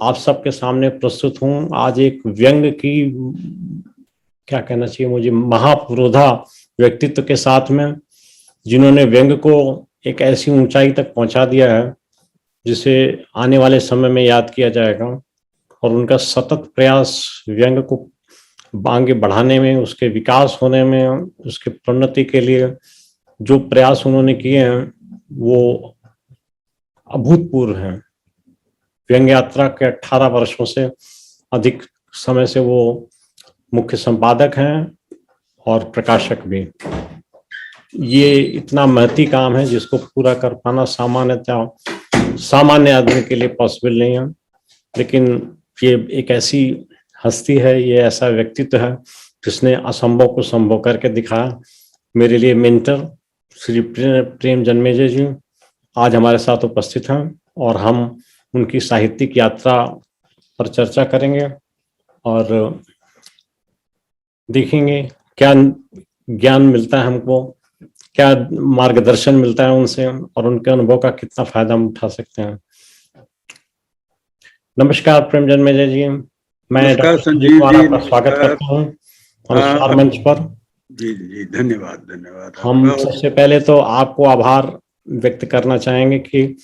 आप सबके सामने प्रस्तुत हूँ। आज एक व्यंग की, क्या कहना चाहिए मुझे, महापुरोधा व्यक्तित्व के साथ में, जिन्होंने व्यंग को एक ऐसी ऊंचाई तक पहुंचा दिया है जिसे आने वाले समय में याद किया जाएगा। और उनका सतत प्रयास व्यंग को आगे बढ़ाने में, उसके विकास होने में, उसके प्रोन्नति के लिए जो प्रयास उन्होंने किए हैं वो अभूतपूर्व हैं। व्यंग यात्रा के 18 वर्षों से अधिक समय से वो मुख्य संपादक हैं और प्रकाशक भी। ये इतना महती काम है जिसको पूरा कर पाना सामान्य आदमी के लिए पॉसिबल नहीं है, लेकिन ये एक ऐसी हस्ती है, ये ऐसा व्यक्तित्व है जिसने असंभव को संभव करके दिखाया। मेरे लिए मेंटर श्री प्रेम जन्मेजय जी आज हमारे साथ उपस्थित हैं और हम उनकी साहित्यिक यात्रा पर चर्चा करेंगे और देखेंगे क्या ज्ञान मिलता है हमको, क्या मार्गदर्शन मिलता है उनसे और उनके अनुभव का कितना फायदा हम उठा सकते हैं। नमस्कार प्रेम जन्मेजय जी, मैं संजीव जी आपका स्वागत करता हूँ अनुस्वार मंच पर। जी जी, धन्यवाद धन्यवाद। हम सबसे पहले तो आपको आभार व्यक्त करना चाहेंगे कि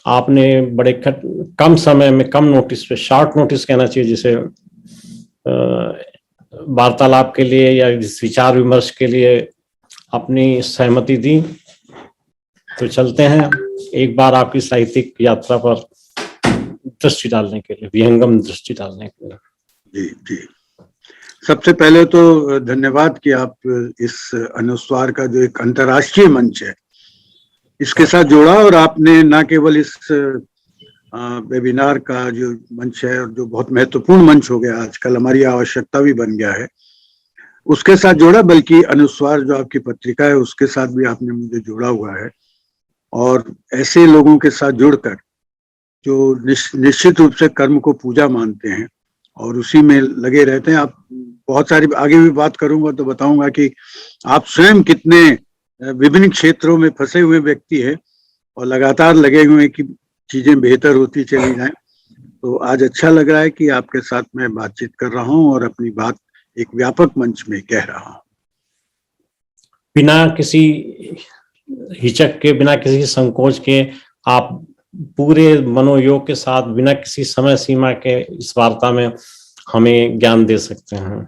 आपने बड़े कम समय में, कम नोटिस पे, शॉर्ट नोटिस कहना चाहिए जिसे, वार्तालाप के लिए या विचार विमर्श के लिए अपनी सहमति दी। तो चलते हैं एक बार आपकी साहित्यिक यात्रा पर दृष्टि डालने के लिए, विहंगम दृष्टि डालने के लिए। जी जी, सबसे पहले तो धन्यवाद कि आप इस अनुस्वार का जो एक अंतर्राष्ट्रीय मंच है इसके साथ जोड़ा, और आपने न केवल इस वेबिनार का जो मंच है और जो बहुत महत्वपूर्ण मंच हो गया आजकल, हमारी आवश्यकता भी बन गया है, उसके साथ जोड़ा, बल्कि अनुस्वार जो आपकी पत्रिका है उसके साथ भी आपने मुझे जोड़ा हुआ है। और ऐसे लोगों के साथ जुड़कर जो निश्चित रूप से कर्म को पूजा मानते हैं और उसी में लगे रहते हैं। आप बहुत सारी आगे भी बात करूंगा तो बताऊंगा कि आप स्वयं कितने विभिन्न क्षेत्रों में फंसे हुए व्यक्ति हैं और लगातार लगे हुए हैं कि चीजें बेहतर होती चली जाएं। तो आज अच्छा लग रहा है कि आपके साथ मैं बातचीत कर रहा हूं और अपनी बात एक व्यापक मंच में कह रहा हूं, बिना किसी हिचक के, बिना किसी संकोच के। आप पूरे मनोयोग के साथ, बिना किसी समय सीमा के इस वार्ता में हमें ज्ञान दे सकते हैं।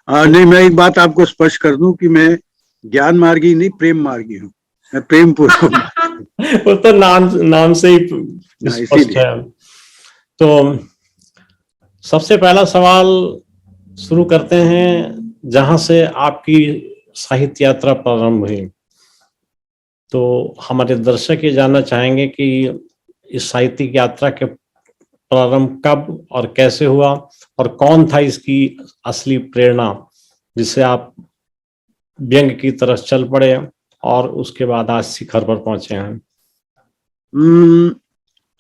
नहीं, मैं एक बात आपको स्पष्ट कर दूं कि मैं ज्ञान मार्गी नहीं, प्रेम मार्गी हूँ। मैं प्रेम पूर्वक वो तो नाम से ही स्पष्ट है। तो सबसे पहला सवाल शुरू करते हैं जहां से आपकी साहित्य यात्रा प्रारंभ हुई। तो हमारे दर्शक ये जानना चाहेंगे कि इस साहित्यिक यात्रा के प्रारंभ कब और कैसे हुआ और कौन था इसकी असली प्रेरणा जिससे आप व्यंग की तरफ चल पड़े और उसके बाद आज शिखर पर पहुंचे हैं।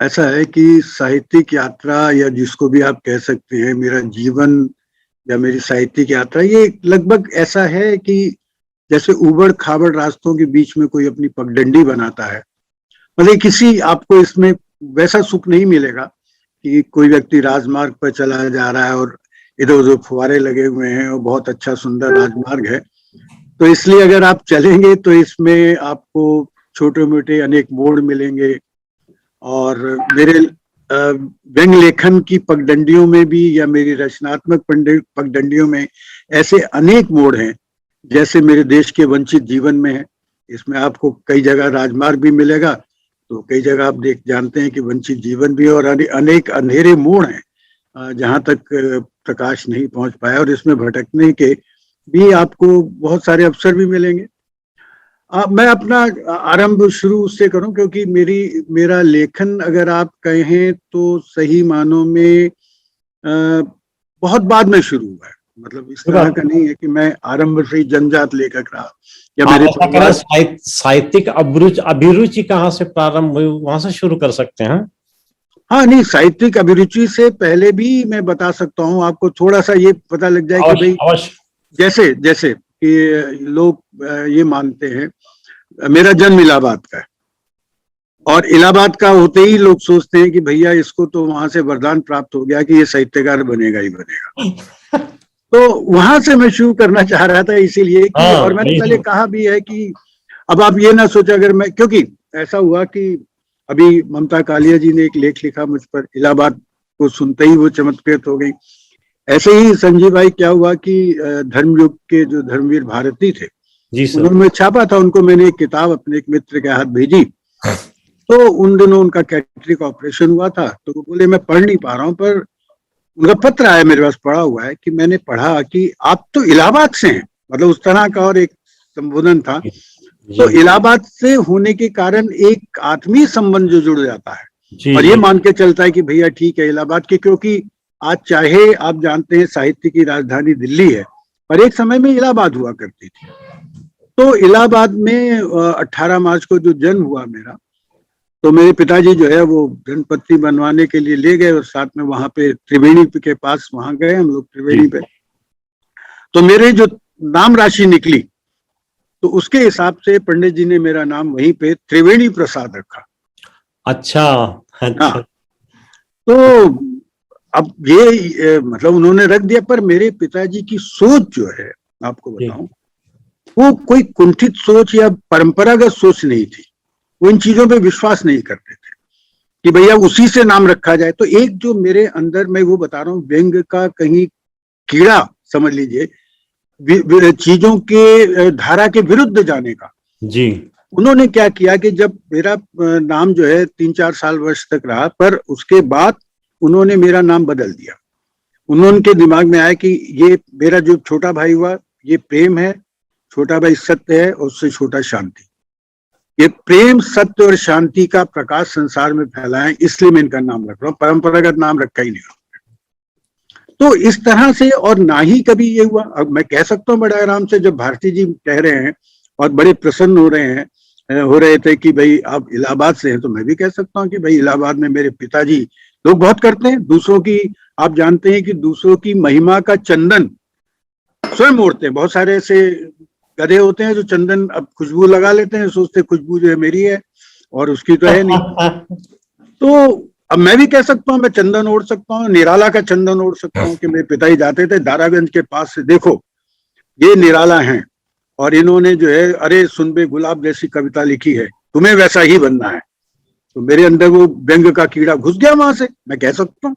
ऐसा है कि साहित्यिक यात्रा, या जिसको भी आप कह सकते हैं, मेरा जीवन या मेरी साहित्यिक यात्रा, ये लगभग ऐसा है कि जैसे उबड़ खाबड़ रास्तों के बीच में कोई अपनी पगडंडी बनाता है। मतलब किसी आपको इसमें वैसा सुख नहीं मिलेगा कि कोई व्यक्ति राजमार्ग पर चला जा रहा है और इधर उधर फुवारे लगे हुए हैं और बहुत अच्छा सुंदर राजमार्ग है। तो इसलिए अगर आप चलेंगे तो इसमें आपको छोटे मोटे अनेक मोड़ मिलेंगे। और मेरे व्यंग लेखन की पगडंडियों में भी, या मेरी रचनात्मक पगडंडियों में ऐसे अनेक मोड़ हैं, जैसे मेरे देश के वंचित जीवन में है। इसमें आपको कई जगह राजमार्ग भी मिलेगा, तो कई जगह आप जानते हैं कि वंचित जीवन भी है, और अनेक अंधेरे मोड़ हैं जहां तक प्रकाश नहीं पहुंच पाया, और इसमें भटकने के भी आपको बहुत सारे अवसर भी मिलेंगे। मैं अपना आरंभ शुरू उससे करूं, क्योंकि मेरा लेखन अगर आप कहें तो सही मानों में बहुत बाद में शुरू हुआ है। मतलब इस तरह का नहीं है कि मैं आरंभ से ही जन्मजात लेखक रहा, या मेरे साहित्यिक अभिरुचि कहाँ से प्रारंभ हुई, वहां से शुरू कर सकते हैं। हाँ, नहीं, साहित्यिक अभिरुचि से पहले भी मैं बता सकता हूँ आपको, थोड़ा सा ये पता लग जाए कि भाई जैसे कि लोग ये मानते हैं, मेरा जन्म इलाहाबाद का है और इलाहाबाद का होते ही लोग सोचते हैं कि भैया इसको तो वहां से वरदान प्राप्त हो गया कि ये साहित्यकार बनेगा ही बनेगा। तो वहां से मैं शुरू करना चाह रहा था इसीलिए कि, और मैंने पहले कहा भी है कि अब आप ये ना सोचा, अगर मैं, क्योंकि ऐसा हुआ कि अभी ममता कालिया जी ने एक लेख लिखा मुझ पर, इलाहाबाद को सुनते ही वो चमत्कृत हो गई। ऐसे ही संजीव भाई क्या हुआ कि धर्मयुग के जो धर्मवीर भारती थे, उन्होंने छापा था, उनको मैंने एक किताब अपने एक मित्र के हाथ भेजी। तो उन दिनों उनका कैटरिक ऑपरेशन हुआ था, तो वो बोले मैं पढ़ नहीं पा रहा हूँ, पर उनका पत्र आया मेरे पास, पढ़ा हुआ है कि मैंने पढ़ा कि आप तो इलाहाबाद से हैं, मतलब उस तरह का और एक संबोधन था। तो इलाहाबाद से होने के कारण एक आत्मीय संबंध जो जुड़ जाता है, और ये मान के चलता है कि भैया ठीक है इलाहाबाद के, क्योंकि आज चाहे आप जानते हैं साहित्य की राजधानी दिल्ली है, पर एक समय में इलाहाबाद हुआ करती थी। तो इलाहाबाद में 18 मार्च को जो जन्म हुआ मेरा, तो मेरे पिताजी जो है वो जनपत्ति बनवाने के लिए ले गए, और साथ में वहां पे त्रिवेणी के पास वहां गए हम लोग त्रिवेणी पे। तो मेरे जो नाम राशि निकली, तो उसके हिसाब से पंडित जी ने मेरा नाम वहीं पे त्रिवेणी प्रसाद रखा। अच्छा, हाँ, तो अब ये मतलब उन्होंने रख दिया, पर मेरे पिताजी की सोच जो है, आपको बताऊं, वो कोई कुंठित सोच या परंपरागत सोच नहीं थी। वो इन चीजों पे विश्वास नहीं करते थे कि भैया उसी से नाम रखा जाए। तो एक जो मेरे अंदर, मैं वो बता रहा हूँ, व्यंग का कहीं कीड़ा समझ लीजिए, चीजों के धारा के विरुद्ध जाने का। जी, उन्होंने क्या किया कि जब मेरा नाम जो है 3-4 साल वर्ष तक रहा, पर उसके बाद उन्होंने मेरा नाम बदल दिया। उन्होंने दिमाग में आया कि ये मेरा जो छोटा भाई हुआ, ये प्रेम है, छोटा भाई सत्य है, और उससे छोटा शांति। ये प्रेम, सत्य और शांति का प्रकाश संसार में फैलाएं, इसलिए मैं इनका नाम रख रहा हूँ, परंपरागत नाम रखा ही नहीं। तो इस तरह से, और ना ही कभी ये हुआ। अब मैं कह सकता हूँ बड़े आराम से, जब भारती जी कह रहे हैं और बड़े प्रसन्न हो रहे थे कि भाई आप इलाहाबाद से हैं, तो मैं भी कह सकता हूँ कि भाई इलाहाबाद में मेरे पिताजी, लोग बहुत करते हैं दूसरों की, आप जानते हैं कि दूसरों की महिमा का चंदन स्वयं ओढ़ते हैं। बहुत सारे ऐसे गधे होते हैं जो चंदन, अब खुशबू लगा लेते हैं, सोचते खुशबू जो है मेरी है और उसकी तो है नहीं। तो अब मैं भी कह सकता हूँ, मैं चंदन ओढ़ सकता हूँ, निराला का चंदन ओढ़ सकता हूँ कि मेरे पिताजी जाते थे दारागंज के पास से, देखो ये निराला हैं और इन्होंने जो है अरे सुनबे गुलाब जैसी कविता लिखी है, तुम्हें वैसा ही बनना है। तो मेरे अंदर वो व्यंग का कीड़ा घुस गया वहां से, मैं कह सकता हूँ।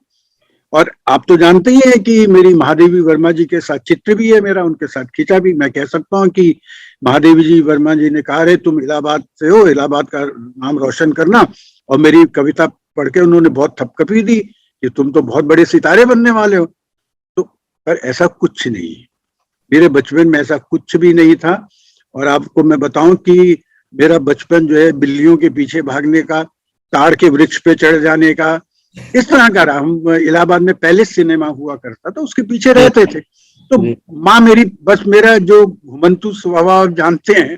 और आप तो जानते ही हैं कि मेरी महादेवी वर्मा जी के साथ चित्र भी है मेरा, उनके साथ खींचा भी। मैं कह सकता हूँ कि महादेवी जी वर्मा जी ने कहा, अरे तुम इलाहाबाद से हो, इलाहाबाद का नाम रोशन करना। और मेरी कविता पढ़ के उन्होंने बहुत थपथपी दी कि तुम तो बहुत बड़े सितारे बनने वाले हो। तो पर ऐसा कुछ नहीं, मेरे बचपन में ऐसा कुछ भी नहीं था। और आपको मैं बताऊं कि मेरा बचपन जो है बिल्लियों के पीछे भागने का, ताड़ के वृक्ष पे चढ़ जाने का, इस तरह का रहा। हम इलाहाबाद में पैलेस सिनेमा हुआ करता था, उसके पीछे रहते थे। तो माँ मेरी, बस मेरा जो घुमंतु स्वभाव जानते हैं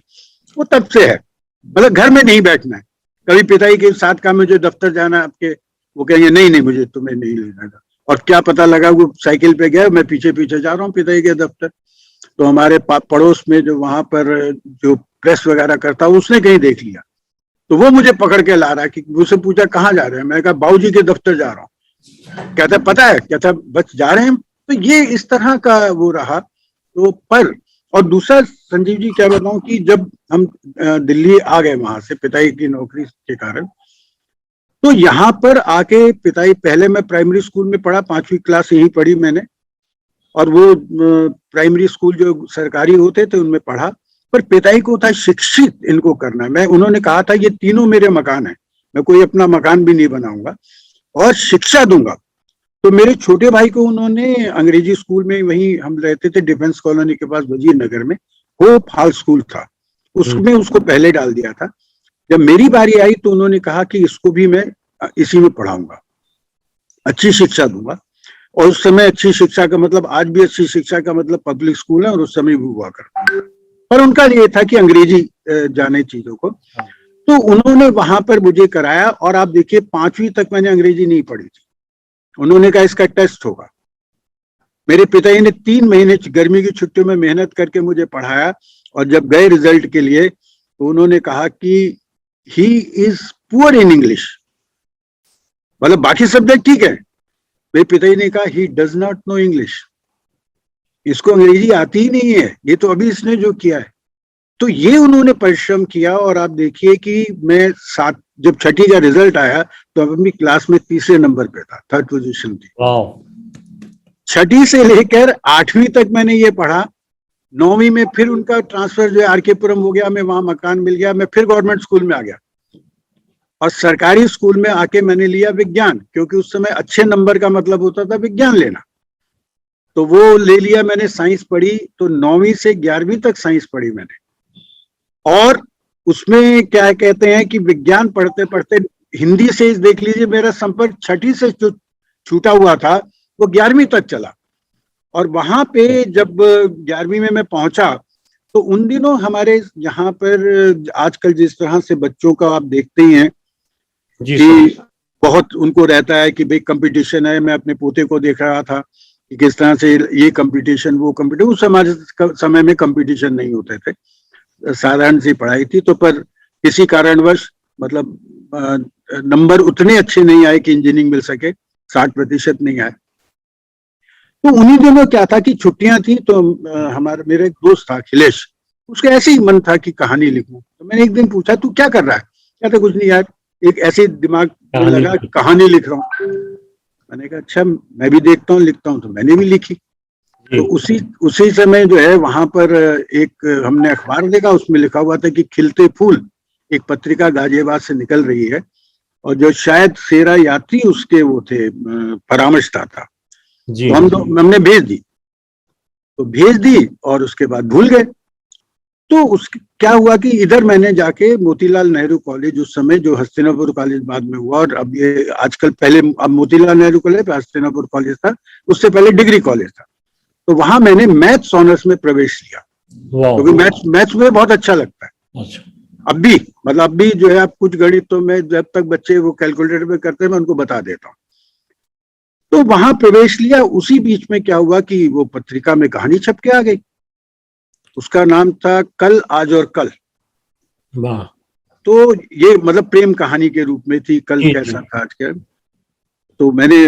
वो तब से है, मतलब घर में नहीं बैठना है। कभी पिताजी के साथ का मुझे दफ्तर जाना है आपके, वो कहेंगे नहीं नहीं मुझे तुम्हें नहीं ले जाना। और क्या पता लगा वो साइकिल पे गए, मैं पीछे पीछे जा रहा हूँ पिताजी के दफ्तर। तो हमारे पड़ोस में जो वहां पर जो प्रेस वगैरह करता, उसने कहीं देख लिया, तो वो मुझे पकड़ के ला रहा है कि मुझसे पूछा कहाँ जा रहे हैं। मैं कहा बाबूजी के दफ्तर जा रहा हूँ। कहता पता है, कहता बस जा रहे हैं। तो ये इस तरह का वो रहा। तो पर, और दूसरा संजीव जी क्या बताऊं कि जब हम दिल्ली आ गए वहां से पिताजी की नौकरी के कारण, तो यहाँ पर आके पिताजी, पहले मैं प्राइमरी स्कूल में पढ़ा, 5वीं क्लास यहीं पढ़ी मैंने। और वो प्राइमरी स्कूल जो सरकारी होते थे उनमें पढ़ा। पर पिताजी को था शिक्षित इनको करना है। मैं, उन्होंने कहा था ये तीनों मेरे मकान है, मैं कोई अपना मकान भी नहीं बनाऊंगा और शिक्षा दूंगा। तो मेरे छोटे भाई को उन्होंने अंग्रेजी स्कूल में, वहीं हम रहते थे डिफेंस कॉलोनी के पास वजीर नगर में, होप हॉल स्कूल था, उसमें उसको पहले डाल दिया था। जब मेरी बारी आई तो उन्होंने कहा कि इसको भी मैं इसी में पढ़ाऊंगा, अच्छी शिक्षा दूंगा। और उस समय अच्छी शिक्षा का मतलब, आज भी अच्छी शिक्षा का मतलब पब्लिक स्कूल है, और उस समय भी हुआ करता। पर उनका ये था कि अंग्रेजी जाने चीजों को। तो उन्होंने वहां पर मुझे कराया, और आप देखिए 5वीं तक मैंने अंग्रेजी नहीं पढ़ी थी। उन्होंने कहा इसका टेस्ट होगा। मेरे पिताजी ने 3 महीने गर्मी की छुट्टियों में मेहनत करके मुझे पढ़ाया, और जब गए रिजल्ट के लिए तो उन्होंने कहा कि he is poor in English, मतलब बाकी सब्जेक्ट ठीक है। मेरे पिताजी ने कहा he does not know English, इसको अंग्रेजी आती ही नहीं है, ये तो अभी इसने जो किया है। तो ये उन्होंने परिश्रम किया, और आप देखिए कि मैं जब छठी का रिजल्ट आया तो अपनी क्लास में तीसरे नंबर पे था, थर्ड पोजीशन थी। छठी से लेकर 8वीं तक मैंने ये पढ़ा। 9वीं में फिर उनका ट्रांसफर जो है आरके पुरम हो गया, मैं वहां मकान मिल गया, मैं फिर गवर्नमेंट स्कूल में आ गया, और सरकारी स्कूल में आके मैंने लिया विज्ञान, क्योंकि उस समय अच्छे नंबर का मतलब होता था विज्ञान लेना, तो वो ले लिया मैंने। साइंस पढ़ी, तो 9वीं से 11वीं तक साइंस पढ़ी मैंने। और उसमें क्या कहते हैं कि विज्ञान पढ़ते पढ़ते हिंदी से देख लीजिए, मेरा संपर्क छठी से जो छूटा हुआ था वो 11वीं तक चला। और वहां पे जब 11वीं में मैं पहुंचा, तो उन दिनों हमारे यहाँ पर आजकल जिस तरह से बच्चों का आप देखते ही हैं कि बहुत उनको रहता है कि भाई कंपटीशन है। मैं अपने पोते को देख रहा था कि किस तरह से ये कंपटीशन वो कंपटीशन, उस हमारे समय में कंपटीशन नहीं होते थे, साधारण सी पढ़ाई थी। तो पर किसी कारणवश मतलब नंबर उतने अच्छे नहीं आए कि इंजीनियरिंग मिल सके, 60% नहीं आए। तो उन्हीं दिनों क्या था कि छुट्टियां थी, तो मेरा एक दोस्त था अखिलेश, उसका ऐसे ही मन था कि कहानी लिखूं। तो मैंने एक दिन पूछा तू क्या कर रहा है? कहता कुछ नहीं यार, एक ऐसे दिमाग में लगा कहानी लिख रहा हूँ। मैंने कहा अच्छा मैं भी देखता हूँ, लिखता हूँ। तो मैंने भी लिखी। तो उसी समय जो है वहां पर एक हमने अखबार देखा, उसमें लिखा हुआ था कि खिलते फूल एक पत्रिका गाजियाबाद से निकल रही है, और जो शायद सेरा यात्री उसके वो थे परामर्शदाता था। तो हमने भेज दी और उसके बाद भूल गए। तो क्या हुआ कि इधर मैंने जाके मोतीलाल नेहरू कॉलेज, उस समय जो हस्तिनापुर कॉलेज बाद में हुआ, और अब ये आजकल, पहले अब मोतीलाल नेहरू कॉलेज हस्तिनापुर कॉलेज था, उससे पहले डिग्री कॉलेज था। तो वहां मैंने मैथ्स ऑनर्स में प्रवेश लिया, क्योंकि मैथ्स में बहुत अच्छा लगता है। अब भी जो है, आप कुछ गणित तो मैं जब तक बच्चे वो कैलकुलेटर में करते हैं मैं उनको बता देता हूँ। तो वहां प्रवेश लिया। उसी बीच में क्या हुआ कि वो पत्रिका में कहानी छप के आ गई। उसका नाम था कल, आज और कल। तो ये मतलब प्रेम कहानी के रूप में थी, कल कैसा था आज क्या। तो मैंने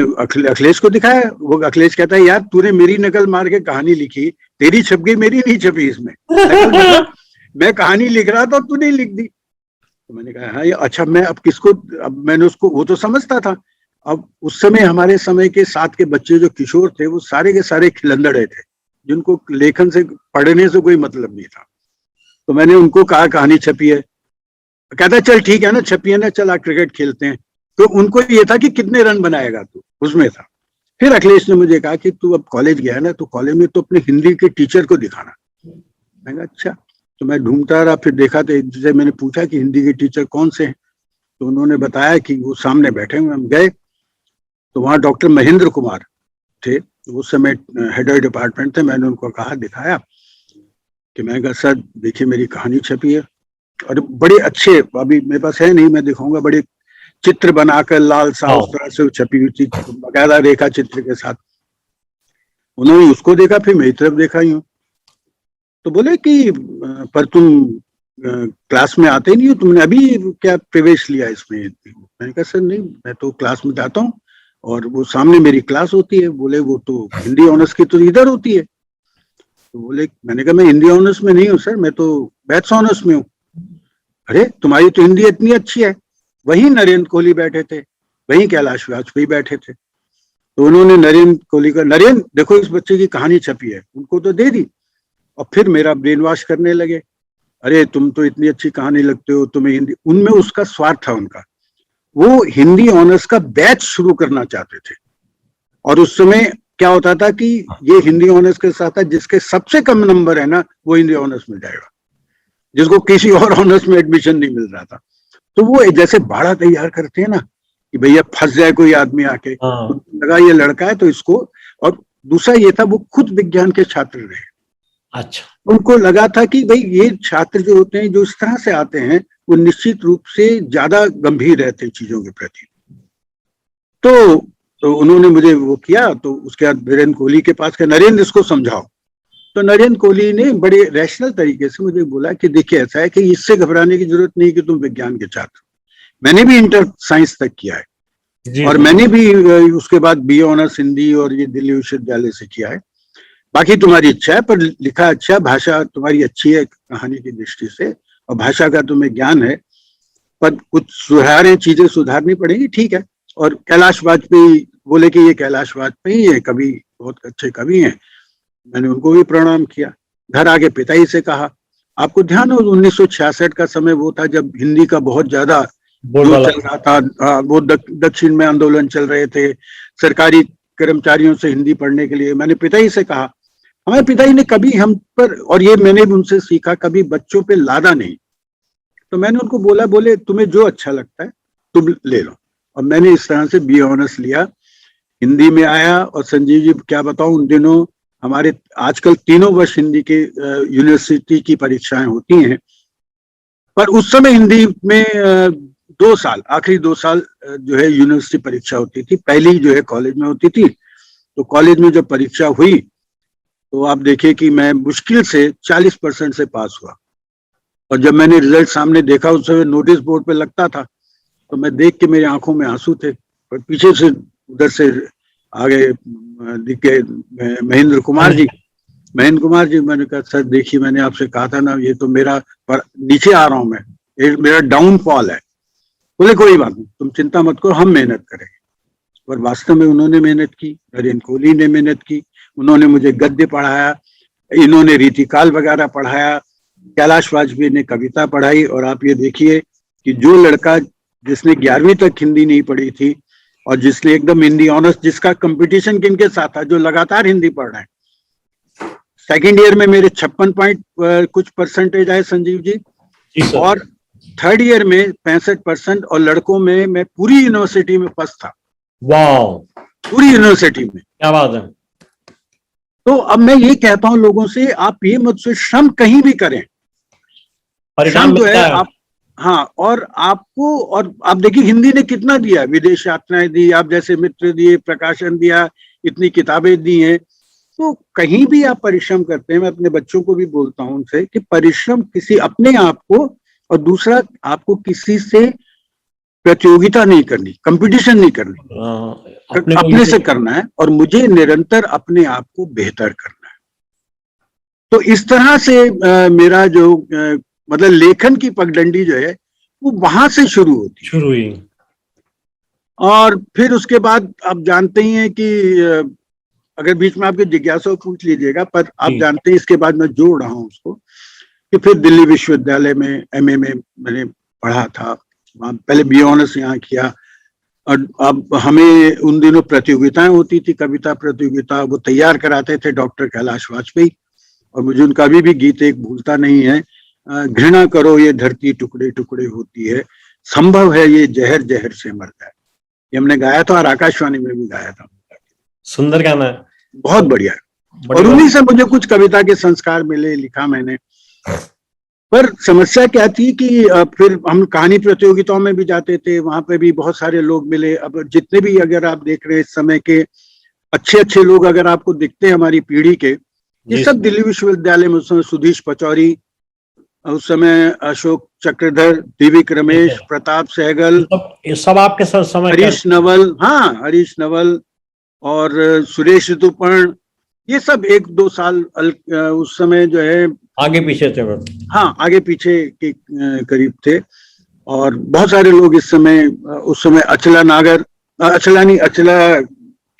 अखिलेश को दिखाया। वो अखिलेश कहता है यार तूने मेरी नकल मार के कहानी लिखी, तेरी छप गई, मेरी नहीं छपी इसमें। मतलब मैं कहानी लिख रहा था, तूने लिख दी। तो मैंने कहा हाँ अच्छा, मैं अब किसको, अब मैंने उसको, वो तो समझता था। अब उस समय हमारे समय के साथ के बच्चे जो किशोर थे वो सारे के सारे खिलंदड़े थे, जिनको लेखन से, पढ़ने से कोई मतलब नहीं था। तो मैंने उनको कहा कहानी छपी है। कहता चल ठीक है ना, छपी है ना, चल क्रिकेट खेलते हैं। तो उनको ये था कि कितने रन बनाएगा तू, उसमें था। फिर अखिलेश ने मुझे कहा कि तू अब कॉलेज गया है ना, तो कॉलेज में तो अपने हिंदी के टीचर को दिखाना। मैंने कहा अच्छा। तो मैं ढूंढता रहा, फिर देखा तो जिसे मैंने पूछा कि हिंदी के टीचर कौन से हैं, तो उन्होंने बताया कि वो सामने बैठे हुए। हम गए तो वहाँ डॉक्टर महेंद्र कुमार थे, उस समय हेड ऑफ डिपार्टमेंट थे। मैंने उनको कहा, दिखाया कि मैं कहा सर देखिए मेरी कहानी छपी है, और बड़े अच्छे, अभी मेरे पास है नहीं, मैं दिखाऊंगा, बड़े चित्र बनाकर लाल सा उस तरह से छपी हुई थी, बकायदा रेखा चित्र के साथ। उन्होंने उसको देखा, फिर मेरी तरफ देखा यूं। तो बोले कि पर तुम क्लास में आते नहीं हो, तुमने अभी क्या प्रवेश लिया इसमें? मैंने कहा सर नहीं, मैं तो क्लास में जाता हूँ और वो सामने मेरी क्लास होती है। बोले वो तो हिंदी ऑनर्स की तो इधर होती है। तो बोले, मैंने कहा मैं हिंदी ऑनर्स में नहीं हूँ सर, मैं तो मैथ्स ऑनर्स में हूँ। अरे तुम्हारी तो हिंदी इतनी अच्छी है। वहीं नरेंद्र कोहली बैठे थे, वहीं कैलाश वाजपेयी बैठे थे। तो उन्होंने नरेंद्र कोहली का, नरेंद्र देखो इस बच्चे की कहानी छपी है, उनको तो दे दी। और फिर मेरा ब्रेन वॉश करने लगे, अरे तुम तो इतनी अच्छी कहानी लगते हो, तुम्हें हिंदी। उनमें उसका स्वार्थ था उनका, वो हिंदी ऑनर्स का बैच शुरू करना चाहते थे। और उस समय क्या होता था कि ये हिंदी ऑनर्स के साथ था, जिसके सबसे कम नंबर है ना वो हिंदी ऑनर्स में जाएगा, जिसको किसी और ऑनर्स में एडमिशन नहीं मिल रहा था। तो वो जैसे बाड़ा तैयार करते हैं ना कि भैया फंस जाए कोई आदमी आके, तो लगा ये लड़का है तो इसको। और दूसरा ये था, वो खुद विज्ञान के छात्र रहे। अच्छा, उनको लगा था कि भाई ये छात्र जो होते हैं, जो इस तरह से आते हैं, वो निश्चित रूप से ज्यादा गंभीर रहते हैं चीजों के प्रति। तो उन्होंने मुझे वो किया। तो उसके बाद नरेंद्र कोहली के पास गया, नरेंद्र इसको समझाओ। तो नरेंद्र कोहली ने बड़े रैशनल तरीके से मुझे बोला कि देखिए ऐसा है कि इससे घबराने की जरूरत नहीं कि तुम विज्ञान के छात्र, मैंने भी इंटर साइंस तक किया है जी और मैंने भी उसके बाद BA ऑनर्स हिंदी और ये दिल्ली विश्वविद्यालय से किया है। बाकी तुम्हारी इच्छा है, पर लिखा अच्छा, भाषा तुम्हारी अच्छी है कहानी की दृष्टि से और भाषा का तुम्हें ज्ञान है, पर कुछ चीजें सुधारनी पड़ेगी, ठीक है। और कैलाश वाजपेयी बोले कि ये कैलाश वाजपेयी है, कवि बहुत अच्छे कवि हैं, मैंने उनको भी प्रणाम किया। घर आके पिताजी से कहा, आपको ध्यान हो 1966 का समय वो था जब हिंदी का बहुत ज्यादा जो चल रहा था, वो दक्षिण में आंदोलन चल रहे थे, सरकारी कर्मचारियों से हिंदी पढ़ने के लिए। मैंने पिताजी से कहा, हमारे पिताजी ने कभी हम पर, और ये मैंने भी उनसे सीखा, कभी बच्चों पे लादा नहीं। तो मैंने उनको बोले तुम्हें जो अच्छा लगता है तुम ले लो, और मैंने इस तरह से BA ऑनर्स लिया, हिंदी में आया। और संजीव जी क्या बताऊं, उन दिनों हमारे आजकल 3 वर्ष हिंदी के यूनिवर्सिटी की परीक्षाएं होती हैं, पर उस समय हिंदी में 2 साल, आखिरी 2 साल जो है यूनिवर्सिटी परीक्षा होती थी, पहली जो है कॉलेज में होती थी। तो कॉलेज में जब परीक्षा हुई तो आप देखिए कि मैं मुश्किल से 40% से पास हुआ, और जब मैंने रिजल्ट सामने देखा, उस समय नोटिस बोर्ड पे लगता था, तो मैं देख के मेरी आंखों में आंसू थे। पर पीछे से उधर से आगे दिखे महेंद्र कुमार जी, मैंने कहा सर देखिए, मैंने आपसे कहा था ना, ये तो मेरा नीचे आ रहा हूं मैं, ये मेरा डाउनफॉल है। बोले कोई बात नहीं, तुम चिंता मत करो, हम मेहनत करेंगे। और वास्तव में उन्होंने मेहनत की, नरेन कोहली ने मेहनत की, उन्होंने मुझे गद्य पढ़ाया, इन्होंने रीतिकाल वगैरह पढ़ाया, कैलाश वाजपेयी ने कविता पढ़ाई। और आप ये देखिए कि जो लड़का जिसने 11वीं तक हिंदी नहीं पढ़ी थी और जिसने एकदम हिंदी ऑनर्स, जिसका कंपटीशन किनके साथ था, जो लगातार हिंदी पढ़ रहे हैं। सेकेंड ईयर में मेरे 56 पॉइंट कुछ परसेंटेज आए संजीव जी, और थर्ड ईयर में 65%, और लड़कों में मैं पूरी यूनिवर्सिटी में फर्स्ट था। वाह, पूरी यूनिवर्सिटी में, क्या बात है। तो अब मैं ये कहता हूं लोगों से, आप ये मत सोचिए, श्रम कहीं भी करें, परिणाम जो है मिलता है। आप, हाँ, और आपको, और आप देखिए हिंदी ने कितना दिया, विदेश यात्राएं दी, आप जैसे मित्र दिए, प्रकाशन दिया, इतनी किताबें दी हैं। तो कहीं भी आप परिश्रम करते हैं, मैं अपने बच्चों को भी बोलता हूं उनसे कि परिश्रम किसी अपने आप को, और दूसरा आपको किसी से प्रतियोगिता नहीं करनी, कंपटीशन नहीं करनी, अपने से करना है, और मुझे निरंतर अपने आप को बेहतर करना है। तो इस तरह से मेरा जो मतलब लेखन की पगडंडी जो है वो वहां से शुरू हुई। और फिर उसके बाद आप जानते ही हैं कि अगर बीच में आपके जिज्ञासा पूछ लीजिएगा, पर आप जानते हैं इसके बाद मैं जोड़ रहा हूं उसको, कि फिर दिल्ली विश्वविद्यालय में MA में मैंने पढ़ा था, पहले BA ऑनर्स यहाँ किया। और अब हमें उन दिनों प्रतियोगिताएं होती थी, कविता प्रतियोगिता, वो तैयार कराते थे डॉक्टर कैलाश वाजपेयी, और मुझे उनका अभी भी गीत एक भूलता नहीं है, घृणा करो ये धरती टुकड़े टुकड़े होती है, संभव है ये जहर जहर से मर जाए। ये हमने गाया था और आकाशवाणी में भी गाया था। सुंदर गाना है, बहुत बढ़िया है। और उन्हीं से मुझे कुछ कविता के संस्कार मिले, लिखा मैंने। पर समस्या क्या थी कि फिर हम कहानी प्रतियोगिताओं में भी जाते थे, वहां पे भी बहुत सारे लोग मिले। अब जितने भी अगर आप देख रहे हैं इस समय के अच्छे अच्छे लोग अगर आपको दिखते हैं हमारी पीढ़ी के, ये सब दिल्ली विश्वविद्यालय में, उस समय सुधीश पचौरी, उस समय अशोक चक्रधर, दिविक रमेश, प्रताप सहगल, ये सब आपके समय, हरीश नवल, हाँ हरीश नवल और सुरेश ऋतुपर्ण, ये सब 1-2 साल उस समय जो है आगे पीछे थे। हाँ, आगे पीछे के करीब थे। और बहुत सारे लोग इस समय, उस समय अचला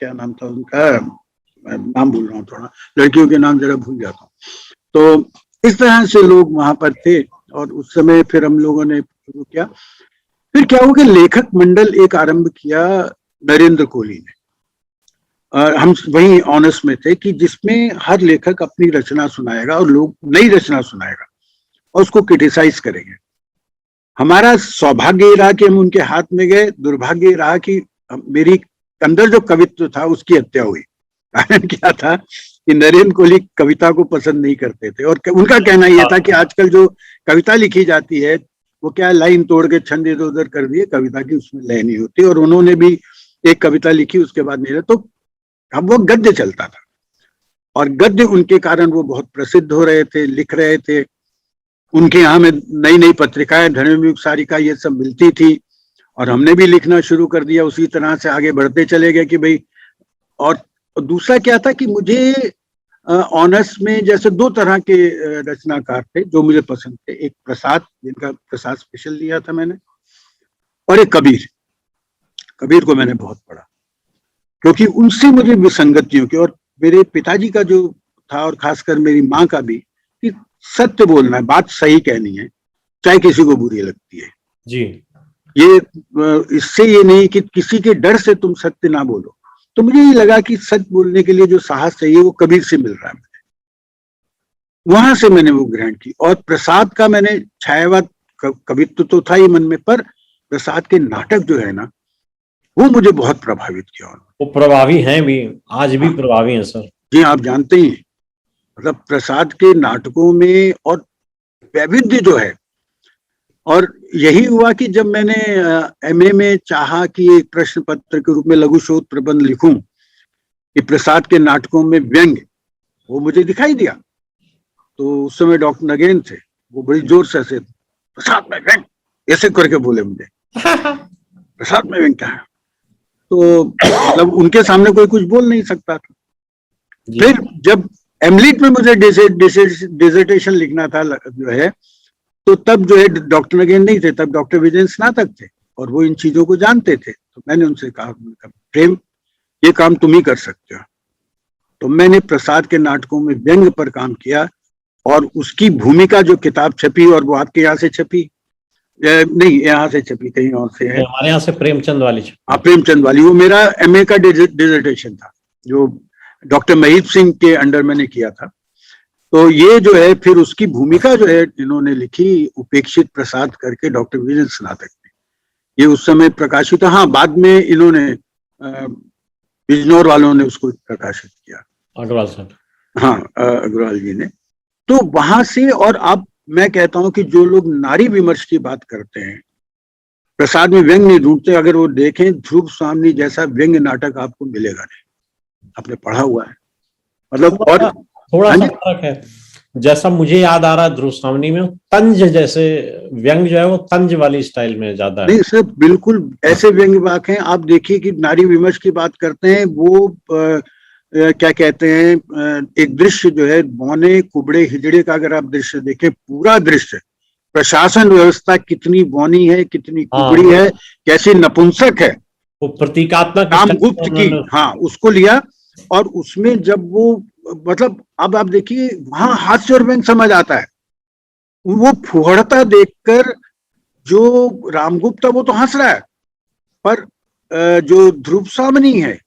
क्या नाम था उनका, नाम भूल रहा हूँ, थोड़ा लड़कियों के नाम जरा भूल जाता हूँ। तो इस तरह से लोग वहां पर थे, और उस समय फिर हम लोगों ने शुरू किया। फिर क्या हुआ कि लेखक मंडल एक आरंभ किया नरेंद्र कोहली ने, हम वही ऑनर्स में थे, कि जिसमें हर लेखक अपनी रचना सुनाएगा और लोग नई रचना सुनाएगा और उसको क्रिटिसाइज करेंगे। हमारा सौभाग्य ये रहा कि हम उनके हाथ में गए, दुर्भाग्य ये रहा कि मेरी अंदर जो कवित्व था उसकी हत्या हुई। कारण क्या था कि नरेंद्र कोहली कविता को पसंद नहीं करते थे, और उनका कहना यह था कि आजकल जो कविता लिखी जाती है वो क्या लाइन तोड़ के छंद इधर उधर कर दिए, कविता की उसमें लय नहीं होती। और उन्होंने भी एक कविता लिखी, उसके बाद नहीं, तो अब वो गद्य चलता था, और गद्य उनके कारण वो बहुत प्रसिद्ध हो रहे थे, लिख रहे थे। उनके यहाँ में नई नई पत्रिकाएं, धर्मयुग सारिका, ये सब मिलती थी, और हमने भी लिखना शुरू कर दिया, उसी तरह से आगे बढ़ते चले गए कि भाई। और दूसरा क्या था कि मुझे ऑनर्स में जैसे दो तरह के रचनाकार थे जो मुझे पसंद थे। एक प्रसाद, जिनका प्रसाद स्पेशल लिया था मैंने, और एक कबीर। कबीर को मैंने बहुत पढ़ा क्योंकि उनसे मुझे विसंगतियों की, और मेरे पिताजी का जो था और खासकर मेरी माँ का भी, कि सत्य बोलना है, बात सही कहनी है, चाहे किसी को बुरी लगती है। जी। ये इससे ये नहीं कि किसी के डर से तुम सत्य ना बोलो। तो मुझे ये लगा कि सच बोलने के लिए जो साहस चाहिए वो कबीर से मिल रहा है मुझे। वहां से मैंने वो ग्रहण की। और प्रसाद का मैंने छायावाद कवित्व तो था ही मन में, पर प्रसाद के नाटक जो है ना, वो मुझे बहुत प्रभावित किया। वो प्रभावी हैं भी, आज भी प्रभावी हैं सर। जी, आप जानते ही, मतलब प्रसाद के नाटकों में और वैविध्य जो है। और यही हुआ कि जब मैंने एमए में चाहा कि एक प्रश्न पत्र के रूप में लघु शोध प्रबंध लिखूं कि प्रसाद के नाटकों में व्यंग, वो मुझे दिखाई दिया। तो उस समय डॉक्टर नगेन थे, वो बड़ी जोर से ऐसे, प्रसाद में व्यंग, ऐसे करके बोले मुझे। प्रसाद में व्यंग क्या है? तो मतलब उनके सामने कोई कुछ बोल नहीं सकता था। फिर जब एमलिट में मुझे डिसर्टेशन लिखना था जो है, तो तब जो है डॉक्टर नगेन नहीं थे, तब डॉक्टर विजय स्नातक थे और वो इन चीजों को जानते थे। तो मैंने उनसे कहा, प्रेम, ये काम तुम ही कर सकते हो। तो मैंने प्रसाद के नाटकों में व्यंग पर काम किया, और उसकी भूमिका जो किताब छपी, और वो आपके यहाँ से छपी नहीं, यहाँ से छपी, कहीं और से है, हमारे यहाँ से प्रेमचंद वाली। हाँ, प्रेमचंद वाली। वो मेरा एमए का डिसर्टेशन था जो डॉक्टर महीप सिंह के अंडर मैंने किया था। तो ये जो है फिर उसकी भूमिका जो है इन्होंने लिखी, उपेक्षित प्रसाद करके, डॉक्टर विजय स्नातक ने। ये उस समय प्रकाशित, हाँ, बाद में इन्होंने बिजनौर वालों ने उसको प्रकाशित किया, अग्रवाल साहब। हाँ, अग्रवाल जी ने। तो वहां से, और अब मैं कहता हूं कि जो लोग नारी विमर्श की बात करते हैं, प्रसाद में व्यंग नहीं ढूंढते, अगर वो देखें, ध्रुव स्वामी जैसा व्यंग नाटक आपको मिलेगा नहीं। आपने पढ़ा हुआ है, मतलब। और थोड़ा सा फर्क है, जैसा मुझे याद आ रहा है ध्रुव स्वामी में तंज जैसे व्यंग जो है वो तंज वाली स्टाइल में ज्यादा है। नहीं सर, बिल्कुल ऐसे व्यंग वाक हैं। आप देखिए कि नारी विमर्श की बात करते हैं, वो क्या कहते हैं, एक दृश्य जो है, बौने कुबड़े हिजड़े का अगर आप दृश्य देखें, पूरा दृश्य, प्रशासन व्यवस्था कितनी बौनी है, कितनी कुबड़ी है, कैसी नपुंसक है, वो प्रतीकात्मक कामगुप्त की, हाँ, उसको लिया। और उसमें जब वो, मतलब अब आप देखिए, वहां हास्य और व्यंग समझ आता है। वो फुहड़ता देखकर जो रामगुप्त है वो तो हंस रहा है, पर जो ध्रुव स्वामी है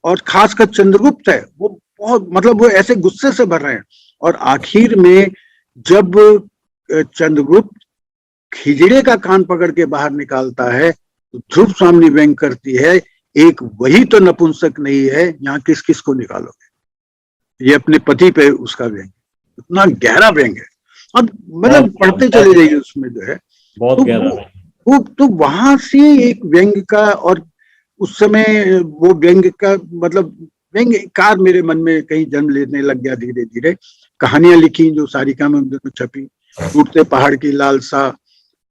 और खासकर चंद्रगुप्त है, वो बहुत, मतलब वो ऐसे गुस्से से भर रहे हैं। और आखिर में जब चंद्रगुप्त खिजड़े का कान पकड़ के बाहर निकालता है, तो ध्रुव स्वामी व्यंग करती है, एक वही तो नपुंसक नहीं है, यहाँ किस किस को निकालोगे। ये अपने पति पे उसका व्यंग, इतना गहरा व्यंग है। अब मतलब पढ़ते चले जाइए उसमें जो है, बहुत गहरा वो तो वहां से एक व्यंग का, और उस समय वो व्यंग का मतलब व्यंगकार मेरे मन में कहीं जन्म लेने लग गया। धीरे धीरे कहानियां लिखी जो सारिका में छपी, टूटते पहाड़ की लालसा,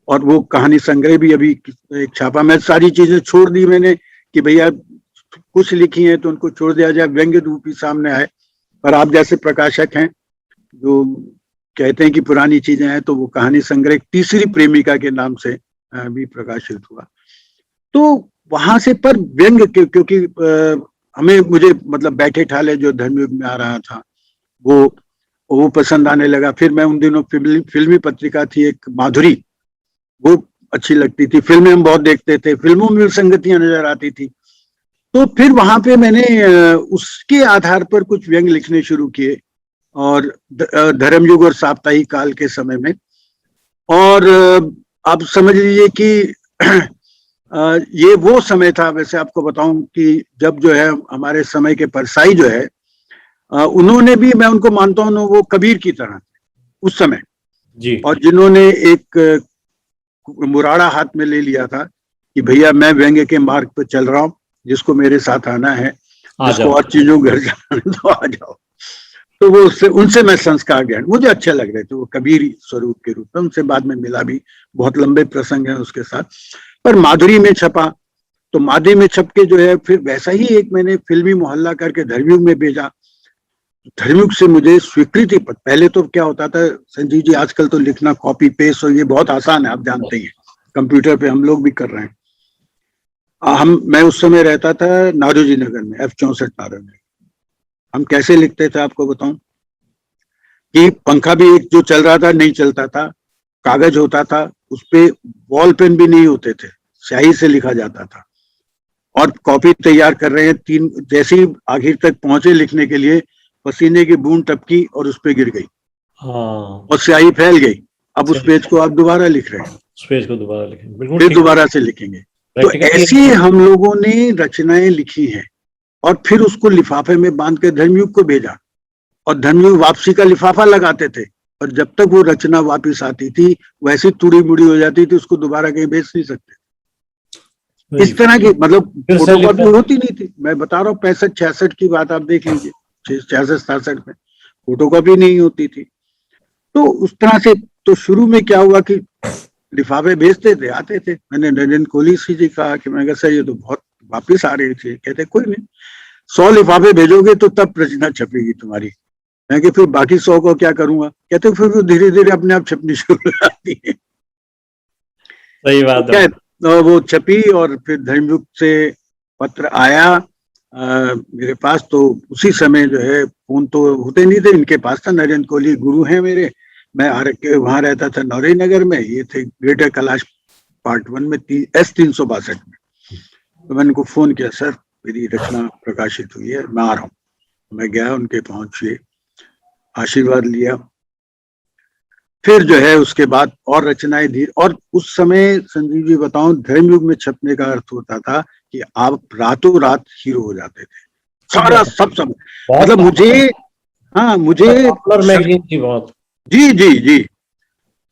और वो कहानी संग्रह भी अभी एक छापा। मैं सारी चीजें छोड़ दी मैंने कि भैया कुछ लिखी है तो उनको छोड़ दिया जाए, व्यंग रूप ही सामने आए। पर आप जैसे प्रकाशक हैं जो कहते हैं कि पुरानी चीजें हैं, तो वो कहानी संग्रह तीसरी प्रेमिका के नाम से भी प्रकाशित हुआ। तो वहां से, पर व्यंग क्योंकि हमें, मुझे मतलब बैठे ठाले जो धर्मयुग में आ रहा था वो पसंद आने लगा। फिर मैं उन दिनों फिल्मी पत्रिका थी एक माधुरी, वो अच्छी लगती थी। फिल्में हम बहुत देखते थे, फिल्मों में संगतियां नजर आती थी। तो फिर वहां पे मैंने उसके आधार पर कुछ व्यंग लिखने शुरू किए, और धर्मयुग और साप्ताहिक काल के समय में। और आप समझ लीजिए कि ये वो समय था, वैसे आपको बताऊं कि जब जो है हमारे समय के परसाई जो है, उन्होंने भी, मैं उनको मानता हूं, वो कबीर की तरह उस समय जी। और जिन्होंने एक मुराड़ा हाथ में ले लिया था कि भैया मैं व्यंग्य के मार्ग पर चल रहा हूं, जिसको मेरे साथ आना है, जिसको और चीजों घर जाना तो आ जाओ। तो वो उनसे मैं संस्कार ग्रहण, मुझे अच्छे लग रहे थे वो कबीर स्वरूप के रूप में। उनसे बाद में मिला भी, बहुत लंबे प्रसंग हैं उसके साथ। पर माधुरी में छपा, तो माधुरी में छप के जो है फिर वैसा ही एक मैंने फिल्मी मोहल्ला करके धर्मयुग में भेजा। धर्मयुग से मुझे स्वीकृति, पहले तो क्या होता था संजीव जी, आजकल तो लिखना कॉपी पेस्ट और ये बहुत आसान है, आप जानते ही हैं, कंप्यूटर पे हम लोग भी कर रहे हैं। मैं उस समय रहता था नारोजी नगर में, F64 नारोजी। हम कैसे लिखते थे आपको बताऊं कि पंखा भी एक जो चल रहा था नहीं चलता था, कागज होता था, उस पे बॉल पेन भी नहीं होते थे, स्याही से लिखा जाता था। और कॉपी तैयार कर रहे हैं, तीन जैसे ही आखिर तक पहुंचे लिखने के लिए, पसीने की बूंद टपकी और उस पे गिर गई और स्याही फैल गई। अब उस पेज को आप दोबारा लिख रहे हैं, उस पेज को दोबारा लिखेंगे, बिल्कुल फिर दोबारा से लिखेंगे। तो ऐसे हम लोगों ने रचनाएं लिखी हैं और फिर उसको लिफाफे में बांध के धर्मयुग को भेजा, और धर्मयुग वापसी का लिफाफा लगाते थे, और जब तक वो रचना वापस आती थी वैसी तुड़ी मुड़ी हो जाती थी, उसको दोबारा कहीं बेच नहीं सकते। इस तरह की मतलब फोटोकॉपी होती नहीं थी। मैं बता रहा हूँ 65-66 की बात आप देख लीजिए, 66-67 में फोटोकॉपी नहीं होती थी। तो उस तरह से तो शुरू में क्या हुआ कि लिफाफे भेजते थे, आते थे। मैंने नरेंद्र कोहली जी कहा कि मैं सर ये तो बहुत वापिस आ रही थी। कहते कोई नहीं, 100 लिफाफे भेजोगे तो तब रचना छपेगी तुम्हारी। मैं कि फिर बाकी 100 को क्या करूंगा? कहते फिर वो धीरे धीरे अपने आप छपनी शुरू हो जाती है। सही बात है। तो वो छपी और फिर धर्मयुग से पत्र आया मेरे पास। तो उसी समय जो है, फोन तो होते नहीं थे, इनके पास था, नरेंद्र कोहली गुरु हैं मेरे। मैं वहां रहता था नौरी नगर में, ये थे ग्रेटर कैलाश पार्ट 1 में S362 में। तो मैंने उनको फोन किया, सर मेरी रचना प्रकाशित हुई है, मैं आ रहा हूँ। मैं गया, उनके पहुंचे, आशीर्वाद लिया। फिर जो है उसके बाद और रचनाएं दी। और उस समय संजीव जी बताऊं, धर्मयुग में छपने का अर्थ होता था कि आप रातों रात हीरो हो जाते थे, सारा सब मतलब मुझे मैगजीन थी बहुत। जी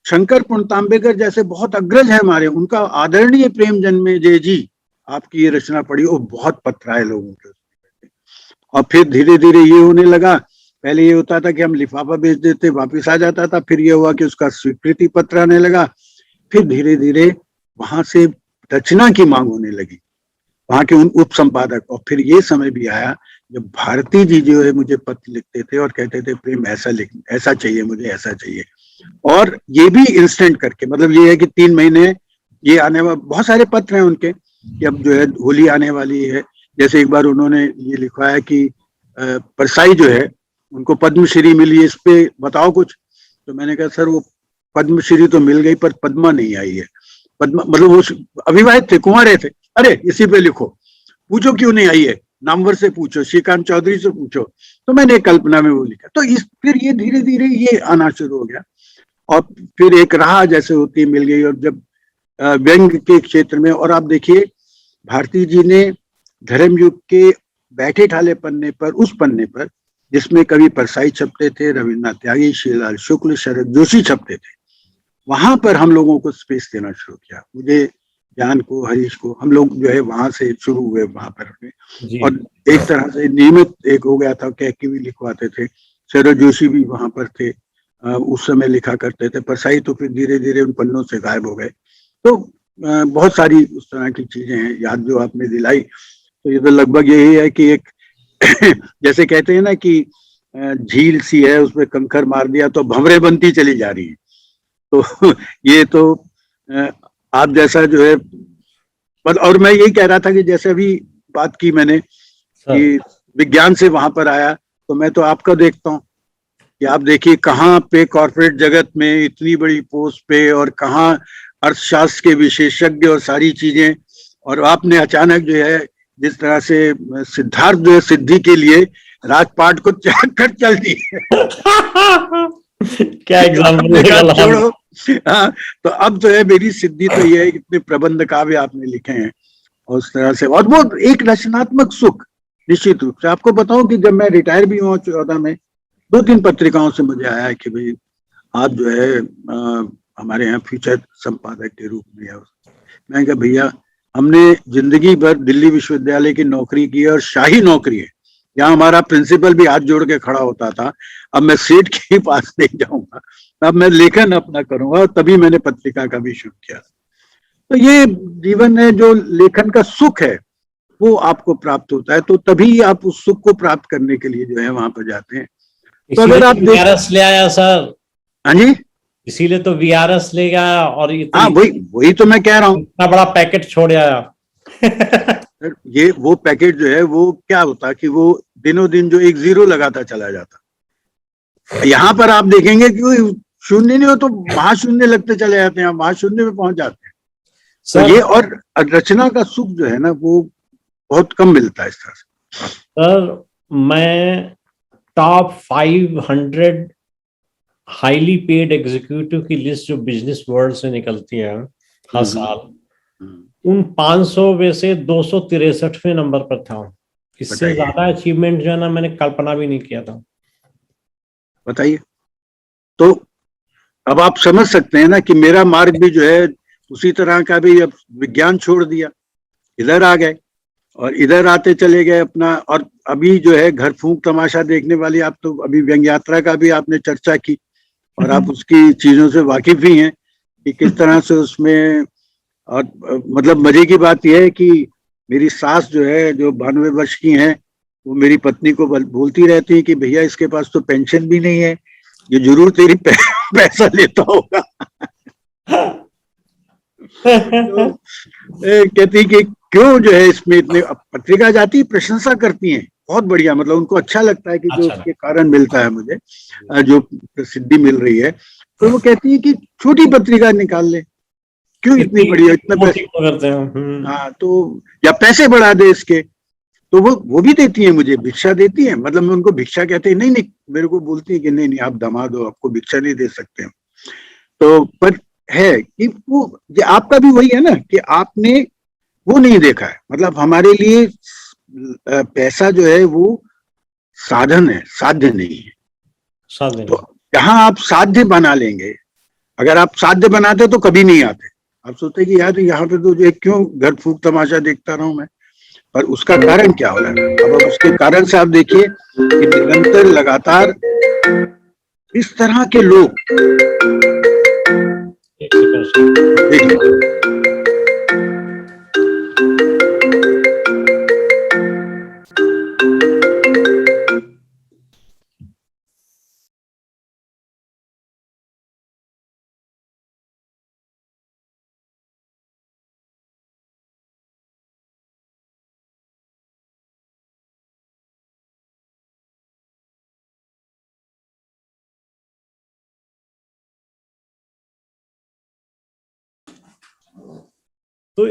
शंकर पुणतांबेकर जैसे बहुत अग्रज है हमारे, उनका आदरणीय प्रेम जन्मेजय जी, आपकी ये रचना पढ़ी, वो बहुत पत्र आए लोगों के। और फिर धीरे धीरे ये होने लगा, पहले ये होता था कि हम लिफाफा भेज देते, वापिस आ जाता था, फिर ये हुआ कि उसका स्वीकृति पत्र आने लगा, फिर धीरे धीरे वहां से रचना की मांग होने लगी, वहां के उन उप संपादक। और फिर ये समय भी आया जब भारती जी जो है मुझे पत्र लिखते थे और कहते थे प्रेम ऐसा लिख, ऐसा चाहिए मुझे, ऐसा चाहिए। और ये भी इंस्टेंट करके, मतलब ये है कि 3 महीने ये आने वाले बहुत सारे पत्र हैं उनके कि अब जो है होली आने वाली है। जैसे एक बार उन्होंने ये लिखवाया कि परसाई जो है उनको पद्मश्री मिली, इस पे बताओ कुछ। तो मैंने कहा सर वो पद्मश्री तो मिल गई पर पद्मा नहीं आई है। पद्मा मतलब वो अविवाहित थे, कुंवारे थे। अरे इसी पे लिखो, पूछो क्यों नहीं आई है, नामवर से पूछो, श्रीकांत चौधरी से पूछो। तो मैंने कल्पना में वो लिखा। तो फिर ये धीरे धीरे ये आना शुरू हो गया। और फिर एक राह जैसे होती मिल गई। और जब व्यंग के क्षेत्र में, और आप देखिए भारती जी ने धर्मयुग के बैठे ठाले पन्ने पर, उस पन्ने पर जिसमें कवि परसाई छपते थे, रविन्द्रनाथ त्यागी, श्रीलाल शुक्ल, शरद जोशी छपते थे, वहां पर हम लोगों को स्पेस देना शुरू किया। मुझे, ज्ञान को, हरीश को, हम लोग जो है वहां से शुरू हुए वहां पर। और एक तरह से नियमित एक हो गया था, कैकी भी लिखवाते थे, शरद जोशी भी वहां पर थे, उस समय लिखा करते थे। परसाई तो फिर धीरे धीरे उन पन्नों से गायब हो गए। तो बहुत सारी उस तरह की चीजें हैं याद जो आपने दिलाई। तो ये तो लगभग यही है कि एक जैसे कहते हैं ना कि झील सी है, उसमें कंकर मार दिया तो भंवरे बनती चली जा रही है। तो ये तो आप जैसा जो है, और मैं यही कह रहा था कि जैसे अभी बात की मैंने कि विज्ञान से वहां पर आया, तो मैं तो आपका देखता हूँ कि आप देखिए कहाँ पे कॉर्पोरेट जगत में इतनी बड़ी पोस्ट पे, और कहाँ अर्थशास्त्र के विशेषज्ञ और सारी चीजें, और आपने अचानक जो है जिस तरह से सिद्धार्थ जो है सिद्धि के लिए राजपाट को त्याग कर चल दी। क्या एग्जाम्पल छोड़ो। हाँ, तो अब जो है मेरी सिद्धि तो ये है, इतने प्रबंध काव्य आपने लिखे हैं और उस तरह से, और वो एक रचनात्मक सुख। निश्चित रूप से आपको बताऊं कि जब मैं रिटायर भी हुआ 14 में, 2-3 पत्रिकाओं से मुझे आया कि भाई आप जो है हमारे यहाँ फ्यूचर संपादक के रूप में है। मैं कहा भैया हमने जिंदगी भर दिल्ली विश्वविद्यालय की नौकरी की और शाही नौकरी है, यहाँ हमारा प्रिंसिपल भी हाथ जोड़ के खड़ा होता था। अब मैं सेठ के पास नहीं जाऊंगा, अब मैं लेखन अपना करूंगा। और तभी मैंने पत्रिका का भी शुरू किया। तो ये जीवन है, जो लेखन का सुख है वो आपको प्राप्त होता है, तो तभी आप उस सुख को प्राप्त करने के लिए जो है वहां पर जाते हैं। तो इसीलिए अगर आप तो देख, वीआरएस ले आया सर, हाँ जी, इसीलिए तो वीआरएस ले गया और हाँ वही वही तो मैं कह रहा हूँ। इतना बड़ा पैकेट छोड़ आया। सर, ये वो पैकेट जो है वो क्या होता कि वो दिनों दिन जो एक जीरो लगाता चला जाता, यहाँ पर आप देखेंगे कि शून्य नहीं हो तो महाशून्य लगते चले जाते हैं, महाशून्य में पहुंच जाते हैं। तो सर ये और रचना का सुख जो है ना वो बहुत कम मिलता है इस तरह से। सर मैं टॉप 500 हाईली पेड एग्जीक्यूटिव की लिस्ट जो बिजनेस वर्ल्ड से निकलती है हर साल, उन 500 में से 263वें नंबर पर था। इससे बताइए। ज्यादा अचीवमेंट जो है ना मैंने कल्पना भी नहीं किया था। बताइए। तो अब आप समझ सकते हैं ना कि मेरा मार्ग भी जो है उसी तरह का भी, अब विज्ञान छोड़ दिया, इधर आ गए और इधर आते चले गए अपना। और अभी जो है घर फूंक तमाशा देखने वाली, आप तो अभी व्यंग्य यात्रा का भी आपने चर्चा की और आप उसकी चीजों से वाकिफ ही हैं कि किस तरह से उसमें। और मतलब मजे की बात यह है कि मेरी सास जो है, जो 92 वर्ष की हैं, वो मेरी पत्नी को बोलती रहती है कि भैया इसके पास तो पेंशन भी नहीं है, ये जरूर तेरी पैसा लेता होगा। तो कहती कि क्यों जो है इसमें इतने, पत्रिका जाती है, प्रशंसा करती हैं, बहुत बढ़िया, मतलब उनको अच्छा लगता है कि जो उसके कारण मिलता है मुझे, जो प्रसिद्धि मिल रही है, तो वो कहती है कि छोटी पत्रिका निकाल ले, क्यों इतनी बढ़िया, इतना पैसे करते हैं। हाँ, तो या पैसे बढ़ा दे इसके। तो वो भी देती है मुझे, भिक्षा देती है, मतलब मैं उनको भिक्षा कहते हैं, नहीं नहीं, मेरे को बोलती है कि नहीं नहीं आप दामाद हो, आपको भिक्षा नहीं दे सकते हम। तो पर है कि वो आपका भी वही है ना कि आपने वो नहीं देखा है, मतलब हमारे लिए पैसा जो है वो साधन है, साध्य नहीं है। तो जहां आप साध्य बना लेंगे, अगर आप साध्य बनाते तो कभी नहीं आते, आप सोचते कि यार यहाँ पे तो जो क्यों घर फूक तमाशा देखता रहूं मैं। पर उसका कारण क्या हो रहा है, अब उसके कारण से आप देखिए कि निरंतर लगातार इस तरह के लोग देखिए, तो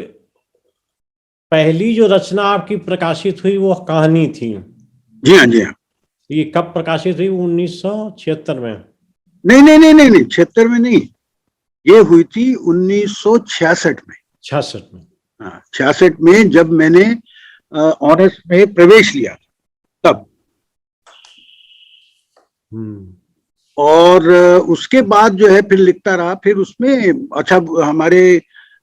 पहली जो रचना आपकी प्रकाशित हुई वो कहानी थी? जी हाँ, जी हाँ। ये कब प्रकाशित हुई? 1976 में? नहीं नहीं नहीं नहीं नहीं, 76 में नहीं, ये हुई थी 1966 में। 66 में? हाँ, 66 में जब मैंने ऑनर्स में प्रवेश लिया तब। और उसके बाद जो है फिर लिखता रहा, फिर उसमें अच्छा हमारे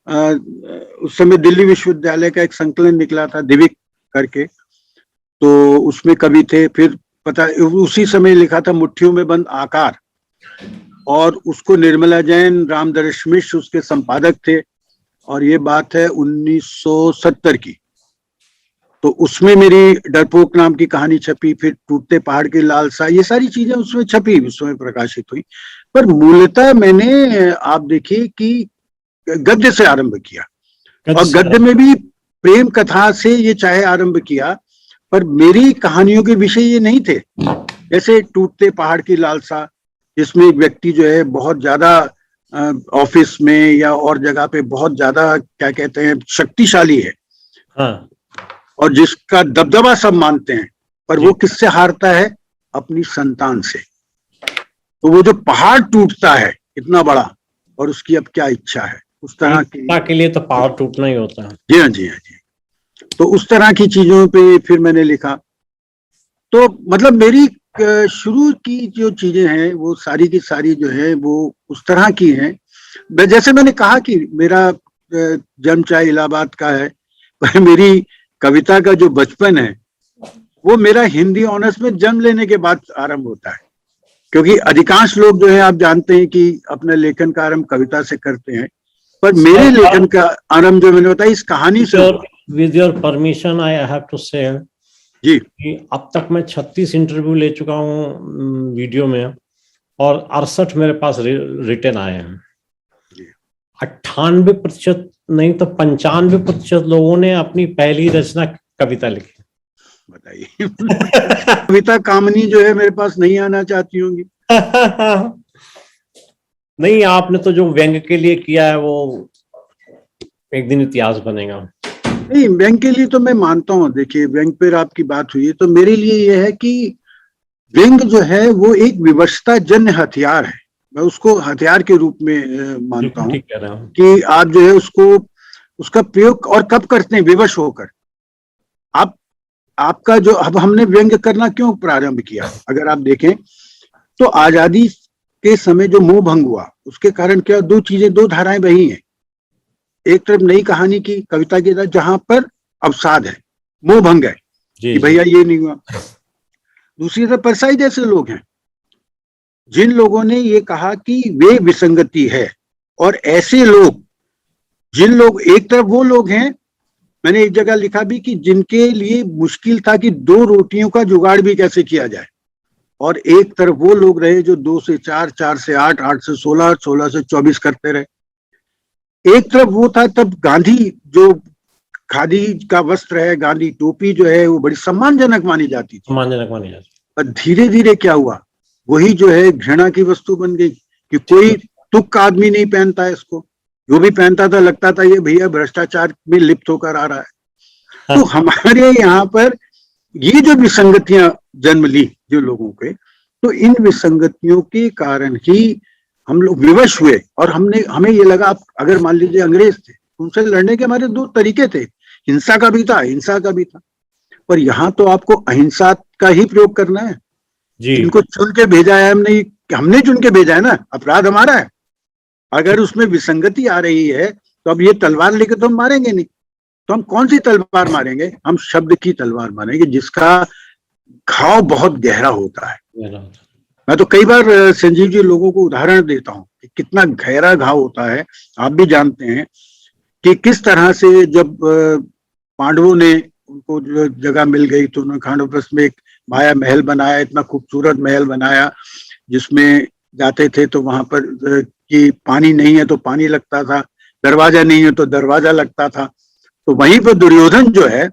उस समय दिल्ली विश्वविद्यालय का एक संकलन निकला था दिविक करके, तो उसमें कवि थे। फिर पता उसी समय लिखा था मुट्ठियों में बंद आकार, और उसको निर्मला जैन, रामदर्श मिश्र उसके संपादक थे, और ये बात है 1970 की। तो उसमें मेरी डरपोक नाम की कहानी छपी, फिर टूटते पहाड़ की लालसा, ये सारी चीजें उसमें छपी, उसमें प्रकाशित हुई। पर मूलतः मैंने, आप देखिए कि गद्य से आरंभ किया, और गद्य में भी प्रेम कथा से ये चाहे आरंभ किया, पर मेरी कहानियों के विषय ये नहीं थे। जैसे टूटते पहाड़ की लालसा, जिसमें एक व्यक्ति जो है बहुत ज्यादा ऑफिस में या और जगह पे बहुत ज्यादा क्या कहते हैं शक्तिशाली है, हाँ, और जिसका दबदबा सब मानते हैं, पर वो किससे हारता है? अपनी संतान से। तो वो जो पहाड़ टूटता है इतना बड़ा, और उसकी अब क्या इच्छा है, उस तरह की के लिए तो पहाड़ टूटना ही होता है। जी हाँ, जी हाँ, जी। तो उस तरह की चीजों पे फिर मैंने लिखा। तो मतलब मेरी शुरू की जो चीजें हैं वो सारी की सारी जो है वो उस तरह की हैं। जैसे मैंने कहा कि मेरा जन्म चाहे इलाहाबाद का है, पर मेरी कविता का जो बचपन है वो मेरा हिंदी ऑनर्स में जन्म लेने के बाद आरंभ होता है। क्योंकि अधिकांश लोग जो है आप जानते हैं कि अपना लेखन का आरंभ कविता से करते हैं, पर मेरे लेखन का आरंभ जो मैंने बताया इस कहानी से हुआ। With your permission I have to say ji कि अब तक मैं 36 इंटरव्यू ले चुका हूँ वीडियो में, और 68 मेरे पास रिटर्न आए हैं। 98% नहीं तो 95% लोगों ने अपनी पहली रचना कविता लिखी। बताइए कविता कामनी जो है मेरे पास नहीं आना चाहती होंगी। नहीं, आपने तो जो व्यंग के लिए किया है वो एक दिन इतिहास बनेगा। नहीं, व्यंग के लिए तो मैं मानता हूँ। देखिए, व्यंग पर आपकी बात हुई है तो मेरे लिए यह है कि व्यंग जो है वो एक विवशता जन्य हथियार है। मैं उसको हथियार के रूप में मानता हूँ कि आप जो है उसको उसका प्रयोग और कब करते हैं, विवश होकर। आप आपका जो अब हमने व्यंग करना क्यों प्रारंभ किया, अगर आप देखें तो आजादी के समय जो मोह भंग हुआ उसके कारण क्या, दो चीजें, दो धाराएं बही हैं। एक तरफ नई कहानी की कविता की तरफ जहां पर अवसाद है, मोह भंग है कि भैया ये नहीं हुआ। दूसरी तरफ परसाई जैसे लोग हैं जिन लोगों ने ये कहा कि वे विसंगति है, और ऐसे लोग जिन लोग, एक तरफ वो लोग हैं, मैंने एक जगह लिखा भी कि जिनके लिए मुश्किल था कि 2 रोटियों का जुगाड़ भी कैसे किया जाए, और एक तरफ वो लोग रहे जो 2 से 4, 4 से 8, 8 से 16, 16 से 24 करते रहे। एक तरफ वो था तब गांधी, जो खादी का वस्त्र है, गांधी टोपी जो है वो बड़ी सम्मानजनक मानी जाती थी। पर धीरे धीरे क्या हुआ, वही जो है घृणा की वस्तु बन गई कि कोई तुक का आदमी नहीं पहनता है इसको। जो भी पहनता था लगता था ये भैया भ्रष्टाचार में लिप्त होकर आ रहा है। तो हमारे यहाँ पर ये जो विसंगतियां जन्म ली जो लोगों के, तो इन विसंगतियों के कारण ही हम लोग विवश हुए। और हमें ये लगा, अगर मान लीजिए अंग्रेज थे, उनसे लड़ने के हमारे 2 तरीके थे, हिंसा का भी था, अहिंसा का भी था। पर यहाँ तो आपको अहिंसा का ही प्रयोग करना है। इनको चुन के भेजा है, हमने चुन के भेजा है ना, अपराध हमारा है। अगर उसमें विसंगति आ रही है तो अब ये तलवार लेके तो हम मारेंगे नहीं, तो हम कौन सी तलवार मारेंगे, हम शब्द की तलवार मारेंगे जिसका घाव बहुत गहरा होता है। मैं तो कई बार संजीव जी लोगों को उदाहरण देता हूँ कि कितना गहरा घाव होता है। आप भी जानते हैं कि किस तरह से जब पांडवों ने, उनको जो जगह मिल गई तो उन्होंने खांडवप्रस्थ में एक माया महल बनाया, इतना खूबसूरत महल बनाया जिसमें जाते थे तो वहां पर कि पानी नहीं है तो पानी लगता था, दरवाजा नहीं है तो दरवाजा लगता था। तो वहीं पर दुर्योधन जो है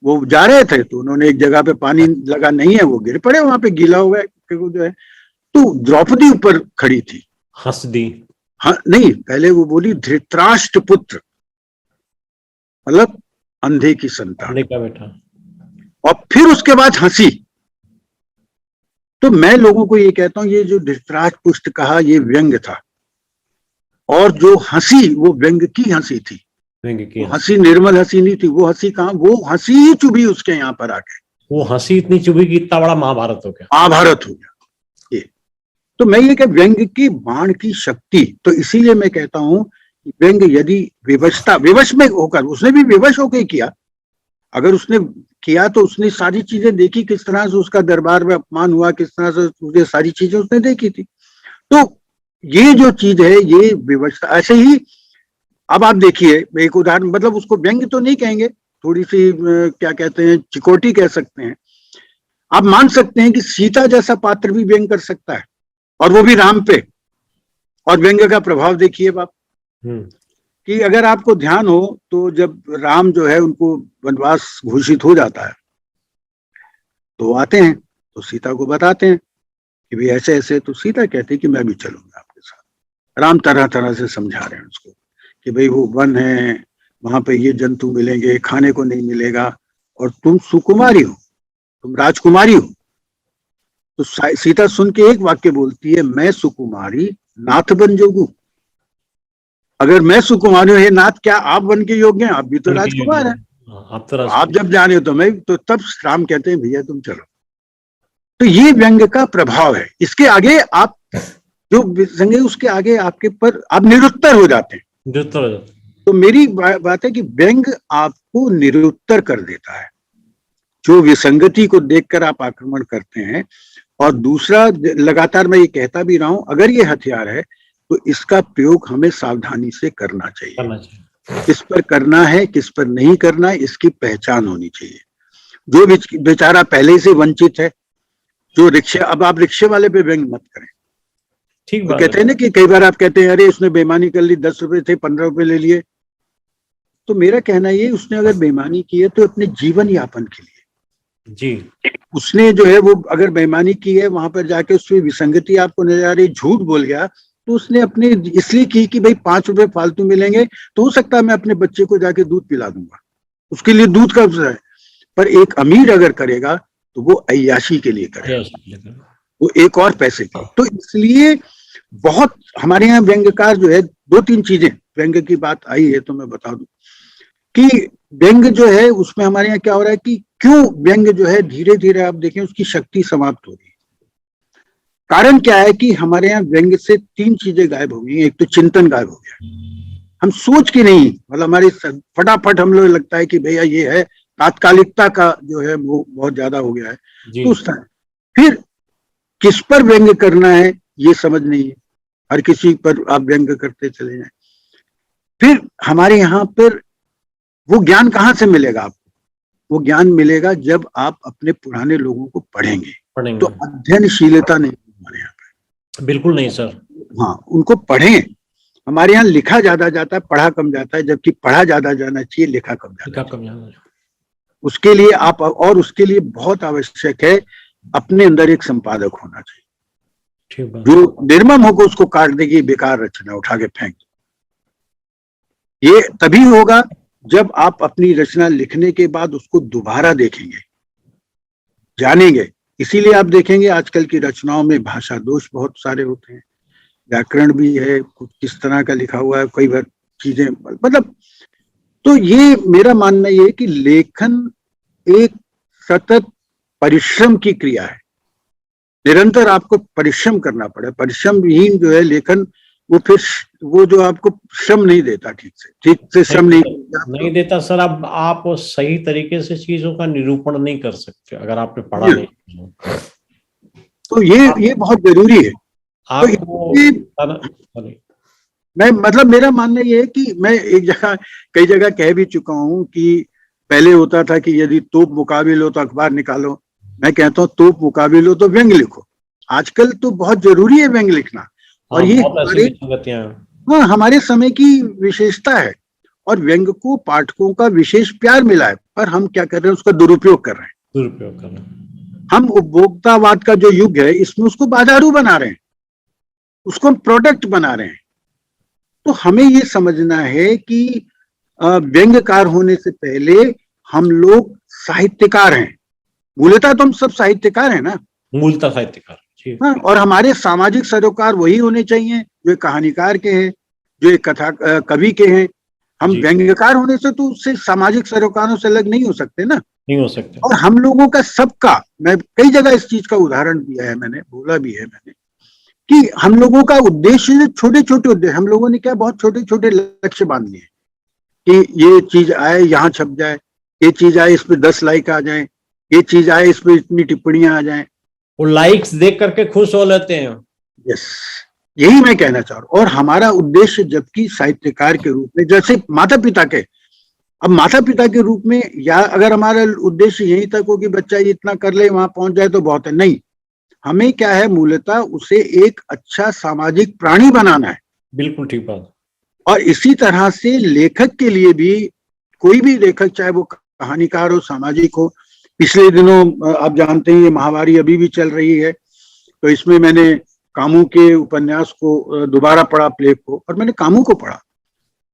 वो जा रहे थे तो उन्होंने एक जगह पे पानी लगा नहीं है, वो गिर पड़े वहां पे, गीला हुआ है जो है। तो द्रौपदी ऊपर खड़ी थी, हंस दी। हाँ नहीं, पहले वो बोली धृतराष्ट्र पुत्र, मतलब अंधे की संतान का बेटा, और फिर उसके बाद हंसी। तो मैं लोगों को ये कहता हूँ, ये जो धृतराष्ट्र पुत्र कहा ये व्यंग था, और जो हंसी वो व्यंग की हंसी थी। हंसी निर्मल हंसी नहीं थी, वो हंसी कहाँ, वो हंसी ही चुभी उसके यहाँ पर आके, वो हंसी इतनी चुभी कि इतना बड़ा महाभारत हो गया, महाभारत हो गया ये। तो मैं ये कह, व्यंग की बाण की शक्ति, तो इसीलिए मैं कहता हूं व्यंग यदि विवश में होकर, उसने भी विवश होकर किया, अगर उसने किया तो उसने सारी चीजें देखी, किस तरह से उसका दरबार में अपमान हुआ, किस तरह से उसने सारी चीजें उसने देखी थी। तो ये जो चीज है ये विवशता। ऐसे ही अब आप देखिए, एक उदाहरण, मतलब उसको व्यंग तो नहीं कहेंगे, थोड़ी सी क्या कहते हैं, चिकोटी कह सकते हैं। आप मान सकते हैं कि सीता जैसा पात्र भी व्यंग कर सकता है, और वो भी राम पे। और व्यंग का प्रभाव देखिए आप, कि अगर आपको ध्यान हो तो जब राम जो है उनको वनवास घोषित हो जाता है तो आते हैं तो सीता को बताते हैं कि भाई ऐसे ऐसे, तो सीता कहती है कि मैं भी चलूंगा आपके साथ। राम तरह तरह से समझा रहे हैं उसको कि भाई वो वन है, वहां पे ये जंतु मिलेंगे, खाने को नहीं मिलेगा, और तुम सुकुमारी हो, तुम राजकुमारी हो। तो सीता सुन के एक वाक्य बोलती है, मैं सुकुमारी नाथ बन जोगू। अगर मैं सुकुमारी हूं, हे नाथ, क्या आप बन के योग्य हैं? आप भी तो राजकुमार हैं, आप जब जाने हो तो मैं, तो तब राम कहते हैं भैया तुम चलो। तो ये व्यंग का प्रभाव है। इसके आगे आप जो संगे, उसके आगे आपके पर आप निरुत्तर हो जाते हैं। तो मेरी बात है कि व्यंग आपको निरुत्तर कर देता है, जो विसंगति को देखकर आप आक्रमण करते हैं। और दूसरा, लगातार मैं ये कहता भी रहा हूं, अगर ये हथियार है तो इसका प्रयोग हमें सावधानी से करना चाहिए। करना चाहिए। किस पर करना है, किस पर नहीं करना है, इसकी पहचान होनी चाहिए। जो बेचारा पहले से वंचित है, जो रिक्शा, अब आप रिक्शे वाले पे व्यंग मत करें। ठीक वो बात कहते है। हैं ना कि कई बार आप कहते हैं अरे उसने बेईमानी कर ली, 10 रुपए थे 15 रुपए ले लिए। तो मेरा कहना ये, उसने अगर बेईमानी की है तो अपने जीवन यापन के लिए। जी। उसने जो है वो अगर बेईमानी की है, वहां पर जाके उसमें विसंगति आपको नजर आ रही, झूठ बोल गया, तो उसने अपने इसलिए की कि भाई 5 रुपए फालतू मिलेंगे तो हो सकता है मैं अपने बच्चे को जाके दूध पिला दूंगा, उसके लिए दूध का अवसर है। पर एक अमीर अगर करेगा तो वो अय्याशी के लिए करेगा, वो एक और पैसे के। तो इसलिए बहुत हमारे यहाँ व्यंग्यकार जो है, 2-3 चीजें, व्यंग्य की बात आई है तो मैं बता दूं कि व्यंग्य जो है उसमें हमारे यहाँ क्या हो रहा है कि क्यों व्यंग्य जो है धीरे धीरे आप देखें उसकी शक्ति समाप्त हो रही है। कारण क्या है कि हमारे यहाँ व्यंग्य से 3 चीजें गायब हो गई। एक तो चिंतन गायब हो गया, हम सोच के नहीं, मतलब हमारे फटाफट हम लोग लगता है कि भैया ये है, तात्कालिकता का जो है वो बहुत ज्यादा हो गया है। तो उस तरह फिर किस पर व्यंग्य करना है ये समझ नहीं है, हर किसी पर आप व्यंग्य करते चले जाएं। फिर हमारे यहाँ पर वो ज्ञान कहाँ से मिलेगा आपको? वो ज्ञान मिलेगा जब आप अपने पुराने लोगों को पढ़ेंगे। तो अध्ययनशीलता नहीं हमारे यहाँ पे, बिल्कुल नहीं सर। हाँ, उनको पढ़ें। हमारे यहाँ लिखा ज्यादा जाता है, पढ़ा कम जाता है, जबकि पढ़ा ज्यादा जाना चाहिए, लिखा कम जाना। उसके लिए आप, और उसके लिए बहुत आवश्यक है अपने अंदर एक संपादक होना चाहिए जो निर्मम होकर उसको काट देगी, बेकार रचना उठा के फेंक दो। ये तभी होगा जब आप अपनी रचना लिखने के बाद उसको दोबारा देखेंगे, जानेंगे। इसीलिए आप देखेंगे आजकल की रचनाओं में भाषा दोष बहुत सारे होते हैं, व्याकरण भी है, कुछ किस तरह का लिखा हुआ है, कई बार चीजें, मतलब। तो ये मेरा मानना ये है कि लेखन एक सतत परिश्रम की क्रिया है, निरंतर आपको परिश्रम करना पड़े। परिश्रमहीन जो है लेखन, वो फिर वो जो आपको श्रम नहीं देता, ठीक से श्रम नहीं देता सर। अब आप सही तरीके से चीजों का निरूपण नहीं कर सकते अगर आपने पढ़ा नहीं। तो ये बहुत जरूरी है। आपको मैं, मतलब मेरा मानना ये है कि मैं एक जगह, कई जगह कह भी चुका हूं कि पहले होता था कि यदि तोप मुकाबिल हो तो अखबार निकालो। मैं कहता हूँ तोप मुकाबिल हो तो व्यंग्य लिखो। आजकल तो बहुत जरूरी है व्यंग्य लिखना, और ये हमारे समय की विशेषता है। और व्यंग्य को पाठकों का विशेष प्यार मिला है, पर हम क्या कर रहे हैं, उसका दुरुपयोग कर रहे हैं। हम उपभोक्तावाद का जो युग है इसमें उसको बाजारू बना रहे हैं, उसको हम प्रोडक्ट बना रहे हैं। तो हमें ये समझना है कि व्यंग्यकार होने से पहले हम लोग साहित्यकार हैं। मूलतः तो हम सब साहित्यकार हैं ना, मूलतः साहित्यकार। हाँ, और हमारे सामाजिक सरोकार वही होने चाहिए जो एक कहानीकार के हैं, जो एक कथा कवि के हैं। हम व्यंग्यकार होने से तो उससे सामाजिक सरोकारों से अलग नहीं हो सकते ना, नहीं हो सकते। और हम लोगों का सबका, मैं कई जगह इस चीज का उदाहरण दिया है, मैंने बोला भी है मैंने, कि हम लोगों का उद्देश्य छोटे छोटे उद्देश्य, हम लोगों ने क्या बहुत छोटे छोटे लक्ष्य बांध लिए कि ये चीज आए यहाँ छप जाए, ये चीज आए इस पे 10 लाइक आ जाए, ये चीज आए इस पे इतनी टिप्पणियां आ जाए। वो लाइक्स देख करके खुश हो लेते हैं। यस, यही मैं कहना चाह रहा हूँ। और हमारा उद्देश्य, जबकि साहित्यकार के रूप में, जैसे माता पिता के, अब माता पिता के रूप में, या अगर हमारा उद्देश्य यही तक हो कि बच्चा इतना कर ले वहां पहुंच जाए तो बहुत है, नहीं। हमें क्या है, मूलतः उसे एक अच्छा सामाजिक प्राणी बनाना है। बिल्कुल ठीक बात। और इसी तरह से लेखक के लिए भी, कोई भी लेखक, चाहे वो कहानीकार हो, सामाजिक हो। पिछले दिनों आप जानते हैं ये महामारी अभी भी चल रही है, तो इसमें मैंने कामू के उपन्यास को दोबारा पढ़ा, प्ले को, और मैंने कामू को पढ़ा।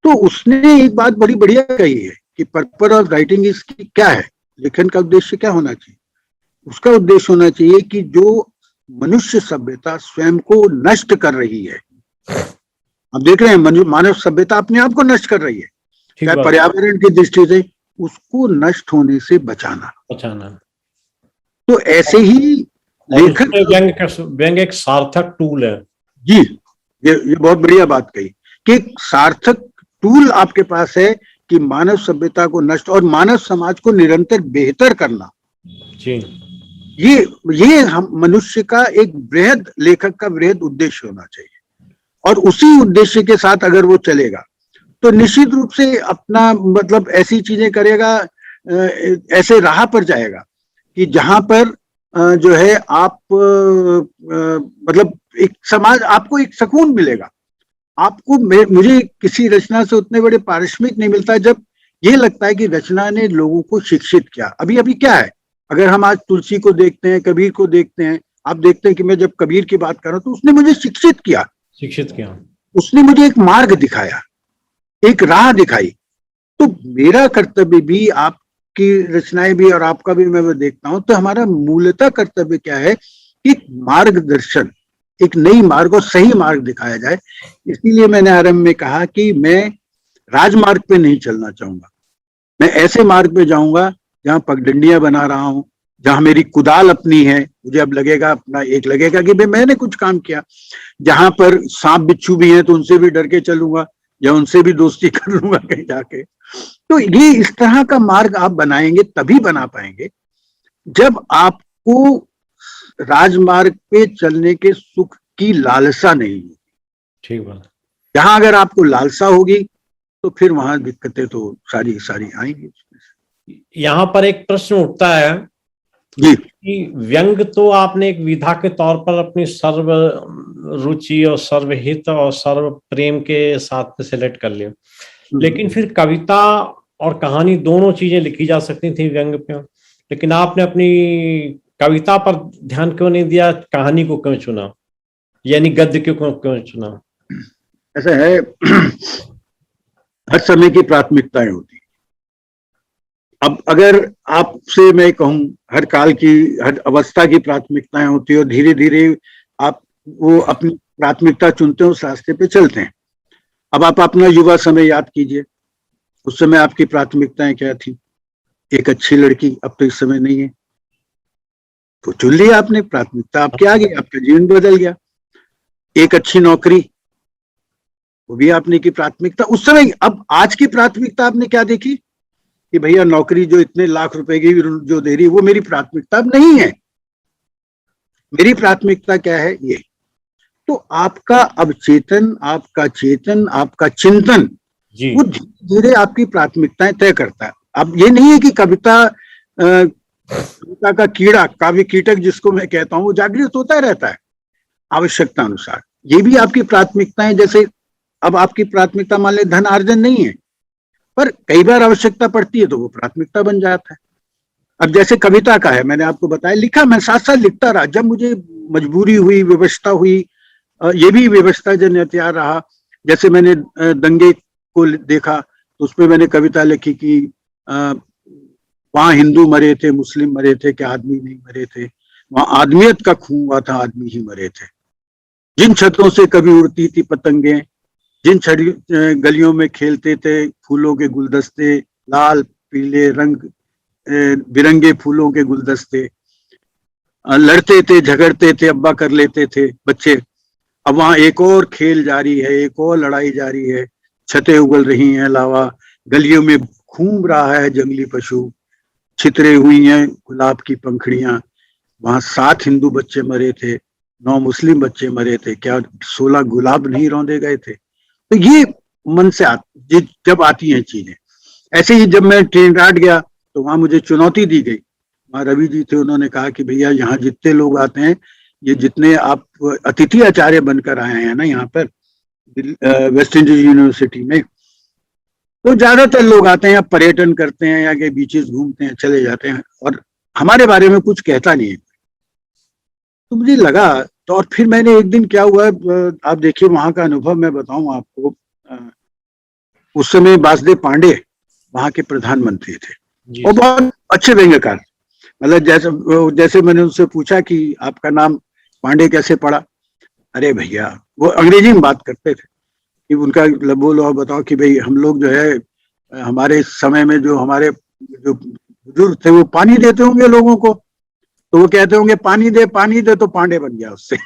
तो उसने एक बात बड़ी बढ़िया कही है कि पर्पस ऑफ राइटिंग इसकी क्या है, लेखन का उद्देश्य क्या होना चाहिए। उसका उद्देश्य होना चाहिए कि जो मनुष्य सभ्यता स्वयं को नष्ट कर रही है, हम देख रहे हैं मानव सभ्यता अपने आप को नष्ट कर रही है, चाहे पर्यावरण की दृष्टि से, उसको नष्ट होने से बचाना। तो ऐसे ही लेखन, व्यंग्य एक सार्थक टूल है। जी, ये बहुत बढ़िया बात कही कि एक सार्थक टूल आपके पास है कि मानव सभ्यता को नष्ट और मानव समाज को निरंतर बेहतर करना। जी, ये हम मनुष्य का एक बृहद, लेखक का बृहद उद्देश्य होना चाहिए। और उसी उद्देश्य के साथ अगर वो चलेगा तो निश्चित रूप से अपना मतलब ऐसी चीजें करेगा, ऐसे राह पर जाएगा कि जहां पर जो है आप मतलब एक समाज, आपको एक सुकून मिलेगा। आपको मुझे किसी रचना से उतने बड़े पारिश्रमिक नहीं मिलता जब ये लगता है कि रचना ने लोगों को शिक्षित किया। अभी अभी क्या है, अगर हम आज तुलसी को देखते हैं, कबीर को देखते हैं, आप देखते हैं कि मैं जब कबीर की बात कर रहा हूं तो उसने मुझे शिक्षित किया, उसने मुझे एक मार्ग दिखाया, एक राह दिखाई। तो मेरा कर्तव्य भी, आपकी रचनाएं भी और आपका भी मैं वो देखता हूं, तो हमारा मूलतः कर्तव्य क्या है कि मार्गदर्शन, एक नई मार्ग और सही मार्ग दिखाया जाए। इसीलिए मैंने आरंभ में कहा कि मैं राजमार्ग पे नहीं चलना चाहूंगा, मैं ऐसे मार्ग पे जाऊंगा जहां पगडंडियां बना रहा हूं, जहां मेरी कुदाल अपनी है, मुझे अब लगेगा अपना, एक लगेगा कि भाई मैंने कुछ काम किया, जहां पर सांप बिच्छू भी हैं तो उनसे भी डर के चलूंगा या उनसे भी दोस्ती कर लूंगा कहीं जाके। तो ये इस तरह का मार्ग आप बनाएंगे तभी बना पाएंगे जब आपको राजमार्ग पे चलने के सुख की लालसा नहीं होगी। ठीक बात। जहां अगर आपको लालसा होगी तो फिर वहां दिक्कतें तो सारी सारी आएंगी। यहाँ पर एक प्रश्न उठता है जी कि व्यंग तो आपने एक विधा के तौर पर अपनी सर्व रुचि और सर्वहित और सर्व प्रेम के साथ में सेलेक्ट कर लिया, लेकिन फिर कविता और कहानी दोनों चीजें लिखी जा सकती थी व्यंग पे, लेकिन आपने अपनी कविता पर ध्यान क्यों नहीं दिया, कहानी को क्यों चुना, यानी गद्य क्यों चुना? ऐसा है, हर समय की प्राथमिकताएं होती। अब अगर आपसे मैं कहूं, हर काल की, हर अवस्था की प्राथमिकताएं होती है और धीरे धीरे आप वो अपनी प्राथमिकता चुनते हैं, उस रास्ते पे चलते हैं। अब आप अपना युवा समय याद कीजिए, उस समय आपकी प्राथमिकताएं क्या थी? एक अच्छी लड़की, अब तो इस समय नहीं है, तो चुन लिया आपने, प्राथमिकता आपकी आ गई, आपका जीवन बदल गया। एक अच्छी नौकरी, वो भी आपने की प्राथमिकता उस समय। अब आज की प्राथमिकता आपने क्या देखी कि भैया नौकरी जो इतने लाख रुपए की जो दे रही है वो मेरी प्राथमिकता अब नहीं है। मेरी प्राथमिकता क्या है? ये। तो आपका अब चेतन, आपका चेतन, आपका चिंतन वो धीरे धीरे आपकी प्राथमिकताएं तय करता है। अब ये नहीं है कि कविता कविता का कीड़ा, काव्य कीटक जिसको मैं कहता हूं, वो जागृत होता रहता है आवश्यकता अनुसार। ये भी आपकी प्राथमिकताएं, जैसे अब आपकी प्राथमिकता मान ले धन अर्जन नहीं है, पर कई बार आवश्यकता पड़ती है तो वो प्राथमिकता बन जाता है। अब जैसे कविता का है, मैंने आपको बताया, लिखा, मैं साथ साथ लिखता रहा। जब मुझे मजबूरी हुई, विवशता हुई, ये भी विवशता जन हथियार रहा। जैसे मैंने दंगे को देखा तो उसमें मैंने कविता लिखी कि वहां हिंदू मरे थे, मुस्लिम मरे थे, क्या आदमी नहीं मरे थे? वहां आदमियत का खून हुआ था, आदमी ही मरे थे। जिन छतों से कभी उड़ती थी पतंगे, जिन गलियों में खेलते थे फूलों के गुलदस्ते, लाल पीले रंग बिरंगे फूलों के गुलदस्ते, लड़ते थे, झगड़ते थे, अब्बा कर लेते थे बच्चे। अब वहां एक और खेल जारी है, एक और लड़ाई जारी है। छतें उगल रही हैं लावा, गलियों में घूम रहा है जंगली पशु, छितरे हुई हैं गुलाब की पंखड़ियां। वहां 7 हिंदू बच्चे मरे थे, 9 मुस्लिम बच्चे मरे थे, क्या 16 गुलाब नहीं रौंदे गए थे? तो ये मन से जब आती हैं चीजें। ऐसे ही जब मैं ट्रिनिडाद गया तो वहां मुझे चुनौती दी गई। वहां रवि जी थे, उन्होंने कहा कि भैया यहाँ जितने लोग आते हैं, ये जितने आप अतिथि आचार्य बनकर आए हैं ना यहाँ पर वेस्ट इंडीज यूनिवर्सिटी में, तो ज्यादातर लोग आते हैं, पर्यटन करते हैं, यहाँ के बीचेस घूमते हैं, चले जाते हैं, और हमारे बारे में कुछ कहता नहीं है। तो मुझे लगा, तो और फिर मैंने एक दिन क्या हुआ, आप देखिए वहां का अनुभव मैं बताऊं आपको। उस समय वासुदेव पांडे वहां के प्रधानमंत्री थे और बहुत अच्छे व्यंग्यकार। मतलब जैसे मैंने उनसे पूछा कि आपका नाम पांडे कैसे पड़ा? अरे भैया, वो अंग्रेजी में बात करते थे कि उनका बोलो और बताओ कि भाई हम लोग जो है हमारे समय में जो हमारे जो बुजुर्ग थे वो पानी देते होंगे लोगों को, तो वो कहते होंगे पानी दे, तो पांडे बन गया उससे।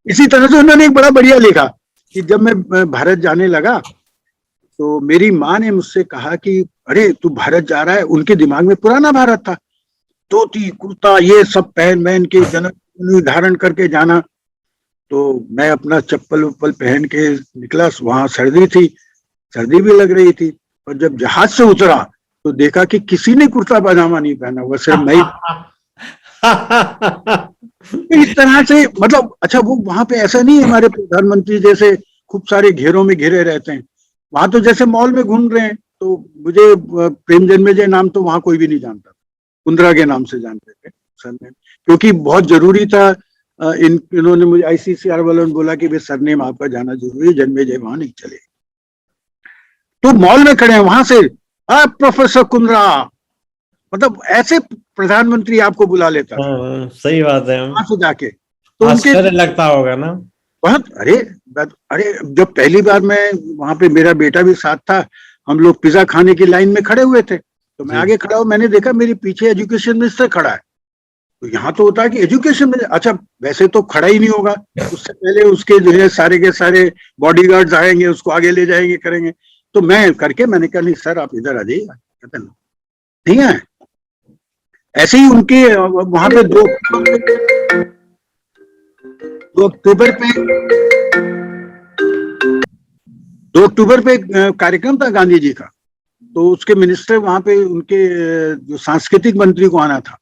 इसी तरह से उन्होंने एक बड़ा बढ़िया लिखा कि जब मैं भारत जाने लगा तो मेरी माँ ने मुझसे कहा कि अरे तू भारत जा रहा है। उनके दिमाग में पुराना भारत था, धोती कुर्ता ये सब पहन के जन्म धारण करके जाना। तो मैं अपना चप्पल उप्पल पहन के निकला, वहां सर्दी थी, सर्दी भी लग रही थी। और जब जहाज से उतरा तो देखा कि किसी ने कुर्ता पजामा नहीं पहना हुआ, सिर्फ मैं। इस तरह से मतलब, अच्छा वो वहां पे ऐसा नहीं है हमारे प्रधानमंत्री जैसे खूब सारे घेरों में घिरे रहते हैं, वहां तो जैसे मॉल में घूम रहे हैं। तो मुझे प्रेम जन्मेजय नाम तो वहां कोई भी नहीं जानता, कुंद्रा के नाम से जानते थे सरनेम, क्योंकि बहुत जरूरी था। इन्होंने मुझे आईसीसीआर वालों ने बोला कि भाई सरनेम आपका जाना जरूरी है, जन्मेजय वहां नहीं चले। तो मॉल में खड़े हैं, वहां से प्रोफेसर कुंद्रा, मतलब ऐसे प्रधानमंत्री आपको बुला लेता था सही बात है, वहां से जाके। तो उनके आश्चर्य लगता होगा ना बहुत, अरे जब पहली बार मैं वहां पे, मेरा बेटा भी साथ था, हम लोग पिज्जा खाने की लाइन में खड़े हुए थे, तो मैं आगे खड़ा हूं, मैंने देखा मेरे पीछे एजुकेशन मिनिस्टर खड़ा है। तो यहाँ तो होता है कि एजुकेशन में, अच्छा वैसे तो खड़ा ही नहीं होगा, उससे पहले उसके जो है सारे के सारे बॉडीगार्ड्स आएंगे, उसको आगे ले जाएंगे, करेंगे। तो मैं करके मैंने कहा नहीं सर आप इधर आ जाइएगा, कहते नहीं है। ऐसे ही उनके वहां पे 2 अक्टूबर पे 2 अक्टूबर पे कार्यक्रम था गांधी जी का, तो उसके मिनिस्टर वहां पे, उनके जो सांस्कृतिक मंत्री को आना था,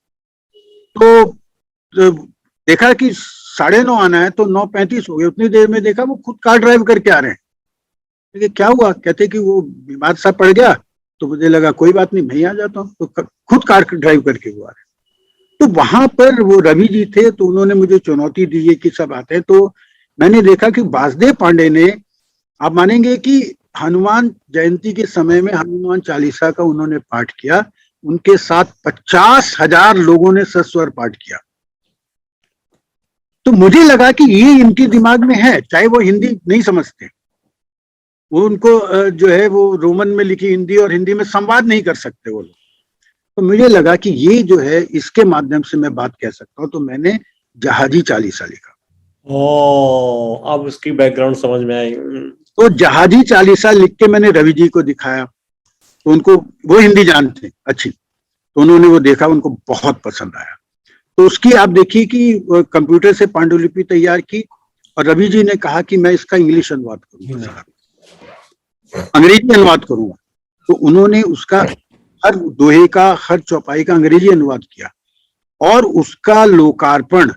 तो देखा कि 9:30 आना है, तो 9:35 हो गए। उतनी देर में देखा वो खुद कार ड्राइव करके आ रहे हैं। देखिए क्या हुआ, कहते कि वो बीमार सा पड़ गया, तो मुझे लगा कोई बात नहीं मैं ही आ जाता हूँ, तो खुद कार ड्राइव करके वो आ रहे हैं। तो वहां पर वो रवि जी थे, तो उन्होंने मुझे चुनौती दी है कि सब आते हैं। तो मैंने देखा कि वासुदेव पांडे ने, आप मानेंगे कि हनुमान जयंती के समय में हनुमान चालीसा का उन्होंने पाठ किया, उनके साथ 50,000 लोगों ने सस्वर पाठ किया। तो मुझे लगा कि ये इनके दिमाग में है, चाहे वो हिंदी नहीं समझते, वो उनको जो है वो रोमन में लिखी हिंदी और हिंदी में संवाद नहीं कर सकते वो लोग। तो मुझे लगा कि ये जो है इसके माध्यम से मैं बात कह सकता हूँ, तो मैंने जहाजी चालीसा लिखा। अब उसकी बैकग्राउंड समझ में आई। तो जहाजी चालीसा लिख के मैंने रवि जी को दिखाया, तो उनको, वो हिंदी जानते अच्छी, तो उन्होंने वो देखा, उनको बहुत पसंद आया। तो उसकी आप देखिए कि कंप्यूटर से पांडुलिपि तैयार की, और रवि जी ने कहा कि मैं इसका इंग्लिश अनुवाद करूंगा, अंग्रेजी अनुवाद करूंगा। तो उन्होंने उसका हर दोहे का, हर चौपाई का अंग्रेजी अनुवाद किया, और उसका लोकार्पण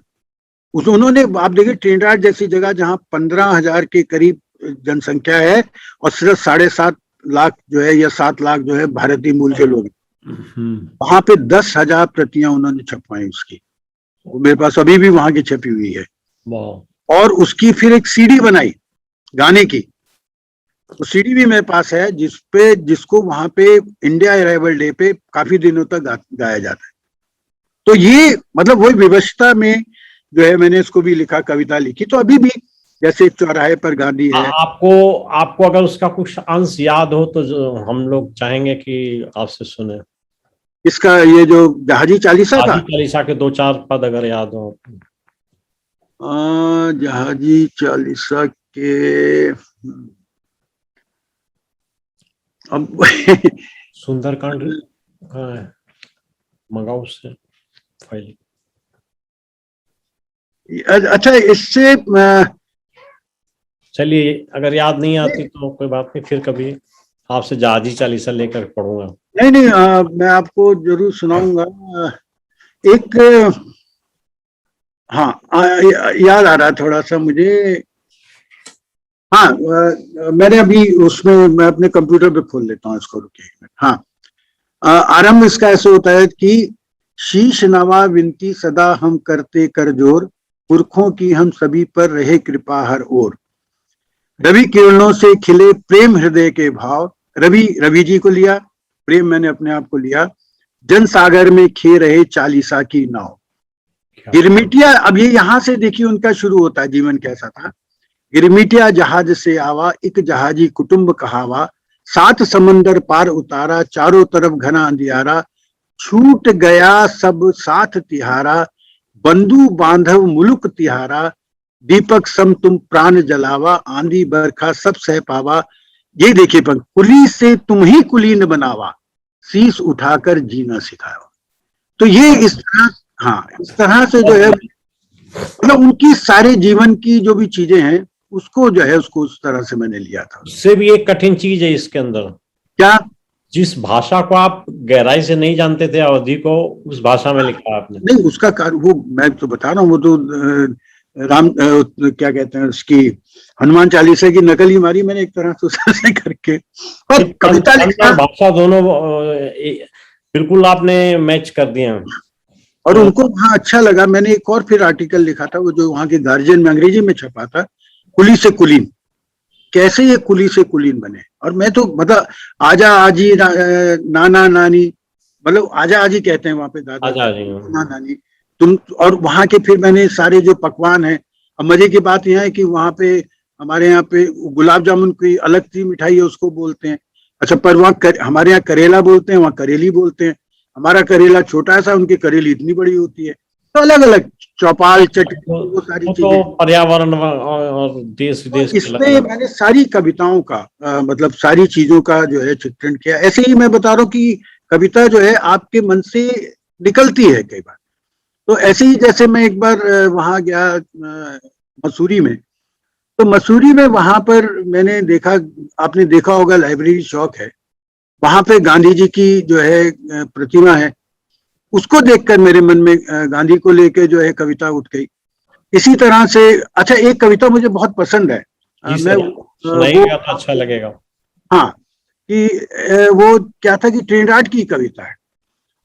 उन्होंने, आप देखिए ट्रिनिडाद जैसी जगह जहां 15,000 के करीब जनसंख्या है, और सिर्फ 7.5 लाख जो है, या 7 लाख जो है भारतीय मूल के लोग, वहां पे 10,000 प्रतियां उन्होंने छपवाई उसकी। वो मेरे पास अभी भी वहां की छपी हुई है। और उसकी फिर एक सीडी बनाई गाने की, तो सीडी भी मेरे पास है, जिसको वहां पे इंडिया अराइवल डे पे काफी दिनों तक गाया जाता है। तो ये मतलब वही विवशता में जो है मैंने इसको भी लिखा, कविता लिखी। तो अभी भी जैसे चौराहे पर गांधी है, आपको अगर उसका कुछ अंश याद हो तो जो हम लोग चाहेंगे कि आपसे सुने। इसका, ये जो जहाजी चालीसा का, चालीसा के 2-4 पद अगर याद हो। जहाजी चालीसा के, अब सुंदरकांड कहाँ है, मंगाओ उससे फाइल। अच्छा, इससे चलिए, अगर याद नहीं आती तो कोई बात नहीं, फिर कभी आपसे जहाजी चालीसा लेकर पढ़ूंगा। नहीं, मैं आपको जरूर सुनाऊंगा। एक, हाँ, याद आ रहा थोड़ा सा मुझे। हाँ, मैंने अभी उसमें, मैं अपने कंप्यूटर पे खोल लेता हूँ इसको, रुकिए। हाँ, आरंभ इसका ऐसे होता है कि शीश नवा विनती सदा हम करते कर जोर, पुरखों की हम सभी पर रहे कृपा हर ओर। रवि किरणों से खिले प्रेम हृदय के भाव, रवि जी को लिया, प्रेम मैंने अपने आप को लिया। जन सागर में खे रहे चालीसा की नाव, गिरमिटिया। अब ये यहां से देखिए उनका शुरू होता है जीवन कैसा था। गिरमिटिया जहाज से आवा, एक जहाजी कुटुंब कहावा, 7 समंदर पार उतारा, चारों तरफ घना अंधियारा, छूट गया सब साथ तिहारा, बंधु बांधव मुलुक तिहारा, दीपक सम तुम प्राण जलावा, आंधी बरखा सब सह पावा। ये देखिए पंख, कुली से तुम ही कुलीन बनावा, शीश उठाकर जीना सिखावा। तो ये इस तरह, हाँ, इस तरह से जो है मतलब उनकी सारे जीवन की जो भी चीजें हैं उसको जो है उसको उस तरह से मैंने लिया था। उससे भी एक कठिन चीज है इसके अंदर, क्या? जिस भाषा को आप गहराई से नहीं जानते थे अवधि को, उस भाषा में लिखा आपने। नहीं, उसका कारण वो मैं तो बता रहा हूँ, वो तो क्या कहते हैं उसकी, हनुमान चालीसा की नकल ही मारी मैंने एक तरह से उससे करके, और कविता छंद लिखना। और भाषा दोनों बिल्कुल आपने मैच कर दिए हैं। और तो उनको वहां अच्छा लगा। मैंने एक और फिर आर्टिकल लिखा था, वो जो वहां के गार्जियन में अंग्रेजी में छपा था, कुली से कुलीन, कैसे ये कुली से कुलीन बने। और मैं तो मतलब आजा आजी नाना नानी, मतलब आजा आजी कहते हैं वहां पे दादा आजा दादी, रही नाना हूँ। नानी तुम। और वहां के फिर मैंने सारे जो पकवान है, अब मजे की बात यह है कि वहां पे हमारे यहाँ पे गुलाब जामुन की अलग सी मिठाई है, उसको बोलते हैं। अच्छा, पर वहाँ हमारे यहाँ करेला बोलते हैं, वहाँ करेली बोलते हैं। हमारा करेला छोटा सा, उनकी करेली इतनी बड़ी होती है। तो अलग अलग चौपाल चटनी वो सारी चीजें। तो पर्यावरण और देश तो विदेश के अलग इसमें अलग। मैंने सारी कविताओं का मतलब सारी चीजों का जो है चित्रण किया। ऐसे ही मैं बता रहा हूँ कि कविता जो है आपके मन से निकलती है कई बार। तो ऐसे ही जैसे मैं एक बार वहां गया मसूरी में। तो मसूरी में वहां पर मैंने देखा, आपने देखा होगा लाइब्रेरी चौक है, वहां पे गांधी जी की जो है प्रतिमा है। उसको देखकर मेरे मन में गांधी को लेकर जो है कविता उठ गई। इसी तरह से अच्छा, एक कविता मुझे बहुत पसंद है। जी मैं सर, वो सुनाइएगा तो अच्छा आपको, लगेगा। हाँ, कि वो क्या था कि ट्रिनिडाड की कविता है।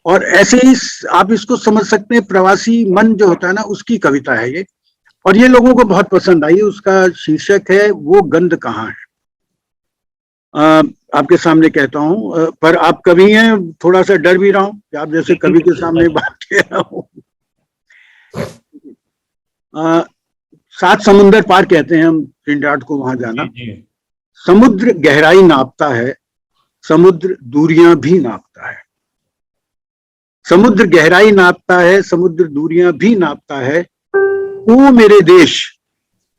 और ऐसे ही आप इसको समझ सकते हैं, प्रवासी मन जो होता है ना, उसकी कविता है ये। और ये लोगों को बहुत पसंद आई। उसका शीर्षक है वो गंध कहाँ है। आपके सामने कहता हूँ, पर आप कवि हैं, थोड़ा सा डर भी रहा हूँ कि आप जैसे बिल्कुल कवि के बिल्कुल सामने सर। बात कह रहा हूँ। सात समुंदर पार कहते हैं हम ट्रिनिडाड को, वहां जी जाना। जी। समुद्र गहराई नापता है, समुद्र दूरियां भी नापता है। समुद्र गहराई नापता है, समुद्र दूरियां भी नापता है। ओ मेरे देश,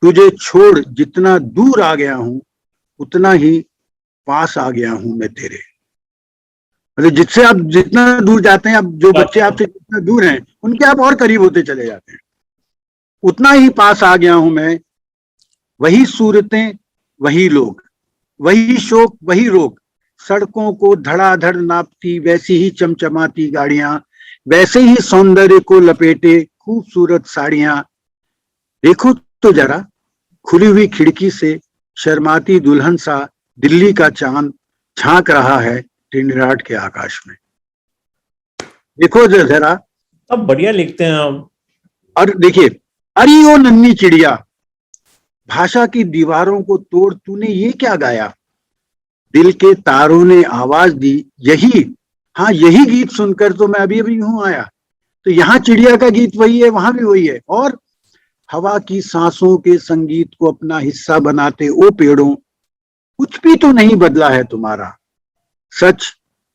तुझे छोड़ जितना दूर आ गया हूं, उतना ही पास आ गया हूं मैं तेरे। मतलब जिससे आप जितना दूर जाते हैं, अब जो बच्चे आपसे जितना दूर हैं उनके आप और करीब होते चले जाते हैं। उतना ही पास आ गया हूं मैं। वही सूरतें, वही लोग, वही शोक, वही रोग। सड़कों को धड़ाधड़ नापती वैसी ही चमचमाती गाड़ियां, वैसे ही सौंदर्य को लपेटे खूबसूरत साड़ियां। देखो तो जरा खुली हुई खिड़की से शर्माती दुल्हन सा दिल्ली का चांद झांक रहा है ट्रिनिडाड के आकाश में। देखो जरा। अब बढ़िया लिखते हैं आप। और देखिए, अरे ओ नन्ही चिड़िया, भाषा की दीवारों को तोड़ तूने ये क्या गाया। दिल के तारों ने आवाज दी यही, हाँ यही गीत सुनकर तो मैं अभी अभी यूं आया। तो यहाँ चिड़िया का गीत वही है, वहां भी वही है। और हवा की सांसों के संगीत को अपना हिस्सा बनाते ओ पेड़ों, कुछ भी तो नहीं बदला है तुम्हारा। सच,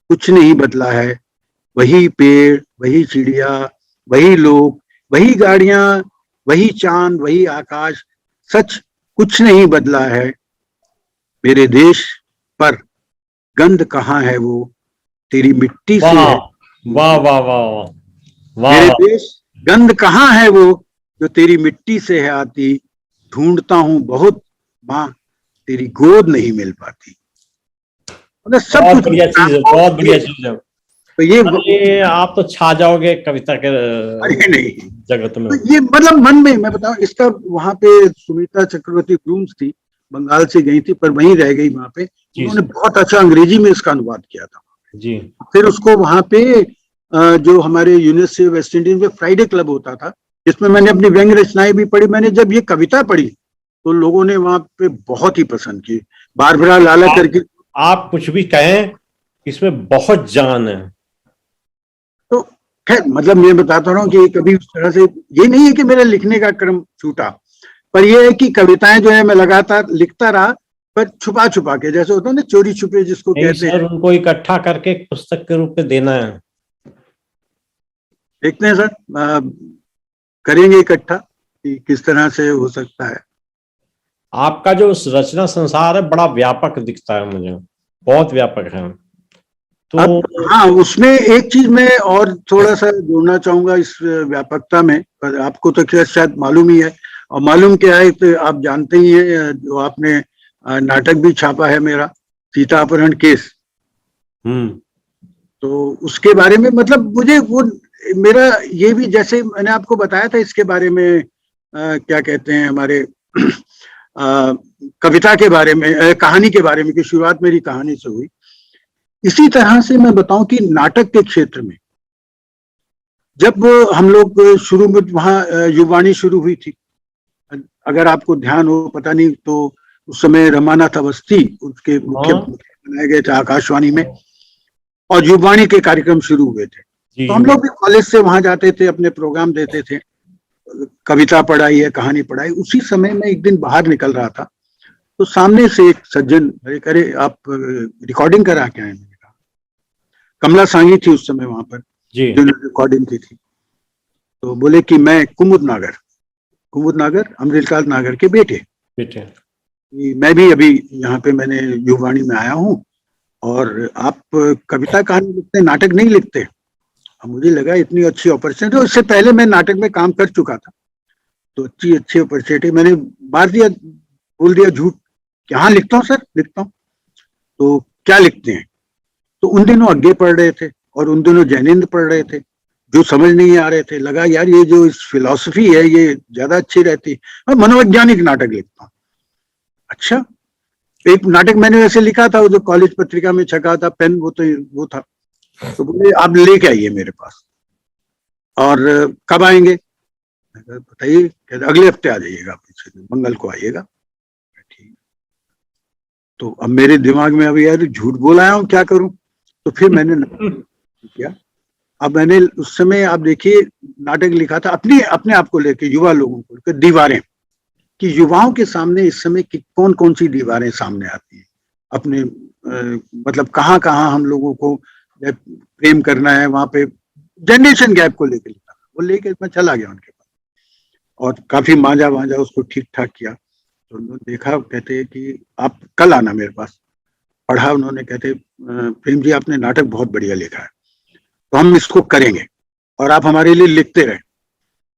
कुछ नहीं बदला है। वही पेड़, वही चिड़िया, वही लोग, वही गाड़ियां, वही चांद, वही आकाश। सच, कुछ नहीं बदला है मेरे देश। पर गंध कहाँ है वो तेरी मिट्टी से वाह है वाह आती। वाह वाह वाह वाह मेरे वाह। देश, गंध कहाँ है वो जो तेरी मिट्टी से है आती। ढूंढता हूँ बहुत माँ, तेरी गोद नहीं मिल पाती। मतलब सब बहुत कुछ बढ़िया चीज है, बहुत बढ़िया चीज है। तो ये अरे आप तो छा जाओगे कविता के अरे नहीं, जगत में। तो ये मतलब मन में मैं बताऊं इसका। वहां पे सुमित्रा चक्रवर्ती ब्लूम्स थी, बंगाल से गई थी पर वहीं रह गई वहां पे। जी उन्होंने सर। बहुत अच्छा अंग्रेजी में इसका अनुवाद किया था। जी फिर उसको वहां पे जो हमारे यूनिवर्सिटी वेस्ट इंडीज में फ्राइडे क्लब होता था, जिसमें मैंने अपनी व्यंग रचनाएं भी पढ़ी। मैंने जब ये कविता पढ़ी तो लोगों ने वहां पे बहुत ही पसंद की। बारबरा लाला आप करके। आप कुछ भी कहें, इसमें बहुत जान है। तो खैर मतलब मैं बताता रहा हूँ कि कभी उस तरह से ये नहीं है कि मेरा लिखने का क्रम छूटा, पर यह है कि कविताएं जो है मैं लगातार लिखता रहा, पर छुपा छुपा के, जैसे होता है ना चोरी छुपे जिसको नहीं कहते सर, हैं। उनको इकट्ठा करके एक पुस्तक के रूप में देना है। देखते हैं सर, करेंगे इकट्ठा कि किस तरह से हो सकता है। आपका जो रचना संसार है बड़ा व्यापक दिखता है मुझे, बहुत व्यापक है। तो अब हाँ, उसमें एक चीज मैं और थोड़ा सा जोड़ना चाहूंगा इस व्यापकता में, पर आपको तो क्या शायद मालूम ही है, और मालूम क्या है तो आप जानते ही हैं, जो आपने नाटक भी छापा है मेरा, सीता अपहरण केस। हम्म तो उसके बारे में मतलब मुझे वो, मेरा ये भी, जैसे मैंने आपको बताया था इसके बारे में, क्या कहते हैं हमारे कविता के बारे में, कहानी के बारे में, कि शुरुआत मेरी कहानी से हुई। इसी तरह से मैं बताऊं कि नाटक के क्षेत्र में जब हम लोग शुरू में वहां युवाणी शुरू हुई थी, अगर आपको ध्यान हो, पता नहीं, तो उस समय रमानाथ अवस्थी उसके मुख्य हाँ बनाए गए थे आकाशवाणी में, और युवाणी के कार्यक्रम शुरू हुए थे। जी तो हम लोग भी कॉलेज से वहां जाते थे, अपने प्रोग्राम देते थे, कविता पढ़ाई है, कहानी पढ़ाई। उसी समय मैं एक दिन बाहर निकल रहा था, तो सामने से एक सज्जन, अरे करे आप रिकॉर्डिंग करा के आए? मैंने कहा, कमला सांगी थी उस समय वहां पर जी जिन्होंने रिकॉर्डिंग की थी। तो बोले कि मैं कुमुद नागर अमृतलाल नागर के बेटे, बेटे कि मैं भी अभी यहाँ पे मैंने युवाणी में आया हूँ, और आप कविता कहानी लिखते, नाटक नहीं लिखते? अब मुझे लगा इतनी अच्छी अपॉर्चुनिटी, उससे पहले मैं नाटक में काम कर चुका था, तो अच्छी अच्छी अपॉर्चुनिटी, मैंने बोल दिया झूठ कि हाँ लिखता हूँ सर, लिखता हूँ। तो क्या लिखते हैं? तो उन दिनों अज्ञे पढ़ रहे थे, और उन दिनों जैनेन्द्र पढ़ रहे थे, जो समझ नहीं आ रहे थे। लगा यार ये जो इस फिलॉसफी है ये ज्यादा अच्छी रहती, मैं मनोवैज्ञानिक नाटक लिखता हूँ। अच्छा, एक नाटक मैंने वैसे लिखा था, वो जो कॉलेज पत्रिका में छका था, पेन वो था। तो बोले आप लेके आइए मेरे पास, और कब आएंगे? बताइए। कहते अगले हफ्ते आ जाइएगा, आप मंगल को आइएगा। ठीक। तो अब मेरे दिमाग में, अब यार झूठ बोल आया हूँ, क्या करूं? तो फिर मैंने किया। अब मैंने उस समय, आप देखिए, नाटक लिखा था अपने अपने आप को लेके, युवा लोगों को लेकर, दीवारें, कि युवाओं के सामने इस समय की कौन कौन सी दीवारें सामने आती हैं, अपने मतलब कहाँ कहाँ हम लोगों को प्रेम करना है, वहां पे जनरेशन गैप को लेकर लिखा। वो लेके मैं चला गया उनके पास, और काफी मांझा वांझा उसको ठीक ठाक किया। तो उन्होंने देखा, कहते हैं कि आप कल आना मेरे पास। पढ़ा उन्होंने, कहते प्रेम जी आपने नाटक बहुत बढ़िया लिखा है, तो हम इसको करेंगे, और आप हमारे लिए लिखते रहे।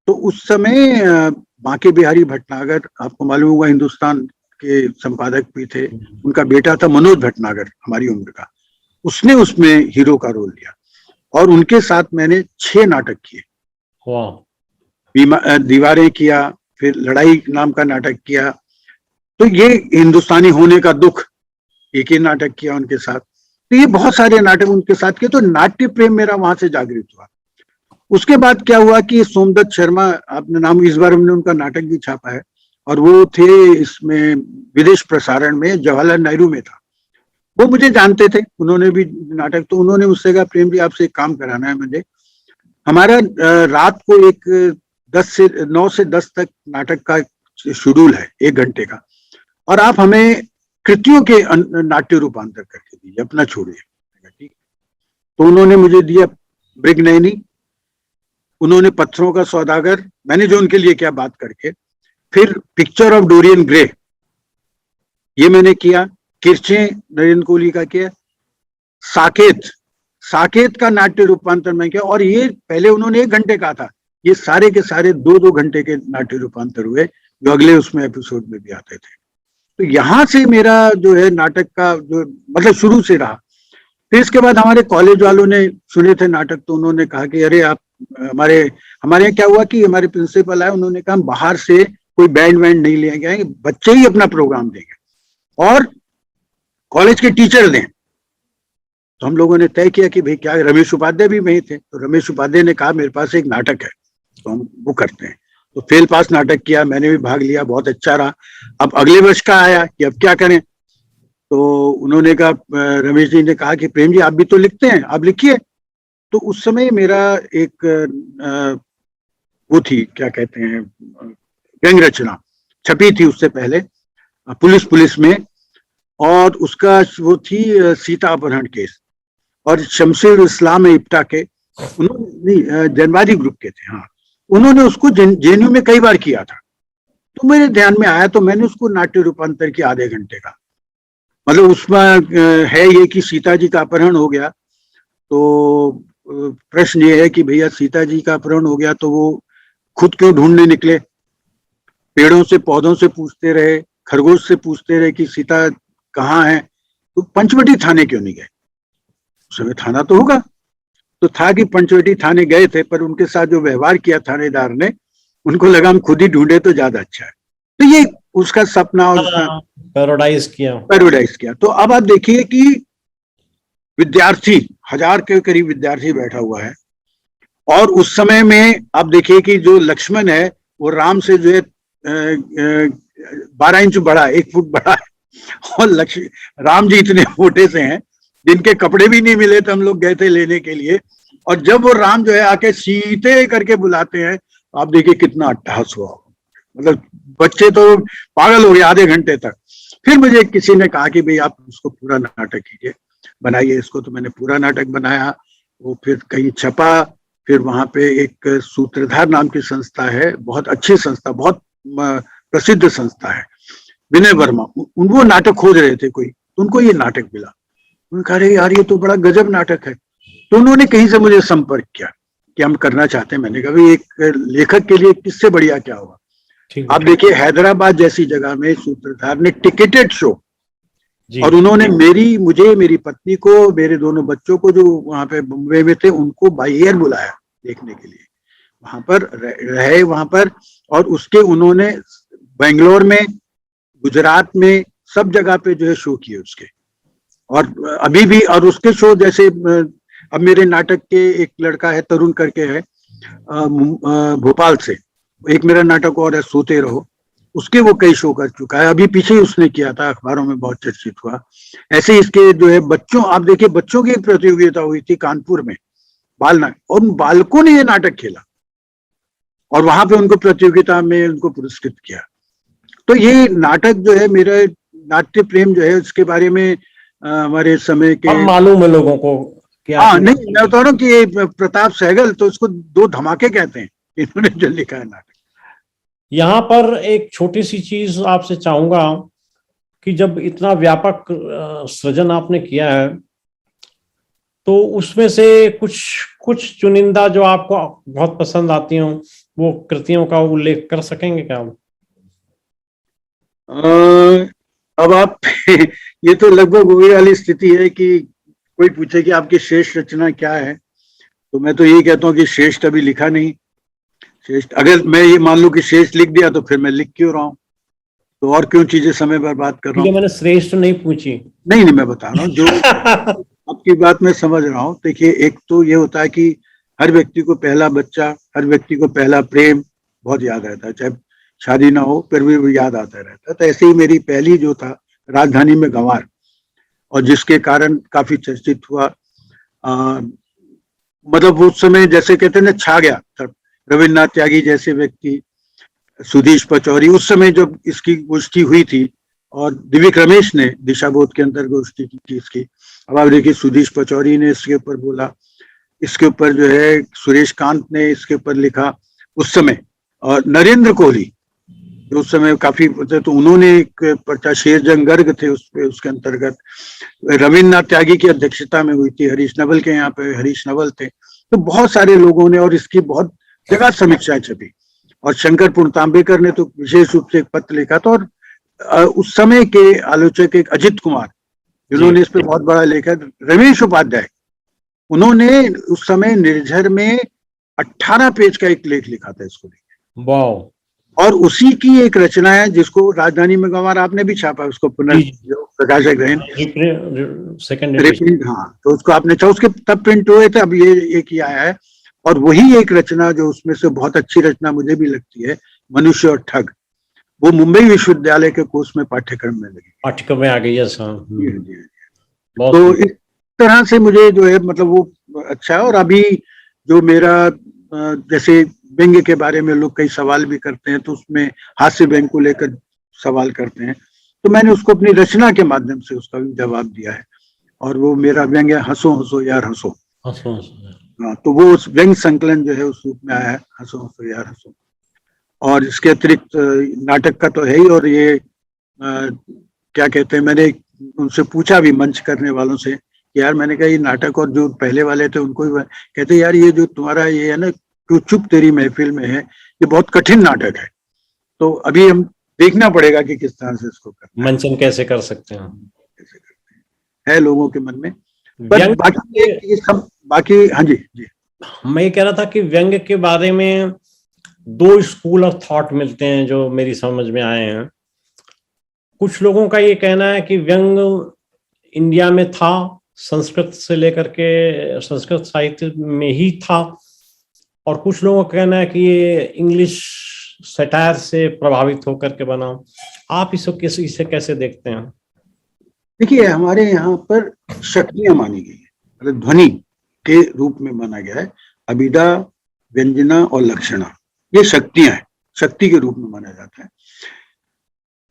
तो उस समय बांके बिहारी भटनागर, आपको मालूम होगा, हिंदुस्तान के संपादक भी थे, उनका बेटा था मनोज भटनागर, हमारी उम्र का, उसने उसमें हीरो का रोल लिया, और उनके साथ मैंने 6 नाटक किए। दीवारें किया, फिर लड़ाई नाम का नाटक किया, तो ये हिंदुस्तानी होने का दुख, एक ही नाटक किया उनके साथ। तो ये बहुत सारे नाटक उनके साथ किए, तो नाट्य प्रेम मेरा वहां से जागृत हुआ। उसके बाद क्या हुआ कि सोमदत्त शर्मा, आपने नाम, इस बार हमने उनका नाटक भी छापा है, और वो थे इसमें विदेश प्रसारण में, जवाहरलाल नेहरू में था। वो मुझे जानते थे, उन्होंने भी नाटक, तो उन्होंने मुझसे कहा प्रेम जी आपसे एक काम कराना है मुझे, हमारा रात को एक 9 से 10 तक नाटक का शेड्यूल है, 1 घंटे का, और आप हमें कृतियों के नाट्य रूपांतर करके दीजिए, अपना छोड़िए। ठीक। तो उन्होंने मुझे दिया ब्रिगनैनी, उन्होंने पत्थरों का सौदागर, मैंने जो उनके लिए किया बात करके, फिर पिक्चर ऑफ डोरियन ग्रे ये मैंने किया, किरचे नरेंद्र कोहली का किया, साकेत का नाट्य रूपांतर मैं किया, और ये पहले उन्होंने 1 घंटे का था, ये सारे के सारे 2-2 घंटे के नाट्य रूपांतर हुए, जो अगले उसमें एपिसोड में भी आते थे। तो यहां से मेरा जो है नाटक का जो मतलब शुरू से रहा। फिर इसके बाद हमारे कॉलेज वालों ने सुने थे नाटक, तो उन्होंने कहा कि अरे आप हमारे यहाँ क्या हुआ कि हमारे प्रिंसिपल आए, उन्होंने कहा बाहर से कोई बैंड वैंड नहीं लेके आएंगे, बच्चे ही अपना प्रोग्राम देंगे और कॉलेज के टीचर दें। तो हम लोगों ने तय किया कि भाई क्या, रमेश उपाध्याय भी वही थे, तो रमेश उपाध्याय ने कहा मेरे पास एक नाटक है, तो हम वो करते हैं। तो फेल पास नाटक किया, मैंने भी भाग लिया, बहुत अच्छा रहा। अब अगले वर्ष का आया कि अब क्या करें, तो उन्होंने कहा, रमेश जी ने कहा कि प्रेम जी आप भी तो लिखते हैं, आप लिखिए। तो उस समय मेरा एक वो थी, क्या कहते हैं, व्यंग रचना छपी थी उससे पहले, पुलिस में, और उसका वो थी सीता अपहरण केस, और शमशेर इस्लाम इप्टा के, उन्होंने जनवादी ग्रुप के थे, हाँ, उन्होंने उसको जेएनयू में कई बार किया था। तो मेरे ध्यान में आया, तो मैंने उसको नाट्य रूपांतर किया आधे घंटे का। मतलब उसमें है ये कि सीता जी का अपहरण हो गया, तो प्रश्न ये है कि भैया सीता जी का अपहरण हो गया तो वो खुद क्यों ढूंढने निकले? पेड़ों से पौधों से पूछते रहे, खरगोश से पूछते रहे कि सीता कहाँ है, तो पंचवटी थाने क्यों नहीं गए? उस समय थाना तो होगा। तो था कि पंचवटी थाने गए थे, पर उनके साथ जो व्यवहार किया थानेदार ने, उनको लगा हम खुद ही ढूंढे तो ज्यादा अच्छा है। तो ये उसका सपना और उसका पैराडाइज किया। पैराडाइज किया। तो अब आप देखिए कि विद्यार्थी, 1000 के करीब विद्यार्थी बैठा हुआ है, और उस समय में आप देखिए कि जो लक्ष्मण है वो राम से जो है 12 इंच बड़ा, 1 फुट बड़ा है, और राम जी इतने मोटे से हैं जिनके कपड़े भी नहीं मिले थे, हम लोग गए थे लेने के लिए। और जब वो राम जो है आके सीते करके बुलाते हैं, आप देखिए कितना अट्टहास हुआ, मतलब बच्चे तो पागल हो गए आधे घंटे तक। फिर मुझे किसी ने कहा कि भाई आप उसको पूरा नाटक कीजिए, बनाइए इसको। तो मैंने पूरा नाटक बनाया, वो फिर कहीं छपा। फिर वहां पे एक सूत्रधार नाम की संस्था है, बहुत अच्छी संस्था, बहुत प्रसिद्ध संस्था है, विनय वर्मा, वो नाटक खोज रहे थे कोई, तो उनको ये नाटक मिला। उन्होंने कहा अरे यार ये तो बड़ा गजब नाटक है। तो उन्होंने कहीं से मुझे संपर्क किया कि हम करना चाहते हैं। मैंने कहा भाई एक लेखक के लिए किससे बढ़िया क्या होगा। आप देखिए हैदराबाद जैसी जगह में सूत्रधार ने टिकेटेड शो, और उन्होंने मुझे, मेरी पत्नी को, मेरे दोनों बच्चों को जो वहां पे बम्बई में थे उनको बाई एयर बुलाया देखने के लिए, वहां पर रहे वहां पर। और उसके उन्होंने बेंगलोर में, गुजरात में, सब जगह पे जो है शो किए उसके। और अभी भी, और उसके शो जैसे अब मेरे नाटक के एक लड़का है तरुण करके है भोपाल से, एक मेरा नाटक और है सोते रहो, उसके वो कई शो कर चुका है। अभी पीछे ही उसने किया था, अखबारों में बहुत चर्चित हुआ। ऐसे इसके जो है बच्चों, आप देखिए बच्चों की एक प्रतियोगिता हुई थी कानपुर में, बाल नाटक, और उन बालकों ने ये नाटक खेला और वहां पे उनको प्रतियोगिता में उनको पुरस्कृत किया। तो ये नाटक जो है, मेरा नाट्य प्रेम जो है उसके बारे में हमारे समय के मालूम है लोगों को क्या। हाँ, नहीं मैं बता रहा हूँ कि प्रताप सहगल तो इसको 2 धमाके कहते हैं, इन्होंने जो लिखा है नाटक। यहाँ पर एक छोटी सी चीज आपसे चाहूंगा कि जब इतना व्यापक सृजन आपने किया है, तो उसमें से कुछ कुछ चुनिंदा जो आपको बहुत पसंद आती हो, वो कृतियों का उल्लेख कर सकेंगे क्या? अब आप ये तो लगभग वही वाली स्थिति है कि कोई पूछे कि आपकी श्रेष्ठ रचना क्या है, तो मैं तो यही कहता हूँ कि श्रेष्ठ अभी लिखा नहीं। श्रेष्ठ अगर मैं ये मान लूं कि श्रेष्ठ लिख दिया तो फिर मैं लिख क्यों रहा हूँ, तो और क्यों चीजें समय बर्बाद कर रहा हूँ। मैंने श्रेष्ठ नहीं पूछी। नहीं मैं बता रहा हूँ जो आपकी बात मैं समझ रहा हूँ। देखिए एक तो ये होता है कि हर व्यक्ति को पहला बच्चा, हर व्यक्ति को पहला प्रेम बहुत याद रहता है, चाहे शादी ना हो फिर भी वो याद आता रहता है। तो ऐसे ही मेरी पहली जो था राजधानी में गंवार, और जिसके कारण काफी चर्चित हुआ। मतलब उस समय जैसे कहते हैं ना छा गया रविन्द्रनाथ त्यागी जैसे व्यक्ति, सुधीश पचौरी, उस समय जब इसकी गोष्ठी हुई थी, और दिव्यक रमेश ने दिशाबोध के अंदर गोष्ठी की थी इसकी। अब आप देखिए सुधीश पचौरी ने इसके ऊपर बोला, इसके ऊपर जो है सुरेश कांत ने इसके ऊपर लिखा उस समय, और नरेंद्र कोहली जो उस समय काफी, तो उन्होंने एक पर्चा, शेर जंग गर्ग थे उस पे, उसके अंतर्गत रविन्द्रनाथ त्यागी की अध्यक्षता में हुई थी, हरीश नवल के यहाँ पे हरीश नवल थे, तो बहुत सारे लोगों ने, और इसकी बहुत जगह समीक्षाएं छपी। और शंकर पुणतांबेकर ने तो विशेष रूप से एक पत्र लिखा था। और उस समय के आलोचक एक अजित कुमार, जिन्होंने इस पे बहुत बड़ा लेखक, रमेश उपाध्याय, उन्होंने उस समय निर्झर में 18 पेज का एक लेख लिखा था इसको लेकर। वाह। और उसी की एक रचना है जिसको राजधानी में गंवार आपने भी छापा, उसको प्रकाशक सेकंड रिप्रिंट, हाँ, तो उसको आपने चाहा, उसके तब प्रिंट हुए थे, अब ये एक ही आया है। और वही एक रचना जो उसमें से बहुत अच्छी रचना मुझे भी लगती है, मनुष्य और ठग, वो मुंबई विश्वविद्यालय के कोर्स में पाठ्यक्रम में लगी, पाठ्यक्रम में आ गई है। तो इस तरह से मुझे जो है मतलब वो अच्छा है। और अभी जो मेरा जैसे व्यंग्य के बारे में लोग कई सवाल भी करते हैं, तो उसमें हास्य व्यंग्य को लेकर सवाल करते हैं, तो मैंने उसको अपनी रचना के माध्यम से उसका भी जवाब दिया है। और वो मेरा व्यंग्य हंसो हंसो यार हंसो। हाँ, तो वो उस व्यंग्य संकलन जो है उस रूप में आया है, हंसो हंसो यार हंसो। और इसके अतिरिक्त नाटक का तो है ही, और ये क्या कहते हैं, मैंने उनसे पूछा भी मंच करने वालों से कि यार, मैंने कहा ये नाटक, और जो पहले वाले थे उनको भी कहते यार ये जो तुम्हारा ये है ना, तू चुप तेरी महफिल में है, ये बहुत कठिन नाटक है। तो अभी हम देखना पड़ेगा कि किस तरह से इसको करना है, मंचन कैसे कर सकते हैं। कैसे करते हैं, है लोगों के मन में। पर व्यंग बाकी के, ये सब बाकी, हाँ जी जी। मैं ये कह रहा था कि व्यंग के बारे में दो स्कूल ऑफ थॉट मिलते हैं जो मेरी समझ में आए हैं। कुछ लोगों का ये कहना है कि व्यंग इंडिया में था, संस्कृत से लेकर के संस्कृत साहित्य में ही था, और कुछ लोगों का कहना है कि ये इंग्लिश सटायर से प्रभावित होकर के बना। आप इसको इसे कैसे देखते हैं। देखिए, हमारे यहाँ पर शक्तियां मानी गई है, मतलब ध्वनि के रूप में माना गया है। अभिधा, व्यंजना और लक्षणा, ये शक्तियां हैं, शक्ति के रूप में माना जाता है।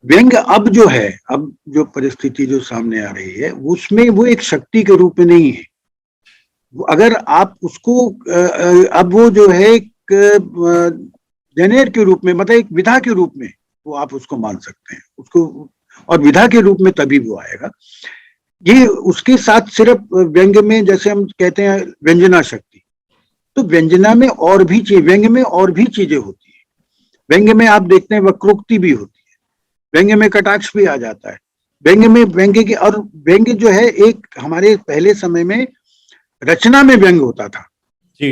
व्यंग अब जो है, अब जो परिस्थिति जो सामने आ रही है, उसमें वो एक शक्ति के रूप में नहीं है। अगर आप उसको अब वो जो है एक जेनेर के रूप में, मतलब एक विधा के रूप में, वो आप उसको मान सकते हैं उसको, और विधा के रूप में तभी वो आएगा। ये उसके साथ सिर्फ व्यंग में, जैसे हम कहते हैं व्यंजना शक्ति, तो व्यंजना में और भी चीज, व्यंग में और भी चीजें होती है। व्यंग में आप देखते हैं वक्रोक्ति भी होती है, व्यंग में कटाक्ष भी आ जाता है, व्यंग में व्यंग की, और व्यंग जो है एक हमारे पहले समय में रचना में व्यंग होता था। जी।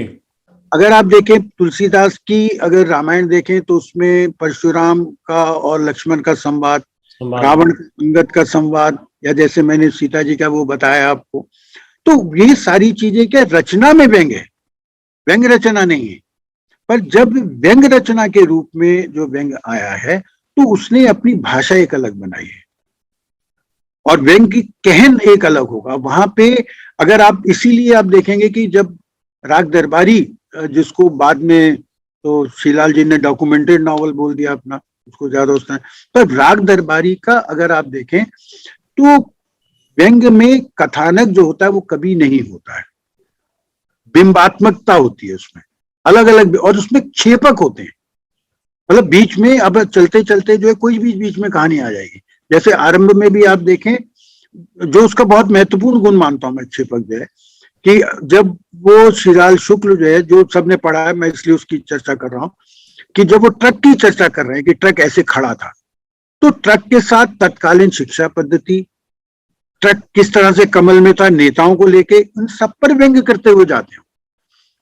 अगर आप देखें तुलसीदास की, अगर रामायण देखें तो उसमें परशुराम का और लक्ष्मण का संवाद, संवाद। रावण अंगद का संवाद, या जैसे मैंने सीता जी का वो बताया आपको, तो ये सारी चीजें क्या रचना में व्यंग है, व्यंग रचना नहीं है। पर जब व्यंग रचना के रूप में जो व्यंग आया है, तो उसने अपनी भाषा एक अलग बनाई है, और व्यंग की कहन एक अलग होगा वहां पे। अगर आप इसीलिए आप देखेंगे कि जब राग दरबारी, जिसको बाद में तो श्रीलाल जी ने डॉक्यूमेंटेड नॉवल बोल दिया अपना, उसको ज्यादा उसने, पर राग दरबारी का अगर आप देखें तो व्यंग में कथानक जो होता है वो कभी नहीं होता है, बिंबात्मकता होती है उसमें, अलग अलग, और उसमें क्षेपक होते हैं। मतलब बीच में अब चलते चलते जो है कोई भी बीच में कहानी आ जाएगी। जैसे आरंभ में भी आप देखें, जो उसका बहुत महत्वपूर्ण गुण मानता हूं मैं क्षेपक जो है, कि जब वो श्रीलाल शुक्ल जो है, जो सबने पढ़ा है, मैं इसलिए उसकी चर्चा कर रहा हूं, कि जब वो ट्रक की चर्चा कर रहे हैं कि ट्रक ऐसे खड़ा था, तो ट्रक के साथ तत्कालीन शिक्षा पद्धति, ट्रक किस तरह से कमल में था, नेताओं को लेके, उन सब पर व्यंग करते हुए जाते हैं।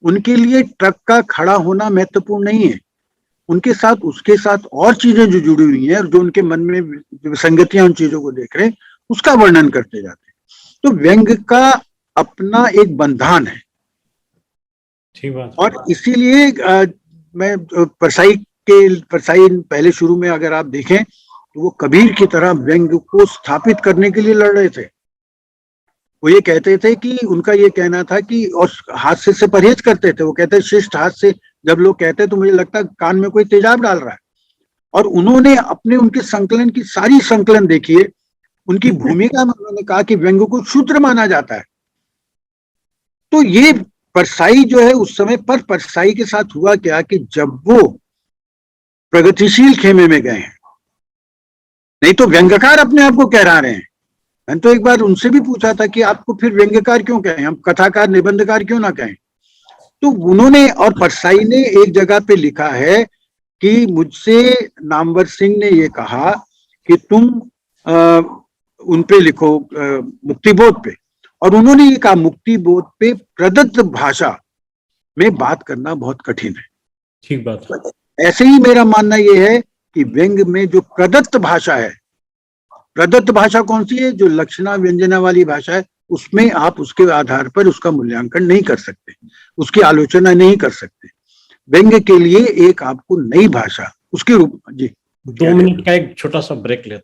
उनके लिए ट्रक का खड़ा होना महत्वपूर्ण नहीं है, उनके साथ उसके साथ और चीजें जो जुड़ी हुई हैं, और जो उनके मन में विसंगतियां उन चीजों को देख रहे हैं, उसका वर्णन करते जाते हैं। तो व्यंग का अपना एक बंधान है, ठीक बात। और इसीलिए मैं परसाई पहले शुरू में अगर आप देखें तो वो कबीर की तरह व्यंग को स्थापित करने के लिए लड़ रहे थे। वो ये कहते थे कि, उनका ये कहना था कि, और हास्य से परहेज करते थे, वो कहते शिष्ट हास्य, जब लोग कहते तो मुझे लगता कान में कोई तेजाब डाल रहा है। और उन्होंने अपने उनके संकलन की सारी संकलन देखिए, उनकी भूमिका में उन्होंने कहा कि व्यंग को शूद्र माना जाता है। तो ये परसाई जो है उस समय पर, परसाई के साथ हुआ क्या कि जब वो प्रगतिशील खेमे में गए हैं, नहीं तो व्यंगकार अपने आप को कह रहे हैं। मैंने तो एक बार उनसे भी पूछा था कि आपको फिर व्यंग्यकार क्यों कहें, हम कथाकार निबंधकार क्यों ना कहें। तो उन्होंने, और परसाई ने एक जगह पे लिखा है कि मुझसे नामवर सिंह ने ये कहा कि तुम उन पे लिखो मुक्तिबोध पे, और उन्होंने ये कहा मुक्तिबोध पे प्रदत्त भाषा में बात करना बहुत कठिन है। ठीक बात। ऐसे ही मेरा मानना यह है कि व्यंग में जो प्रदत्त भाषा है, प्रदत्त भाषा कौन सी है, जो लक्षणा व्यंजना वाली भाषा है, उसमें आप उसके आधार पर उसका मूल्यांकन नहीं कर सकते, उसकी आलोचना नहीं कर सकते। व्यंग के लिए एक आपको नई भाषा उसके रूप में, जी कुछ कह दो रहे मिनट थे। का एक छोटा सा ब्रेक लेते हैं।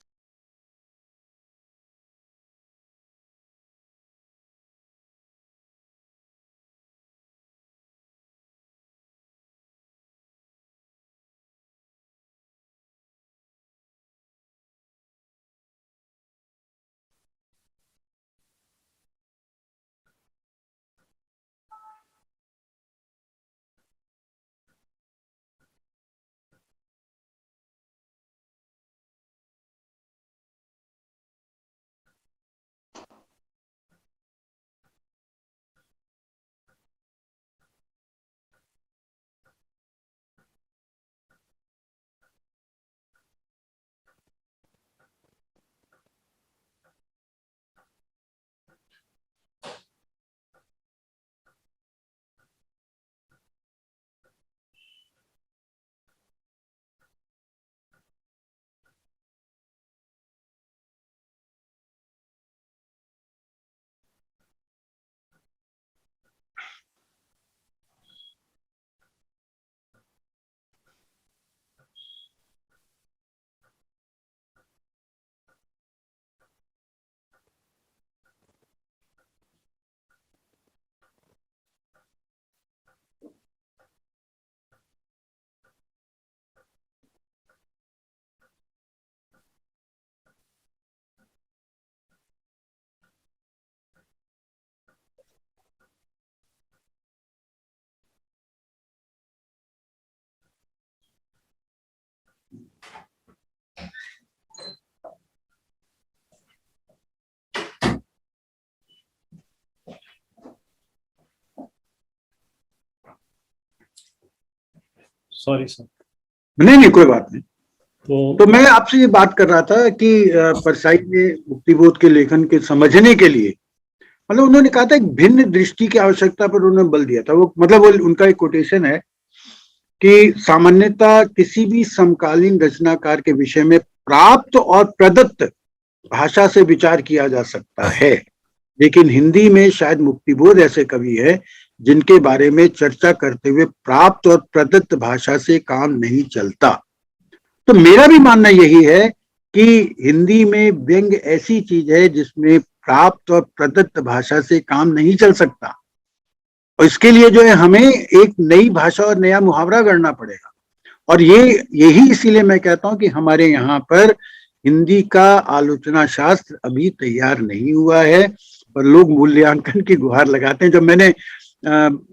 Sorry sir. नहीं नहीं, कोई बात नहीं। तो तो मैं आपसे ये बात कर रहा था कि परसाई ने मुक्तिबोध के लेखन के समझने के लिए, मतलब उन्होंने कहा था एक भिन्न दृष्टि की आवश्यकता पर उन्होंने बल दिया था। वो मतलब वो उनका एक कोटेशन है कि सामान्यतः किसी भी समकालीन रचनाकार के विषय में प्राप्त और प्रदत्त भाषा से विचार किया जा सकता है, लेकिन हिंदी में शायद मुक्तिबोध ऐसे कवि है जिनके बारे में चर्चा करते हुए प्राप्त और प्रदत्त भाषा से काम नहीं चलता। तो मेरा भी मानना यही है कि हिंदी में व्यंग ऐसी चीज है जिसमें प्राप्त और प्रदत्त भाषा से काम नहीं चल सकता, और इसके लिए जो है हमें एक नई भाषा और नया मुहावरा गढ़ना पड़ेगा। और यही इसीलिए मैं कहता हूं कि हमारे यहाँ पर हिंदी का आलोचना शास्त्र अभी तैयार नहीं हुआ है, पर लोग मूल्यांकन की गुहार लगाते हैं। जब मैंने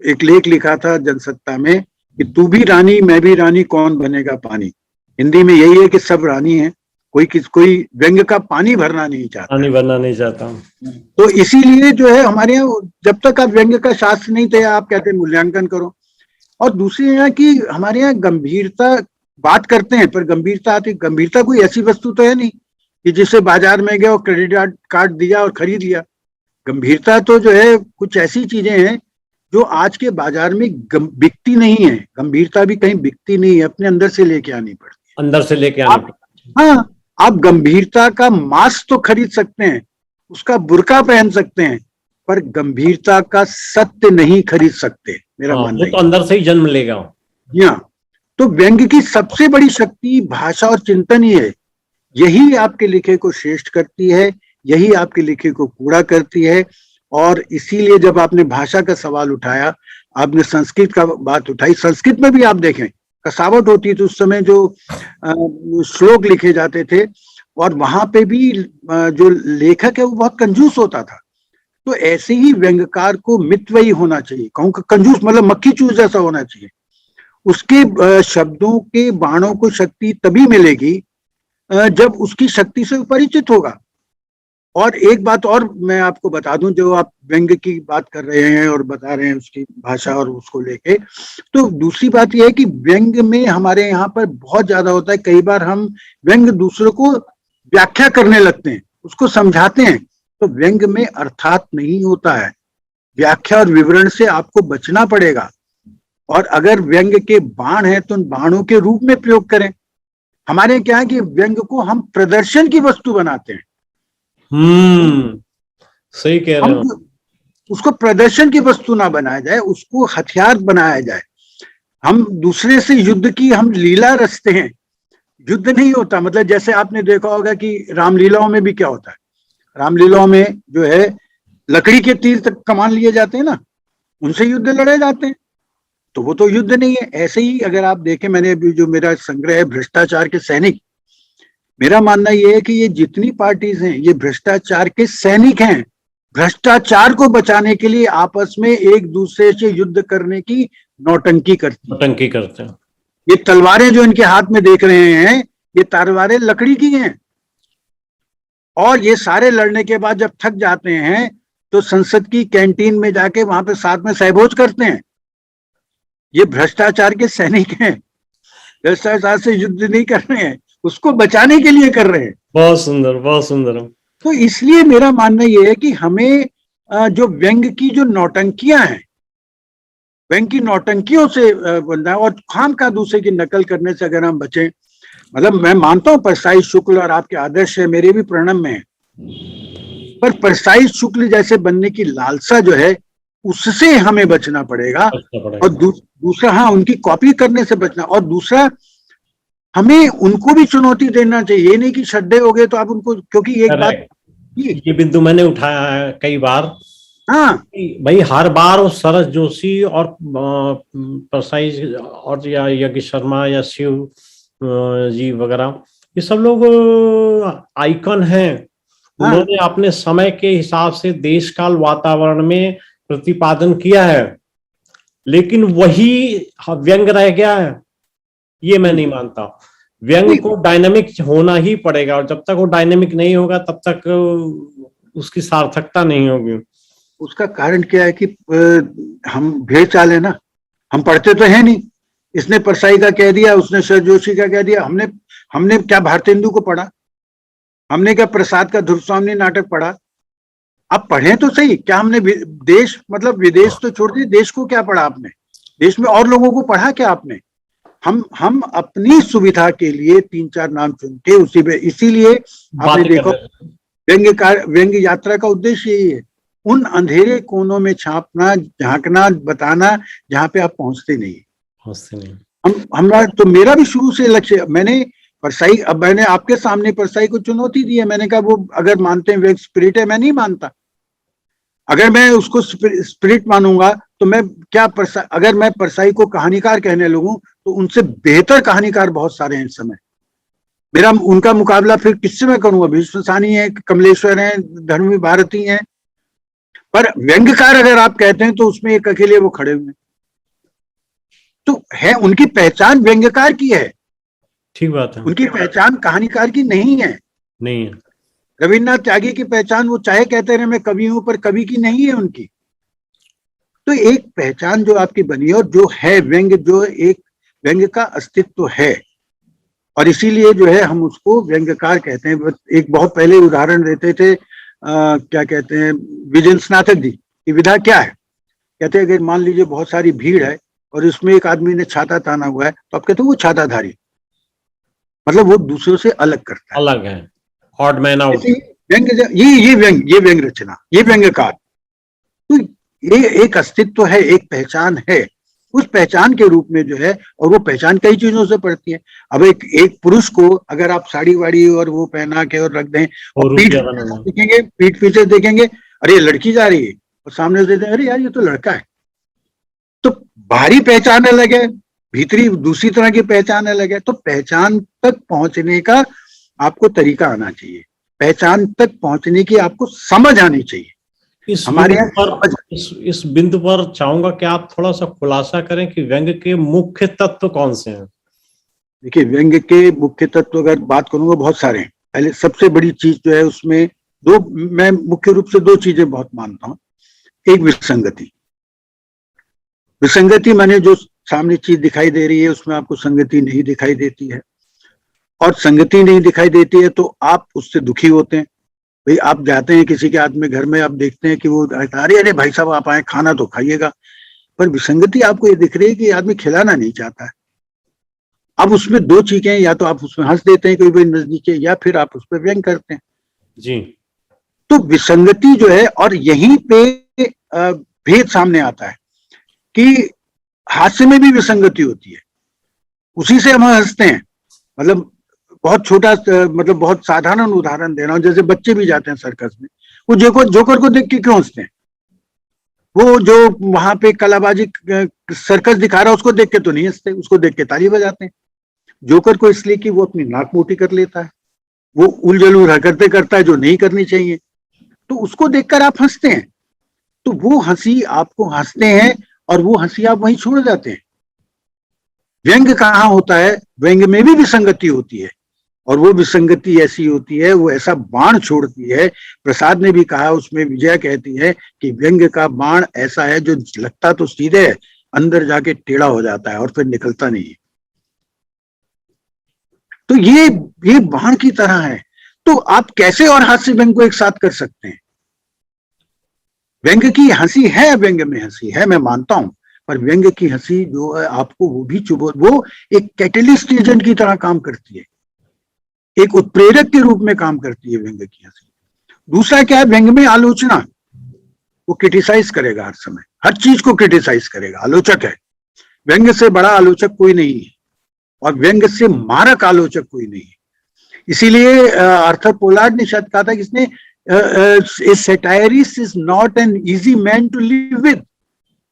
एक लेख लिखा था जनसत्ता में कि तू भी रानी मैं भी रानी कौन बनेगा पानी, हिंदी में यही है कि सब रानी है, कोई व्यंग का पानी भरना नहीं चाहता, पानी भरना नहीं चाहता। तो इसीलिए जो है हमारे यहाँ जब तक आप व्यंग का शास्त्र नहीं थे, आप कहते हैं मूल्यांकन करो। और दूसरी यहाँ कि हमारे यहाँ गंभीरता बात करते हैं, पर गंभीरता आती, गंभीरता कोई ऐसी वस्तु तो है नहीं कि जिसे बाजार में गए और क्रेडिट कार्ड दिया और खरीद लिया। गंभीरता तो जो है कुछ ऐसी चीजें हैं जो आज के बाजार में बिकती नहीं है। गंभीरता भी कहीं बिकती नहीं है, अपने अंदर से लेके आनी पड़ती है, अंदर से लेके आनी पड़ती है। हाँ, आप गंभीरता का मास्क तो खरीद सकते हैं, उसका बुर्का पहन सकते हैं, पर गंभीरता का सत्य नहीं खरीद सकते, मेरा मानना है। वो तो अंदर से ही जन्म लेगा। हाँ, तो व्यंग की सबसे बड़ी शक्ति भाषा और चिंतन ही है। यही आपके लिखे को श्रेष्ठ करती है, यही आपके लिखे को पूरा करती है। और इसीलिए जब आपने भाषा का सवाल उठाया, आपने संस्कृत का बात उठाई, संस्कृत में भी आप देखें कसावट होती थी उस समय, जो श्लोक लिखे जाते थे, और वहां पे भी जो लेखक है वो बहुत कंजूस होता था। तो ऐसे ही व्यंग्यकार को मितव्ययी होना चाहिए, कहूँ कंजूस मतलब मक्खी चूस जैसा होना चाहिए। उसके शब्दों के बाणों को शक्ति तभी मिलेगी जब उसकी शक्ति से परिचित होगा। और एक बात और मैं आपको बता दूं, जो आप व्यंग्य की बात कर रहे हैं और बता रहे हैं उसकी भाषा और उसको लेके, तो दूसरी बात यह है कि व्यंग्य में हमारे यहाँ पर बहुत ज्यादा होता है। कई बार हम व्यंग्य दूसरों को व्याख्या करने लगते हैं, उसको समझाते हैं, तो व्यंग्य में अर्थात नहीं होता है। व्याख्या और विवरण से आपको बचना पड़ेगा। और अगर व्यंग्य के बाण हैं तो उन बाणों के रूप में प्रयोग करें। हमारे क्या है कि व्यंग्य को हम प्रदर्शन की वस्तु बनाते हैं। सही कह रहे हो। उसको प्रदर्शन की वस्तु ना बनाया जाए, उसको हथियार बनाया जाए। हम दूसरे से युद्ध की हम लीला रचते हैं, युद्ध नहीं होता। मतलब जैसे आपने देखा होगा कि रामलीलाओं में भी क्या होता है, रामलीलाओं में जो है लकड़ी के तीर तक कमान लिए जाते हैं ना, उनसे युद्ध लड़े जाते हैं, तो वो तो युद्ध नहीं है। ऐसे ही अगर आप देखें, मैंने अभी जो मेरा संग्रह है भ्रष्टाचार के सैनिक, मेरा मानना यह है कि ये जितनी पार्टीज हैं ये भ्रष्टाचार के सैनिक हैं। भ्रष्टाचार को बचाने के लिए आपस में एक दूसरे से युद्ध करने की नौटंकी करते हैं। ये तलवारें जो इनके हाथ में देख रहे हैं, ये तलवारें लकड़ी की हैं, और ये सारे लड़ने के बाद जब थक जाते हैं तो संसद की कैंटीन में जाके वहां पे साथ में सहभोज करते हैं। ये भ्रष्टाचार के सैनिक हैं, भ्रष्टाचार से युद्ध नहीं कर रहे हैं, उसको बचाने के लिए कर रहे हैं। बहुत सुंदर, बहुत सुंदर। तो इसलिए मेरा मानना यह है कि हमें जो व्यंग की जो नौटंकियां हैं, व्यंग की नौटंकियों से बनना है, और खाम का दूसरे की नकल करने से अगर हम बचें। मतलब मैं मानता हूं परसाई शुक्ल और आपके आदर्श है, मेरे भी प्रणम में है, पर परसाई शुक्ल जैसे बनने की लालसा जो है उससे हमें बचना पड़ेगा। और दूसरा, हाँ, उनकी कॉपी करने से बचना। और दूसरा, हमें उनको भी चुनौती देना चाहिए। ये नहीं कि श्रद्धे हो गए तो आप उनको, क्योंकि एक बात ये बिंदु मैंने उठाया है कई बार। हाँ भाई, हर बार वो सरस जोशी और परसाई और या यज्ञ शर्मा या शिव जी वगैरह, ये सब लोग आइकन हैं। उन्होंने अपने समय के हिसाब से देश काल वातावरण में प्रतिपादन किया है, लेकिन वही व्यंग रह गया है, ये मैं नहीं मानता। व्यंग को डायनामिक होना ही पड़ेगा, और जब तक वो डायनामिक नहीं होगा तब तक उसकी सार्थकता नहीं होगी। उसका कारण क्या है कि हम भेड़ चाल है ना, हम पढ़ते तो है नहीं, इसने परसाई का कह दिया, उसने शरद जोशी का कह दिया। हमने हमने क्या भारतेंदु को पढ़ा? हमने क्या प्रसाद का ध्रुवस्वामी नाटक पढ़ा? आप पढ़े तो सही। क्या हमने देश मतलब विदेश तो छोड़ दिए, देश को क्या पढ़ा आपने? देश में और लोगों को पढ़ा क्या आपने? हम अपनी सुविधा के लिए 3-4 नाम चुन के उसी पे, इसीलिए आपने देखो व्यंग्य यात्रा का उद्देश्य यही है, उन अंधेरे कोनों में छापना, झांकना, बताना जहां पे आप पहुंचते नहीं। हमारा तो मेरा भी शुरू से लक्ष्य, मैंने परसाई, अब मैंने आपके सामने परसाई को चुनौती दी है। मैंने कहा वो अगर मानते हैं व्यंग्य स्पिरिट है, मैं नहीं मानता। अगर मैं उसको स्पिरिट मानूंगा तो मैं क्या अगर मैं परसाई को कहानीकार कहने लगूं तो उनसे बेहतर कहानीकार बहुत सारे हैं इस समय। मेरा उनका मुकाबला फिर किससे मैं करूंगा? भीष्म सानी है, कमलेश्वर है, धर्मवीर भारती है। पर व्यंग्यकार अगर आप कहते हैं तो उसमें एक अकेले वो खड़े हुए, तो है उनकी पहचान व्यंग्यकार की है। ठीक बात है। उनकी पहचान कहानीकार की नहीं है। रविन्द्रनाथ त्यागी की पहचान वो चाहे कहते रहे मैं कवि हूं, पर कवि की नहीं है उनकी। तो एक पहचान जो आपकी बनी और जो है व्यंग्य, जो एक व्यंग्य का अस्तित्व है, और इसीलिए जो है हम उसको व्यंग्यकार कहते हैं। एक बहुत पहले उदाहरण देते थे, क्या कहते हैं, विजय स्नातक जी की विधा क्या है? कहते हैं अगर मान लीजिए बहुत सारी भीड़ है और इसमें एक आदमी ने छाता ताना हुआ है, तो आप कहते हैं वो छाताधारी, मतलब वो दूसरों से अलग करता है, अलग है, ऑड मैन आउट। व्यंग्य, ये व्यंग्य रचना, ये व्यंग्यकार। तो ये एक अस्तित्व है, एक पहचान है। उस पहचान के रूप में जो है, और वो पहचान कई चीजों से पड़ती है। अब एक पुरुष को अगर आप साड़ी वाड़ी और वो पहना के और रख दें और पीठ पीछे देखेंगे, अरे लड़की जा रही है, और सामने से देखें अरे यार ये तो लड़का है, तो बाहरी पहचान अलग है, भीतरी दूसरी तरह की पहचान अलग है। तो पहचान तक पहुंचने का आपको तरीका आना चाहिए, पहचान तक पहुंचने की आपको समझ आनी चाहिए। इस बिंदु पर चाहूंगा कि आप थोड़ा सा खुलासा करें कि व्यंग्य के मुख्य तत्व कौन से हैं। देखिए, व्यंग्य के मुख्य तत्व अगर बात करूंगा बहुत सारे हैं। पहले सबसे बड़ी चीज जो है उसमें दो, मैं मुख्य रूप से 2 चीजें बहुत मानता हूं। एक विसंगति, विसंगति माने जो सामने चीज दिखाई दे रही है उसमें आपको संगति नहीं दिखाई देती है, और संगति नहीं दिखाई देती है तो आप उससे दुखी होते हैं। भाई आप जाते हैं किसी के आदमी घर में, आप देखते हैं कि वो अरे अरे भाई साहब आप आए, खाना तो खाइएगा, पर विसंगति आपको ये दिख रही है कि आदमी खिलाना नहीं चाहता है। अब उसमें 2 चीजें, या तो आप उसमें हंस देते हैं कोई भी नजदीके, या फिर आप उस पर व्यंग करते हैं जी। तो विसंगति जो है, और यहीं पे भेद सामने आता है कि हास्य में भी विसंगति होती है, उसी से हम हंसते हैं। मतलब बहुत छोटा, मतलब बहुत साधारण उदाहरण दे रहा हूं, जैसे बच्चे भी जाते हैं सर्कस में, वो जोकर को देख के क्यों हंसते हैं? वो जो वहां पे कलाबाजी सर्कस दिखा रहा है उसको देख के तो नहीं हंसते, उसको देख के ताली बजाते हैं। जोकर को इसलिए कि वो अपनी नाक मोटी कर लेता है, वो उलझुल हरकतें करता है जो नहीं करनी चाहिए, तो उसको देखकर आप हंसते हैं। तो वो हंसी आपको हंसते हैं और वो हंसी आप वहीं छोड़ जाते हैं। व्यंग्य कहाँ होता है? व्यंग्य में भी विसंगति होती है, और वो विसंगति ऐसी होती है, वो ऐसा बाण छोड़ती है। प्रसाद ने भी कहा, उसमें विजया कहती है कि व्यंग्य का बाण ऐसा है जो लगता तो सीधे है, अंदर जाके टेढ़ा हो जाता है और फिर निकलता नहीं है। तो ये बाण की तरह है। तो आप कैसे और हास्य व्यंग्य को एक साथ कर सकते हैं? व्यंग्य की हंसी है, व्यंग्य में हंसी है, मैं मानता हूं, पर व्यंग्य की हंसी जो है आपको वो भी वो एक कैटलिस्ट एजेंट की तरह काम करती है, एक उत्प्रेरक के रूप में काम करती है व्यंग्य की हंसी। दूसरा क्या है, व्यंग्य में आलोचना, वो क्रिटिसाइज करेगा, हर समय हर चीज को क्रिटिसाइज करेगा, आलोचक है। व्यंग्य से बड़ा आलोचक कोई नहीं है, और व्यंग्य से मारक आलोचक कोई नहीं है। इसीलिए आर्थर पोलार्ड ने शायद कहा था कि इसने satirist is not an easy man to live with.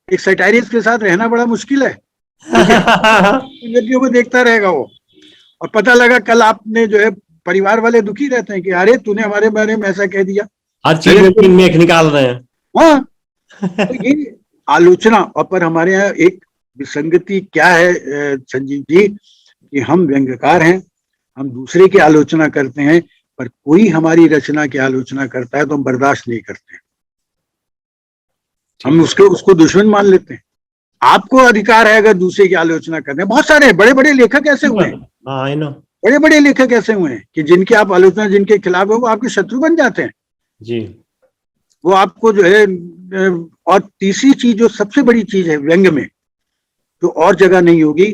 एक सैटायरिस्ट के साथ रहना बड़ा मुश्किल है, को देखता रहेगा वो, और पता लगा कल आपने जो है, परिवार वाले दुखी रहते हैं कि अरे तूने हमारे बारे में ऐसा कह दिया, हर चीज में मेख निकाल रहे हैं। हाँ, तो ये आलोचना। और पर हमारे यहाँ एक विसंगति क्या है संजीव जी, कि हम व्यंग्यकार हैं, हम दूसरे की आलोचना करते हैं, पर कोई हमारी रचना की आलोचना करता है तो हम बर्दाश्त नहीं करते हैं, हम उसको दुश्मन मान लेते हैं। आपको अधिकार है अगर दूसरे की आलोचना करने। बहुत सारे बड़े बड़े लेखक ऐसे हुए हैं, हाँ आई नो। बड़े बड़े लेखक ऐसे हुए हैं कि जिनकी आप आलोचना, जिनके खिलाफ है, वो आपके शत्रु बन जाते हैं। जी वो आपको जो है और तीसरी चीज जो सबसे बड़ी चीज है व्यंग में, जो और जगह नहीं होगी,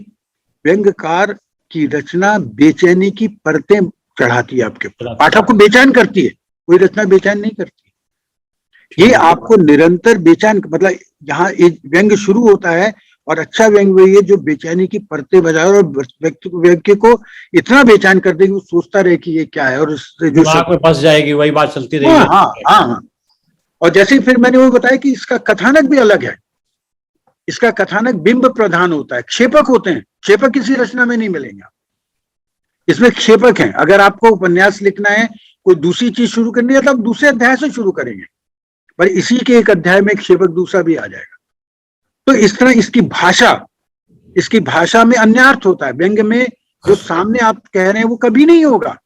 व्यंग्यकार की रचना बेचैनी की परतें चढ़ाती है आपके ऊपर, पाठक को बेचैन करती है। कोई रचना बेचैन नहीं करती। ये आपको निरंतर बेचैन, मतलब यहाँ एक व्यंग शुरू होता है और अच्छा व्यंग वही है जो बेचैनी की परतें बजाए और व्यक्ति को इतना बेचैन कर दे कि वो सोचता रहे कि ये क्या है, और उससे जो दिमाग में फंस जाएगी, वही बात चलती रहेगी। हाँ हाँ हाँ हाँ। और जैसे फिर मैंने वो बताया कि इसका कथानक भी अलग है। इसका कथानक बिंब प्रधान होता है, क्षेपक होते हैं। क्षेपक किसी रचना में नहीं मिलेंगे। इसमें क्षेपक है। अगर आपको उपन्यास लिखना है, कोई दूसरी चीज शुरू करनी है, तो आप दूसरे अध्याय से शुरू करेंगे, पर इसी के एक अध्याय में क्षेपक दूसरा भी आ जाएगा। तो इस तरह इसकी भाषा में अन्यार्थ होता है। व्यंग में जो सामने आप कह रहे हैं वो कभी नहीं होगा,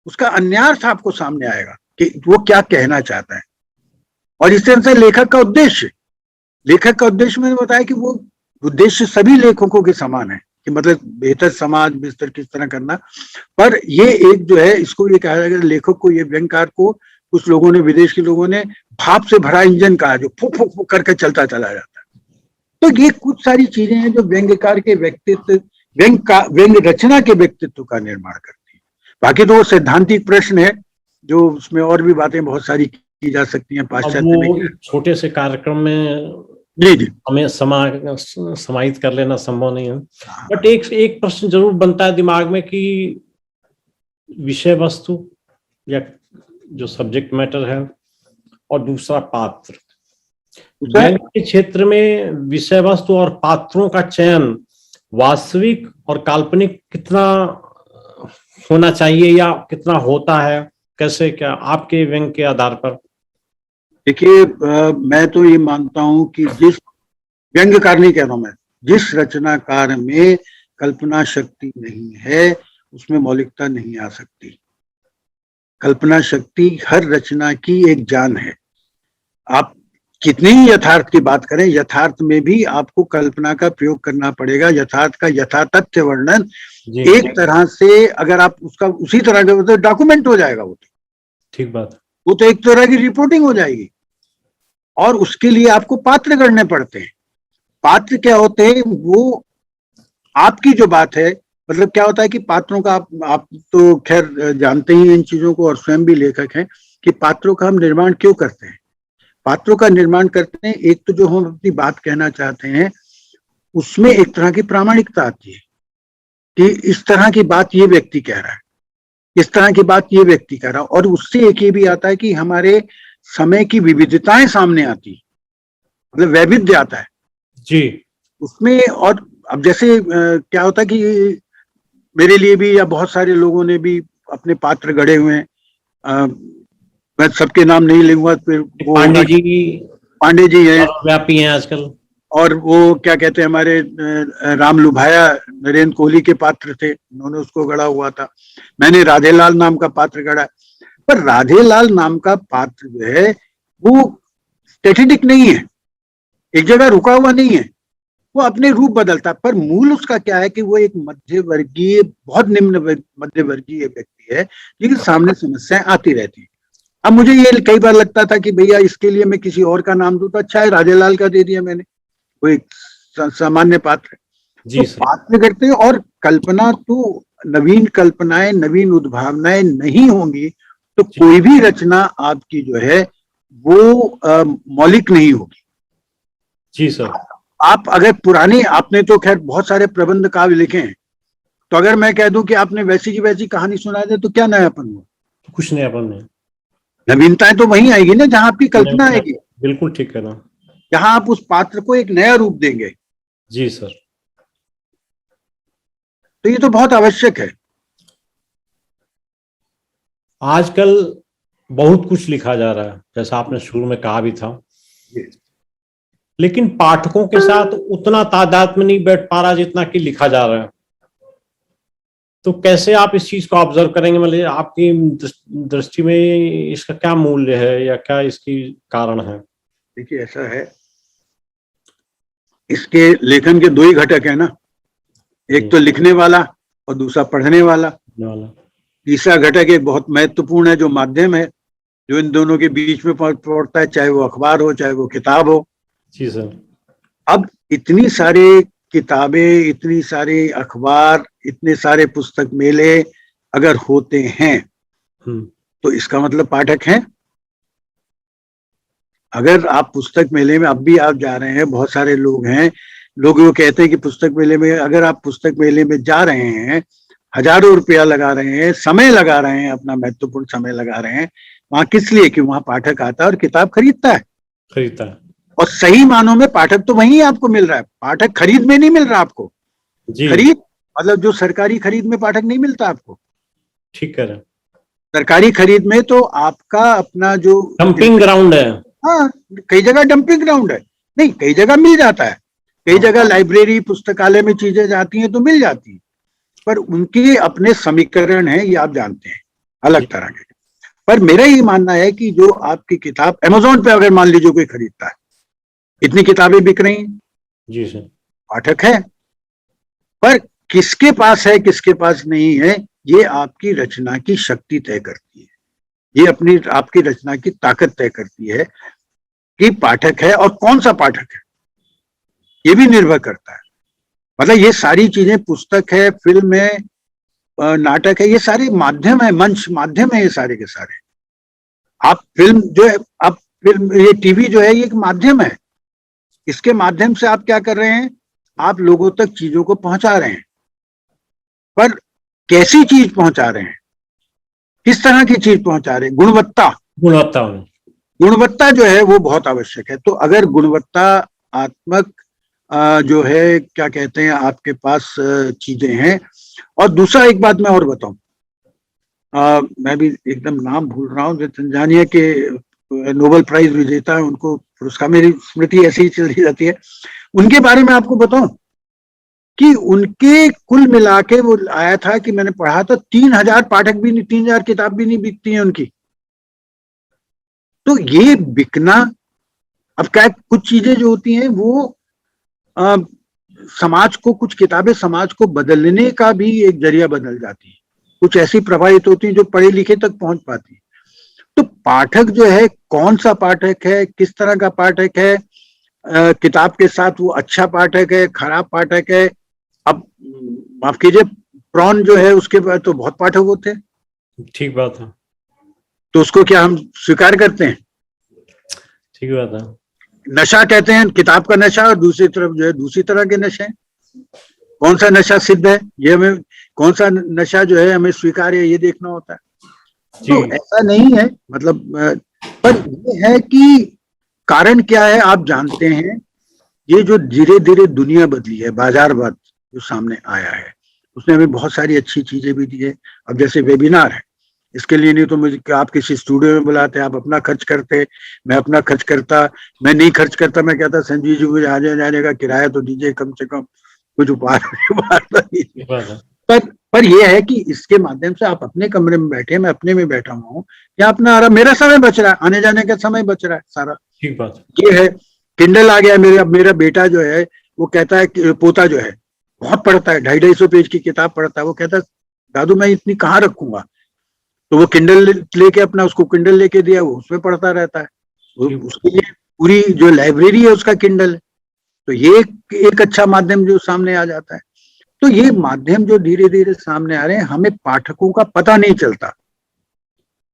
उसका अन्यार्थ आपको सामने आएगा कि वो क्या कहना चाहता है। और इस तरह से लेखक का उद्देश्य मैंने बताया कि वो उद्देश्य सभी लेखकों के समान है कि मतलब बेहतर समाज बेहतर किस तरह करना। पर ये एक जो है, इसको ये कहा जाएगा, लेखक को, ये व्यंग्यकार को कुछ लोगों ने, विदेश के लोगों ने भाप से भरा इंजन कहा, जो फुक फुक फुक करके चलता चला जाता है। तो ये कुछ सारी चीजें हैं जो व्यंग्यकार के व्यक्तित्व, व्यंग्य रचना के व्यक्तित्व का निर्माण करती है। बाकी तो वो सैद्धांतिक प्रश्न है जो उसमें और भी बातें बहुत सारी की जा सकती हैं अब पाश्चात्य में। वो एक छोटे से कार्यक्रम में जी जी हमें समाहित कर लेना संभव नहीं है, बट एक प्रश्न जरूर बनता है दिमाग में कि विषय वस्तु या जो सब्जेक्ट मैटर है और दूसरा पात्र। व्यंग के क्षेत्र में विषय वस्तु और पात्रों का चयन वास्तविक और काल्पनिक कितना होना चाहिए या कितना होता है, कैसे, क्या आपके व्यंग के आधार पर? देखिए, मैं तो ये मानता हूं कि जिस व्यंग्यकार नहीं कह रहा हूं मैं, जिस रचनाकार में कल्पना शक्ति नहीं है उसमें मौलिकता नहीं आ सकती। कल्पना शक्ति हर रचना की एक जान है। आप कितनी ही यथार्थ की बात करें, यथार्थ में भी आपको कल्पना का प्रयोग करना पड़ेगा। यथार्थ का यथातथ्य वर्णन एक तरह से अगर आप उसका उसी तरह का तो डॉक्यूमेंट हो जाएगा, वो तो ठीक बात, वो तो एक तरह की रिपोर्टिंग हो जाएगी। और उसके लिए आपको पात्र गढ़ने पड़ते हैं। पात्र क्या होते हैं? वो आपकी जो बात है, मतलब क्या होता है कि पात्रों का आप तो खैर जानते ही इन चीजों को, और स्वयं भी लेखक हैं, कि पात्रों का हम निर्माण क्यों करते हैं। पात्रों का निर्माण करते हैं, एक तो जो हम अपनी बात कहना चाहते हैं उसमें एक तरह की प्रामाणिकता आती है कि इस तरह की बात ये व्यक्ति कह रहा है, इस तरह की बात ये व्यक्ति कह रहा है। और उससे एक ये भी आता है कि हमारे समय की विविधताएं सामने आती, मतलब वैविध्य आता है जी उसमें। और अब जैसे क्या होता है कि मेरे लिए भी या बहुत सारे लोगों ने भी अपने पात्र गढ़े हुए हैं। मैं सबके नाम नहीं लूंगा, फिर वो पांडे जी हैं, व्यापी हैं आजकल। और वो क्या कहते हैं, हमारे राम लुभाया नरेंद्र कोहली के पात्र थे, उन्होंने उसको गढ़ा हुआ था। मैंने राधेलाल नाम का पात्र गढ़ा, पर राधेलाल नाम का पात्र जो है वो स्टैटिक नहीं है, एक जगह रुका हुआ नहीं है, वो अपने रूप बदलता है। पर मूल उसका क्या है कि वो एक मध्यवर्गीय, बहुत निम्न मध्यवर्गीय व्यक्ति है, लेकिन सामने समस्याएं आती रहती है। अब मुझे ये कई बार लगता था कि भैया इसके लिए मैं किसी और का नाम दूं, तो अच्छा है राधेलाल का दे दिया मैंने, वो एक सामान्य पात्र है। तो पात्र करते हैं, और कल्पना तो नवीन कल्पनाएं, नवीन उद्भावनाएं नहीं होंगी तो कोई भी रचना आपकी जो है वो मौलिक नहीं होगी। जी सर। आप अगर पुराने, आपने तो खैर बहुत सारे प्रबंध काव्य लिखे हैं, तो अगर मैं कह दूं कि आपने वैसी की वैसी कहानी सुना दे तो क्या नयापन हुआ? कुछ नयापन नहीं। नवीनताएं तो वहीं आएगी ना जहां आपकी कल्पना आएगी। बिल्कुल ठीक है ना, जहां आप उस पात्र को एक नया रूप देंगे। जी सर। तो ये तो बहुत आवश्यक है। आजकल बहुत कुछ लिखा जा रहा है, जैसा आपने शुरू में कहा भी था, लेकिन पाठकों के साथ उतना तादाद में नहीं बैठ पा रहा जितना कि लिखा जा रहा है। तो कैसे आप इस चीज को ऑब्जर्व करेंगे, मतलब आपकी दृष्टि में इसका क्या मूल्य है या क्या इसकी कारण है? देखिए, ऐसा है, इसके लेखन के दो ही घटक है ना, एक तो लिखने वाला और दूसरा पढ़ने वाला। तीसरा घटक एक बहुत महत्वपूर्ण है जो माध्यम है, जो इन दोनों के बीच में पड़ता है, चाहे वो अखबार हो चाहे वो किताब हो। जी सर। अब इतनी सारी किताबें, इतनी सारी अखबार, इतने सारे पुस्तक मेले अगर होते हैं तो इसका मतलब पाठक हैं। अगर आप पुस्तक मेले में अब भी आप जा रहे हैं, बहुत सारे लोग हैं, लोग वो कहते हैं कि पुस्तक मेले में, अगर आप पुस्तक मेले में जा रहे हैं, हजारों रुपया लगा रहे हैं, समय लगा रहे हैं, अपना महत्वपूर्ण समय लगा रहे हैं वहां, किस लिए? कि वहां पाठक आता है और किताब खरीदता है। और सही मानों में पाठक तो वहीं आपको मिल रहा है, पाठक खरीद में नहीं मिल रहा आपको जी। खरीद मतलब जो सरकारी खरीद में पाठक नहीं मिलता आपको, ठीक है। सरकारी खरीद में तो आपका अपना जो डंपिंग ग्राउंड है, हाँ, कई जगह डंपिंग ग्राउंड है, नहीं कई जगह मिल जाता है, कई जगह लाइब्रेरी पुस्तकालय में चीजें जाती हैं तो मिल जाती है, पर उनके अपने समीकरण हैं, ये आप जानते हैं, अलग तरह के। पर मेरा ये मानना है कि जो आपकी किताब अमेज़न पे अगर मान लीजिए कोई खरीदता है, इतनी किताबें बिक रही हैं जी सर, पाठक है, पर किसके पास है किसके पास नहीं है, ये आपकी रचना की शक्ति तय करती है, ये अपनी आपकी रचना की ताकत तय करती है कि पाठक है, और कौन सा पाठक है ये भी निर्भर करता है। मतलब ये सारी चीजें, पुस्तक है, फिल्म है, नाटक है, ये सारे माध्यम है, मंच माध्यम है, ये सारे के सारे। आप फिल्म जो है, आप फिल्म, ये टीवी जो है, ये एक माध्यम है, इसके माध्यम से आप क्या कर रहे हैं, आप लोगों तक चीजों को पहुंचा रहे हैं, पर कैसी चीज पहुंचा रहे हैं, किस तरह की चीज पहुंचा रहे हैं, गुणवत्ता जो है वो बहुत आवश्यक है। तो अगर गुणवत्तात्मक जो है, क्या कहते हैं, आपके पास चीजें हैं। और दूसरा एक बात मैं और बताऊं, मैं भी एकदम नाम भूल रहा हूँ, जो तंजानिया के नोबेल प्राइज विजेता है, उनको पुरस्कार, मेरी स्मृति ऐसी ही चली जाती है, उनके बारे में आपको बताऊं कि उनके कुल मिला के वो आया था कि मैंने पढ़ा था 3000 पाठक भी नहीं, 3000 किताब भी नहीं बिकती है उनकी। तो ये बिकना, अब क्या, कुछ चीजें जो होती हैं वो समाज को, कुछ किताबें समाज को बदलने का भी एक जरिया बदल जाती है, कुछ ऐसी प्रभावित होती हैं जो पढ़े लिखे तक पहुंच पाती है। तो पाठक जो है, कौन सा पाठक है, किस तरह का पाठक है, किताब के साथ वो अच्छा पाठक है, खराब पाठक है। अब माफ कीजिए, प्रॉन जो है उसके बाद तो बहुत पाठक होते हैं, ठीक बात है, तो उसको क्या हम स्वीकार करते हैं? ठीक बात है। नशा कहते हैं किताब का नशा, और दूसरी तरफ जो है दूसरी तरह के नशे हैं। कौन सा नशा सिद्ध है, ये हमें, कौन सा नशा जो है हमें स्वीकार है, ये देखना होता है। तो ऐसा नहीं है, मतलब, पर ये है कि कारण क्या है, आप जानते हैं, ये जो धीरे धीरे दुनिया बदली है, बाजारवाद जो सामने आया है, उसने हमें बहुत सारी अच्छी चीजें भी दी है। अब जैसे वेबिनार है, इसके लिए नहीं तो मुझे, आप किसी स्टूडियो में बुलाते, आप अपना खर्च करते, मैं अपना खर्च करता, मैं नहीं खर्च करता, मैं कहता संजीव जी मुझे आने जाने का किराया तो दीजिए, कम से कम कुछ उपहार दीजिए। पर यह है कि इसके माध्यम से आप अपने कमरे में बैठे, मैं अपने में बैठा हुआ हूँ, या अपना मेरा समय बच रहा है, आने जाने का समय बच रहा है सारा। ठीक बात ये है। किंडल आ गया, मेरा बेटा जो है वो कहता है कि पोता जो है बहुत पढ़ता है, 250-250 पेज की किताब पढ़ता है, वो कहता है दादू मैं इतनी कहाँ रखूंगा, तो वो किंडल लेके, अपना उसको किंडल लेके दिया, वो उसमें पढ़ता रहता है, उसके लिए पूरी जो लाइब्रेरी है उसका किंडल है। तो ये एक अच्छा माध्यम जो सामने आ जाता है। तो ये माध्यम जो धीरे धीरे सामने आ रहे हैं, हमें पाठकों का पता नहीं चलता,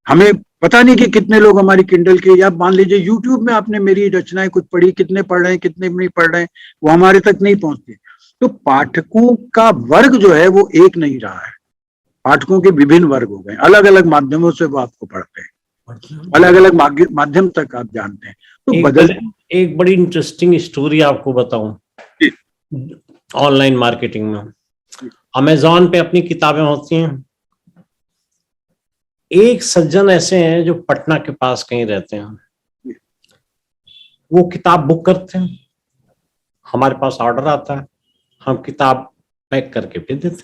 हमें पता नहीं कि कितने लोग हमारी किंडल के, या मान लीजिए यूट्यूब में आपने मेरी रचनाएं कुछ पढ़ी, कितने पढ़ रहे हैं कितने नहीं पढ़ रहे हैं, वो हमारे तक नहीं पहुंचती। तो पाठकों का वर्ग जो है वो एक नहीं रहा है, पाठकों के विभिन्न वर्ग हो गए, अलग अलग माध्यमों से वो आपको पढ़ते हैं, अलग अलग माध्यम तक आप जानते हैं। तो एक बड़ी इंटरेस्टिंग स्टोरी आपको बताऊं, ऑनलाइन मार्केटिंग में अमेज़न पे अपनी किताबें होती हैं, एक सज्जन ऐसे हैं जो पटना के पास कहीं रहते हैं, वो किताब बुक करते हैं, हमारे पास ऑर्डर आता है, हम किताब पैक करके भेज देते हैं।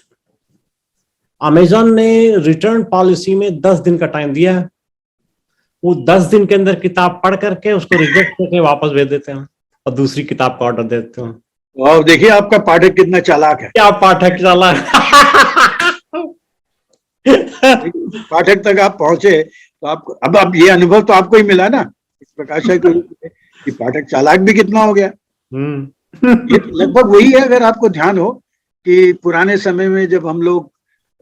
अमेज़न ने रिटर्न पॉलिसी में 10 दिन का टाइम दिया है, वो 10 दिन के अंदर किताब पढ़ करके उसको रिजेक्ट करके वापस भेज देते हैं और दूसरी किताब का ऑर्डर देते हैं। और देखिए आपका पाठक कितना चालाक है। क्या पाठक चला। पाठक तक आप पहुंचे तो आपको अब ये अनुभव तो आपको ही मिला ना इस प्रकाशक के रूप में कि पाठक चालाक भी कितना हो गया। ये तो लगभग वही है, अगर आपको ध्यान हो कि पुराने समय में जब हम लोग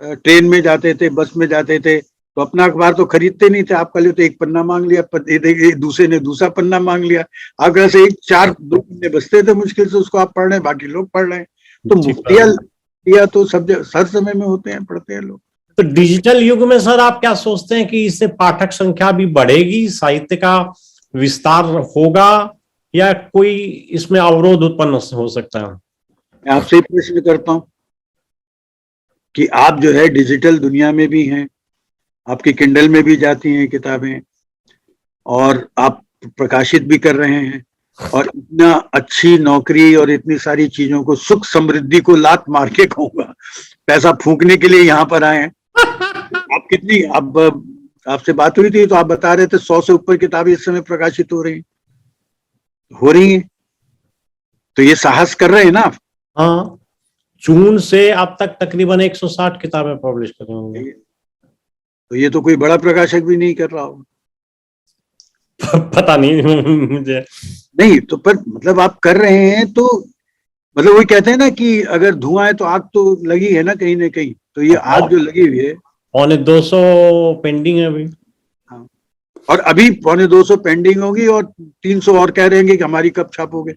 ट्रेन में जाते थे, बस में जाते थे, तो अपना अखबार तो खरीदते नहीं थे, आपका लिए तो एक पन्ना मांग लिया, एक दूसरे ने दूसरा पन्ना मांग लिया, आपके से एक चार दो पन्ने बचते थे मुश्किल से, उसको आप पढ़ रहे हैं, बाकी लोग पढ़ रहे हैं। तो मुफ्तिया तो सब हर समय में होते हैं, पढ़ते हैं लोग। तो डिजिटल युग में सर आप क्या सोचते हैं कि इससे पाठक संख्या भी बढ़ेगी, साहित्य का विस्तार होगा, या कोई इसमें अवरोध उत्पन्न हो सकता है? मैं आपसे ही प्रश्न करता हूं कि आप जो है डिजिटल दुनिया में भी हैं, आपकी किंडल में भी जाती हैं किताबें, और आप प्रकाशित भी कर रहे हैं, और इतना अच्छी नौकरी और इतनी सारी चीजों को, सुख समृद्धि को लात मार के कहूंगा, पैसा फूंकने के लिए यहाँ पर आए हैं। आप कितनी, अब आपसे बात हुई थी तो आप बता रहे थे 100 से ऊपर किताबें इस समय प्रकाशित हो रही हैं। तो ये साहस कर रहे हैं ना आप। हाँ, जून से अब तक तकरीबन 160 किताबें पब्लिश कर होंगे। तो ये तो कोई बड़ा प्रकाशक भी नहीं कर रहा होगा। पता नहीं मुझे। नहीं तो पर मतलब आप कर रहे हैं, तो मतलब वही कहते हैं ना कि अगर धुआं है तो आग तो लगी है ना कहीं ना कहीं, तो ये आग जो लगी हुई है। 250 पेंडिंग है अभी। हाँ, और अभी 250 पेंडिंग होगी, और 300 और कह रहे हैं कि हमारी कब छापोगे।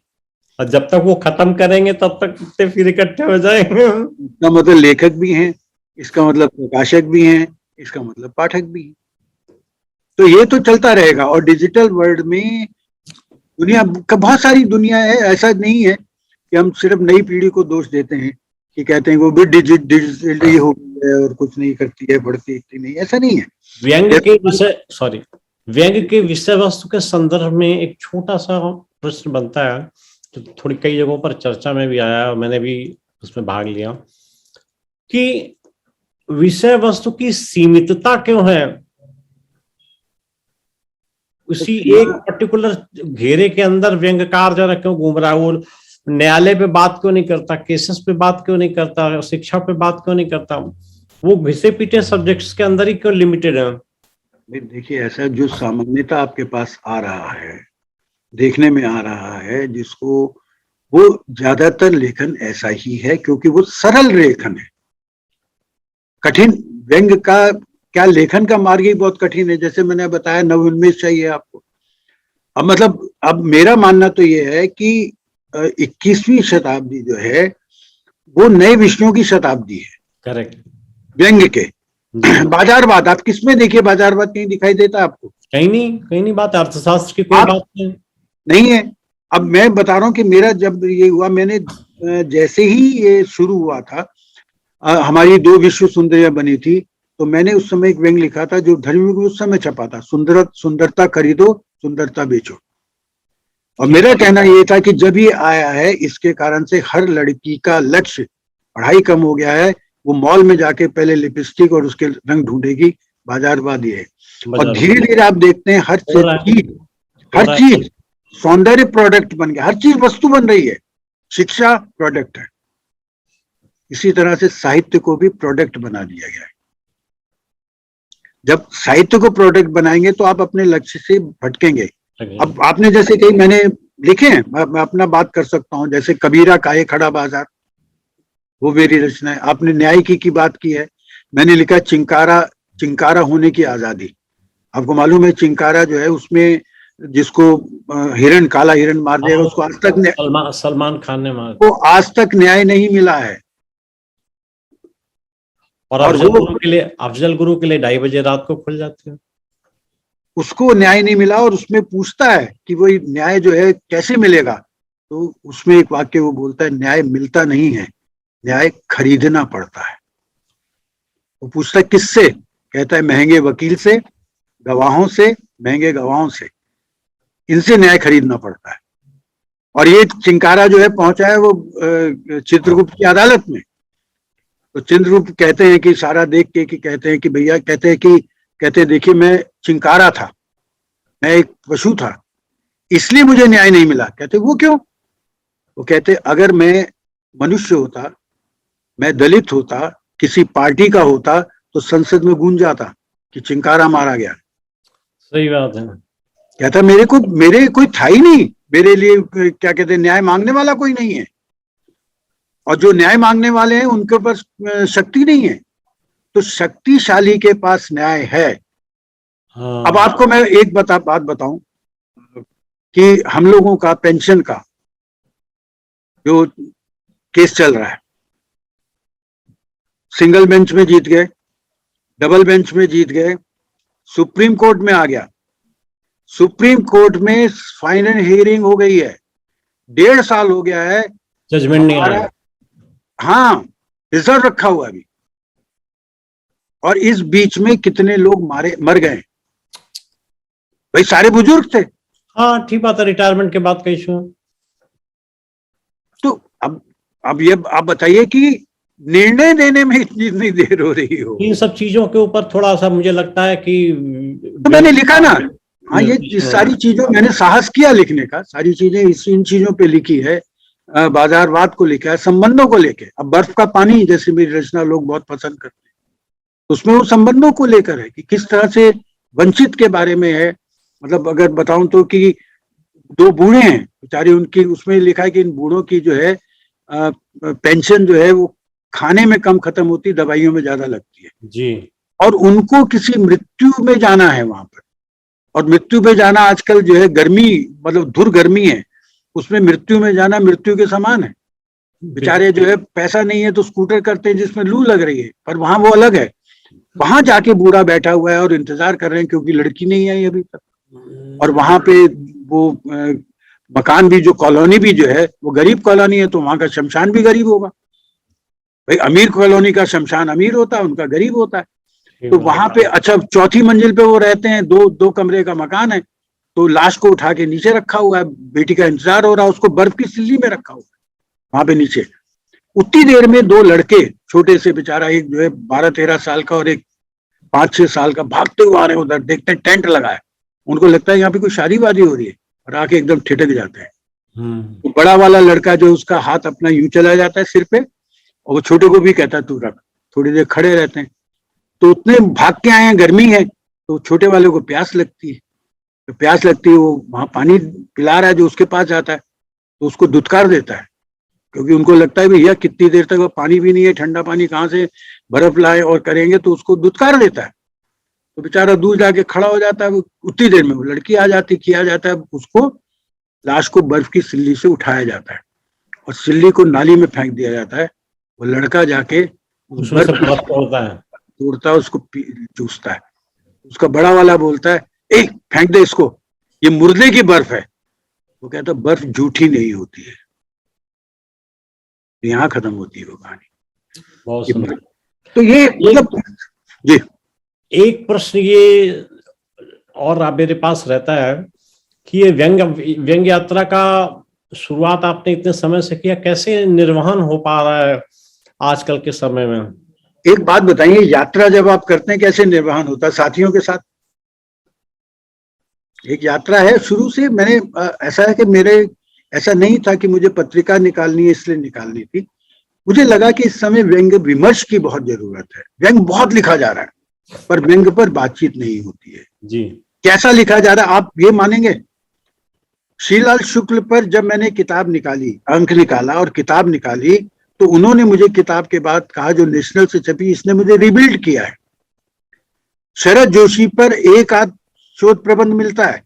और जब तक वो खत्म करेंगे तब तक कितने फिर इकट्ठे हो जाएंगे। इसका मतलब लेखक भी हैं, इसका मतलब प्रकाशक भी हैं, इसका मतलब पाठक भी हैं। तो ये तो चलता रहेगा। और डिजिटल वर्ल्ड में दुनिया का बहुत सारी दुनिया है, ऐसा नहीं है कि हम सिर्फ नई पीढ़ी को दोष देते हैं कि कहते हैं वो भी डिजिटली हो गई है और कुछ नहीं करती है, बढ़ती नहीं, ऐसा नहीं है। व्यंग के विषय वस्तु के संदर्भ में एक छोटा सा प्रश्न बनता है, तो थोड़ी कई जगहों पर चर्चा में भी आया और मैंने भी उसमें भाग लिया, कि विषय वस्तु की सीमितता क्यों है? उसी एक पर्टिकुलर घेरे के अंदर व्यंग्यकार जरा क्यों घूम रहा है? वो न्यायालय पे बात क्यों नहीं करता, केसेस पे बात क्यों नहीं करता, शिक्षा पे बात क्यों नहीं करता? वो घिसे पीटे सब्जेक्ट्स के अंदर ही क्यों लिमिटेड है? देखिए, ऐसा जो सामान्यता आपके पास आ रहा है, देखने में आ रहा है, जिसको, वो ज्यादातर लेखन ऐसा ही है क्योंकि वो सरल लेखन है। कठिन व्यंग का क्या, लेखन का मार्ग ही बहुत कठिन है। जैसे मैंने बताया, नवोन्मेष चाहिए आपको। अब मतलब, अब मेरा मानना तो ये है कि 21वीं शताब्दी जो है वो नए विषयों की शताब्दी है। करेक्ट। व्यंग के बाजारवाद, आप किसमें देखिए बाजारवाद कहीं दिखाई देता है आपको? कहीं नहीं बात अर्थशास्त्र की कोई बात नहीं है। अब मैं बता रहा हूँ कि मेरा जब ये हुआ, मैंने जैसे ही ये शुरू हुआ था, हमारी 2 विश्व सुंदरियां बनी थी, तो मैंने उस समय एक व्यंग लिखा था जो धर्मयुग में उस समय छपा था, सुंदरता खरीदो, सुंदरता बेचो। और मेरा कहना ये था कि जब ये आया है, इसके कारण से हर लड़की का लक्ष्य पढ़ाई कम हो गया है। वो मॉल में जाके पहले लिपस्टिक और उसके रंग ढूंढेगी, बाजारवाद ये है। और धीरे धीरे आप देखते हैं हर चीज सौंदर्य प्रोडक्ट बन गया, हर चीज वस्तु बन रही है। शिक्षा प्रोडक्ट है, इसी तरह से साहित्य को भी प्रोडक्ट बना दिया गया है। जब साहित्य को प्रोडक्ट बनाएंगे तो आप अपने लक्ष्य से भटकेंगे। अब आपने जैसे कही, मैंने लिखे हैं, मैं अपना बात कर सकता हूँ, जैसे कबीरा काहे खड़ा बाजार, वो मेरी रचना है। आपने न्यायिकी की बात की है, मैंने लिखा चिंकारा होने की आजादी। आपको मालूम है चिंकारा जो है, उसमें जिसको हिरण, काला हिरण मार देगा, उसको आज तक सलमान खान ने मार, को आज तक न्याय नहीं मिला है। और अफजल गुरु के लिए 2:30 बजे रात को खुल जाते हैं। उसको न्याय नहीं मिला, और उसमें पूछता है कि वो न्याय जो है कैसे मिलेगा, तो उसमें एक वाक्य वो बोलता है, न्याय मिलता नहीं है, न्याय खरीदना पड़ता है। वो पूछता है किससे, कहता है महंगे वकील से, गवाहों से, महंगे गवाहों से, इनसे न्याय खरीदना पड़ता है। और ये चिंकारा जो है पहुंचा है वो चित्रगुप्त की अदालत में। तो चित्रगुप्त कहते हैं कि सारा देख के कि कहते हैं कि भैया, कहते देखिए, मैं चिंकारा था, मैं एक पशु था, इसलिए मुझे न्याय नहीं मिला। कहते वो क्यों? वो कहते अगर मैं मनुष्य होता, मैं दलित होता, किसी पार्टी का होता, तो संसद में गूंज जाता कि चिंकारा मारा गया। सही बात है। कहता मेरे कोई था ही नहीं, मेरे लिए क्या कहते हैं, न्याय मांगने वाला कोई नहीं है, और जो न्याय मांगने वाले हैं उनके पास शक्ति नहीं है, तो शक्तिशाली के पास न्याय है। हाँ। अब आपको मैं एक बात बताऊं कि हम लोगों का पेंशन का जो केस चल रहा है, सिंगल बेंच में जीत गए, डबल बेंच में जीत गए, सुप्रीम कोर्ट में आ गया, सुप्रीम कोर्ट में फाइनल हियरिंग हो गई है, 1.5 साल हो गया है, जजमेंट नहीं आया। हाँ, रिजर्व रखा हुआ अभी, और इस बीच में कितने लोग मर गए भाई, सारे बुजुर्ग थे। हाँ ठीक बात है, रिटायरमेंट के बाद का इशू। तो अब ये आप बताइए कि निर्णय देने में इतनी देर हो रही हो। इन सब चीजों के ऊपर थोड़ा सा मुझे लगता है कि तो मैंने लिखा ना, हाँ, ये सारी चीजों मैंने साहस किया लिखने का, सारी चीजें इन चीजों पे लिखी है, बाजारवाद को लिखा है, संबंधों को लेके। अब बर्फ का पानी जैसे मेरी रचना लोग बहुत पसंद करते हैं, उसमें वो संबंधों को लेकर है कि किस तरह से वंचित के बारे में है। मतलब अगर बताऊं तो कि 2 बूढ़े हैं बेचारे, उनकी उसमें लिखा है कि इन बूढ़ों की जो है पेंशन जो है वो खाने में कम खत्म होती, दवाइयों में ज्यादा लगती है जी, और उनको किसी मृत्यु में जाना है वहां पर, और मृत्यु में जाना आजकल जो है गर्मी, मतलब धुर गर्मी है, उसमें मृत्यु में जाना मृत्यु के समान है। बेचारे जो है पैसा नहीं है तो स्कूटर करते हैं जिसमें लू लग रही है, पर वहां वो अलग है, वहां जाके बूढ़ा बैठा हुआ है और इंतजार कर रहे हैं क्योंकि लड़की नहीं आई अभी तक, और वहां पे वो मकान भी, जो कॉलोनी भी जो है वो गरीब कॉलोनी है, तो वहां का शमशान भी गरीब होगा भाई। अमीर कॉलोनी का शमशान अमीर होता है, उनका गरीब होता है। तो वहां पे अच्छा 4थी मंजिल पे वो रहते हैं, 2 कमरे का मकान है, तो लाश को उठा के नीचे रखा हुआ है, बेटी का इंतजार हो रहा है, उसको बर्फ की सिल्ली में रखा हुआ है वहां पे नीचे। उतनी देर में 2 लड़के छोटे से, बेचारा एक जो है 12-13 साल का और एक 5-6 साल का, भागते हुए आ रहे हैं उधर, देखते हैं टेंट लगा है, उनको लगता है यहाँ पे कोई शादी वादी हो रही है, और आके एकदम ठिठक जाते हैं। तो बड़ा वाला लड़का जो, उसका हाथ अपना यूं चला जाता है सिर पे, और वो छोटे को भी कहता है तू रख, थोड़ी देर खड़े रहते हैं। तो उतने भाग के आए हैं, गर्मी है, तो छोटे वाले को प्यास लगती है, तो प्यास लगती है, वो वहां पानी पिला रहा है जो उसके पास जाता है, तो उसको दुत्कार देता है, क्योंकि उनको लगता है भैया कितनी देर तक वो पानी भी नहीं है, ठंडा पानी कहाँ से बर्फ लाए और करेंगे, तो उसको दुत्कार देता है। तो बेचारा दूर जाके खड़ा हो जाता है, उतनी देर में वो लड़की आ जाती, किया जाता है, उसको लाश को बर्फ की सिल्ली से उठाया जाता है और सिल्ली को नाली में फेंक दिया जाता है। वो लड़का जाके उसमें से बर्फ तोड़ता है, उसको चूसता है। उसका बड़ा वाला बोलता है, ए फेंक दे इसको, ये मुर्दे की बर्फ है। वो कहता है बर्फ झूठी नहीं होती है। यहाँ खत्म होती है वो कहानी। बहुत सुंदर। तो ये मतलब जी, एक प्रश्न ये और आप मेरे पास रहता है कि ये व्यंग्य यात्रा का शुरुआत आपने इतने समय से किया, कैसे निर्वहन हो पा रहा है आजकल के समय में? एक बात बताइए, यात्रा जब आप करते हैं कैसे निर्वहन होता है? साथियों के साथ एक यात्रा है, शुरू से मैंने ऐसा है कि मेरे ऐसा नहीं था कि मुझे पत्रिका निकालनी है इसलिए निकालनी थी, मुझे लगा कि इस समय व्यंग्य विमर्श की बहुत जरूरत है। व्यंग्य बहुत लिखा जा रहा है पर व्यंग्य पर बातचीत नहीं होती है जी। कैसा लिखा जा रहा है आप ये मानेंगे? श्रीलाल शुक्ल पर जब मैंने किताब निकाली, अंक निकाला और किताब निकाली, तो उन्होंने मुझे किताब के बाद कहा जो नेशनल से छपी इसने मुझे रिबिल्ड किया है। शरद जोशी पर एक आध शोध प्रबंध मिलता है,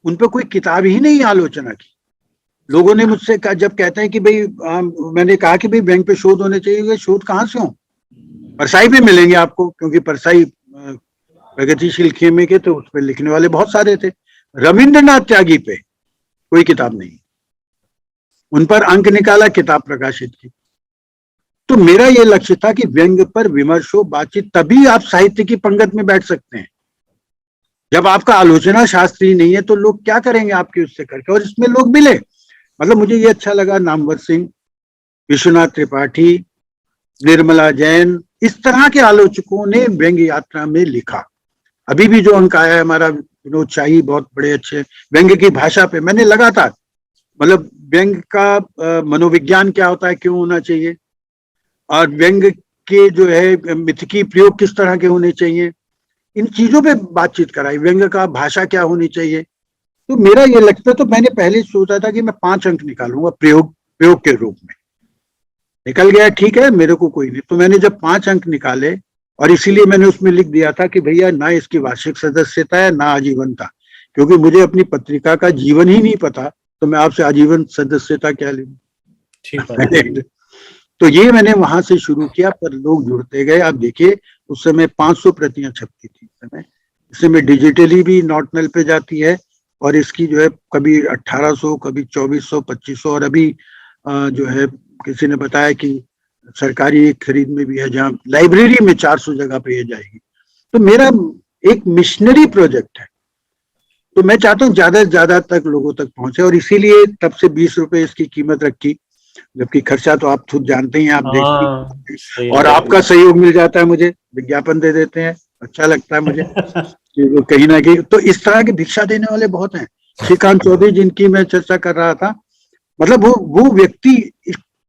उन पर कोई किताब ही नहीं आलोचना की। लोगों ने मुझसे कहा, जब कहते हैं कि भाई मैंने कहा कि भाई बैंक पे शोध होने चाहिए, शोध कहाँ से हो? परसाई पे मिलेंगे आपको, क्योंकि परसाई प्रगतिशील खेमे के, तो उस पर लिखने वाले बहुत सारे थे। रविंद्रनाथ त्यागी पे कोई किताब नहीं, उन पर अंक निकाला, किताब प्रकाशित की। तो मेरा ये लक्ष्य था कि व्यंग्य पर विमर्श हो, बातचीत, तभी आप साहित्य की पंगत में बैठ सकते हैं। जब आपका आलोचना शास्त्री नहीं है तो लोग क्या करेंगे आपके उससे करके, और इसमें लोग मिले। मतलब मुझे ये अच्छा लगा, नामवर सिंह, विश्वनाथ त्रिपाठी, निर्मला जैन, इस तरह के आलोचकों ने व्यंग्य यात्रा में लिखा। अभी भी जो अंक आया है हमारा विनोद शाही, बहुत बड़े अच्छे व्यंग्य की भाषा पे, मैंने लगातार मतलब व्यंग का मनोविज्ञान क्या होता है, क्यों होना चाहिए, और व्यंग के जो है मिथकी प्रयोग किस तरह के होने चाहिए, इन चीजों पे बातचीत कराई। व्यंग का भाषा क्या होनी चाहिए। तो मेरा ये लगता है, तो मैंने पहले सोचा था कि मैं 5 अंक निकालूंगा प्रयोग प्रयोग के रूप में। निकल गया, ठीक है, मेरे को कोई नहीं। तो मैंने जब 5 अंक निकाले, और इसीलिए मैंने उसमें लिख दिया था कि भैया ना इसकी वार्षिक सदस्यता है ना आजीवनता, क्योंकि मुझे अपनी पत्रिका का जीवन ही नहीं पता, तो मैं आपसे आजीवन सदस्यता क्या लूं। ठीक है। तो ये मैंने वहां से शुरू किया, पर लोग जुड़ते गए। आप देखिए, उस समय 500 प्रतियां छपती थी समय, इस समय डिजिटली भी नॉटनल पे जाती है, और इसकी जो है कभी 1800, कभी 2400, 2500, और अभी जो है किसी ने बताया कि सरकारी खरीद में भी है, जहाँ लाइब्रेरी में 400 जगह पे ये जाएगी। तो मेरा एक मिशनरी प्रोजेक्ट है, तो मैं चाहता हूँ ज्यादा से ज्यादा तक लोगों तक पहुंचे, और इसीलिए तब से 20 रुपए इसकी कीमत रखी, जबकि खर्चा तो आप खुद जानते ही हैं, आप देखते हैं, और आपका सहयोग मिल जाता है, मुझे विज्ञापन दे देते हैं, अच्छा लगता है मुझे कि वो कहीं ना कहीं। तो इस तरह के भिक्षा देने वाले बहुत हैं। श्रीकांत चौधरी जिनकी मैं चर्चा कर रहा था, मतलब वो व्यक्ति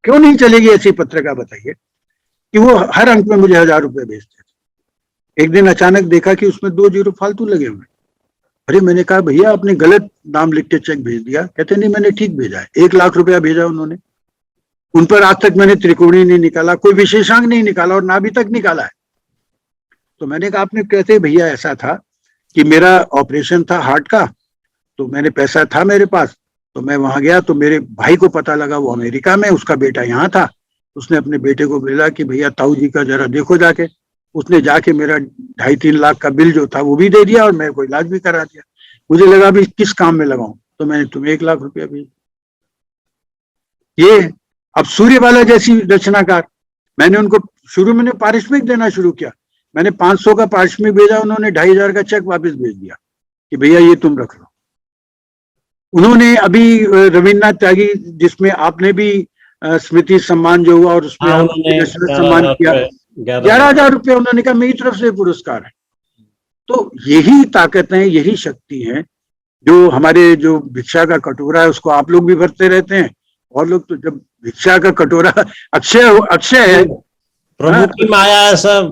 क्यों नहीं चलेगी ऐसी पत्रिका, बताइए, कि वो हर अंक में मुझे 1000 रुपए भेजते थे। एक दिन अचानक देखा कि उसमें 2 जीरो फालतू लगे हुए। अरे मैंने कहा भैया आपने गलत नाम लिख के चेक भेज दिया। कहते नहीं मैंने ठीक भेजा है। 1 लाख रुपया भेजा उन्होंने। उन पर आज तक मैंने त्रिकोणी नहीं निकाला, कोई विशेषांक नहीं निकाला, और ना अभी तक निकाला है। तो मैंने कहा आपने, कहते भैया ऐसा था कि मेरा ऑपरेशन था हार्ट का, तो मैंने पैसा था मेरे पास, तो मैं वहां गया, तो मेरे भाई को पता लगा, वो अमेरिका में, उसका बेटा यहाँ था। उसने अपने बेटे को बोला कि भैया ताऊ जी का जरा देखो जाके। उसने जाके मेरा 2.5-3 लाख का बिल जो था वो भी दे दिया, और मेरे को इलाज भी करा दिया। मुझे लगा अभी किस काम में लगाऊं, तो मैंने तुम्हें 1 लाख रुपया भेज। ये अब सूर्यबाला जैसी रचनाकार, मैंने उनको शुरू में पारिश्रमिक देना शुरू किया। मैंने 500 का पारिश्रमिक भेजा, उन्होंने 2,500 का चेक वापस भेज दिया कि भैया ये तुम रख लो। उन्होंने अभी रविन्द्रनाथ त्यागी, जिसमें आपने भी स्मृति सम्मान जो हुआ, और उसमें आपने नेशनल सम्मान किया, 11,000 रुपया उन्होंने कहा मेरी तरफ से पुरस्कार है। तो यही ताकत है, यही शक्ति है, जो हमारे जो भिक्षा का कटोरा है उसको आप लोग भी भरते रहते हैं, और लोग तो जब भिक्षा का कटोरा अक्षय है, प्रभु की माया है सब,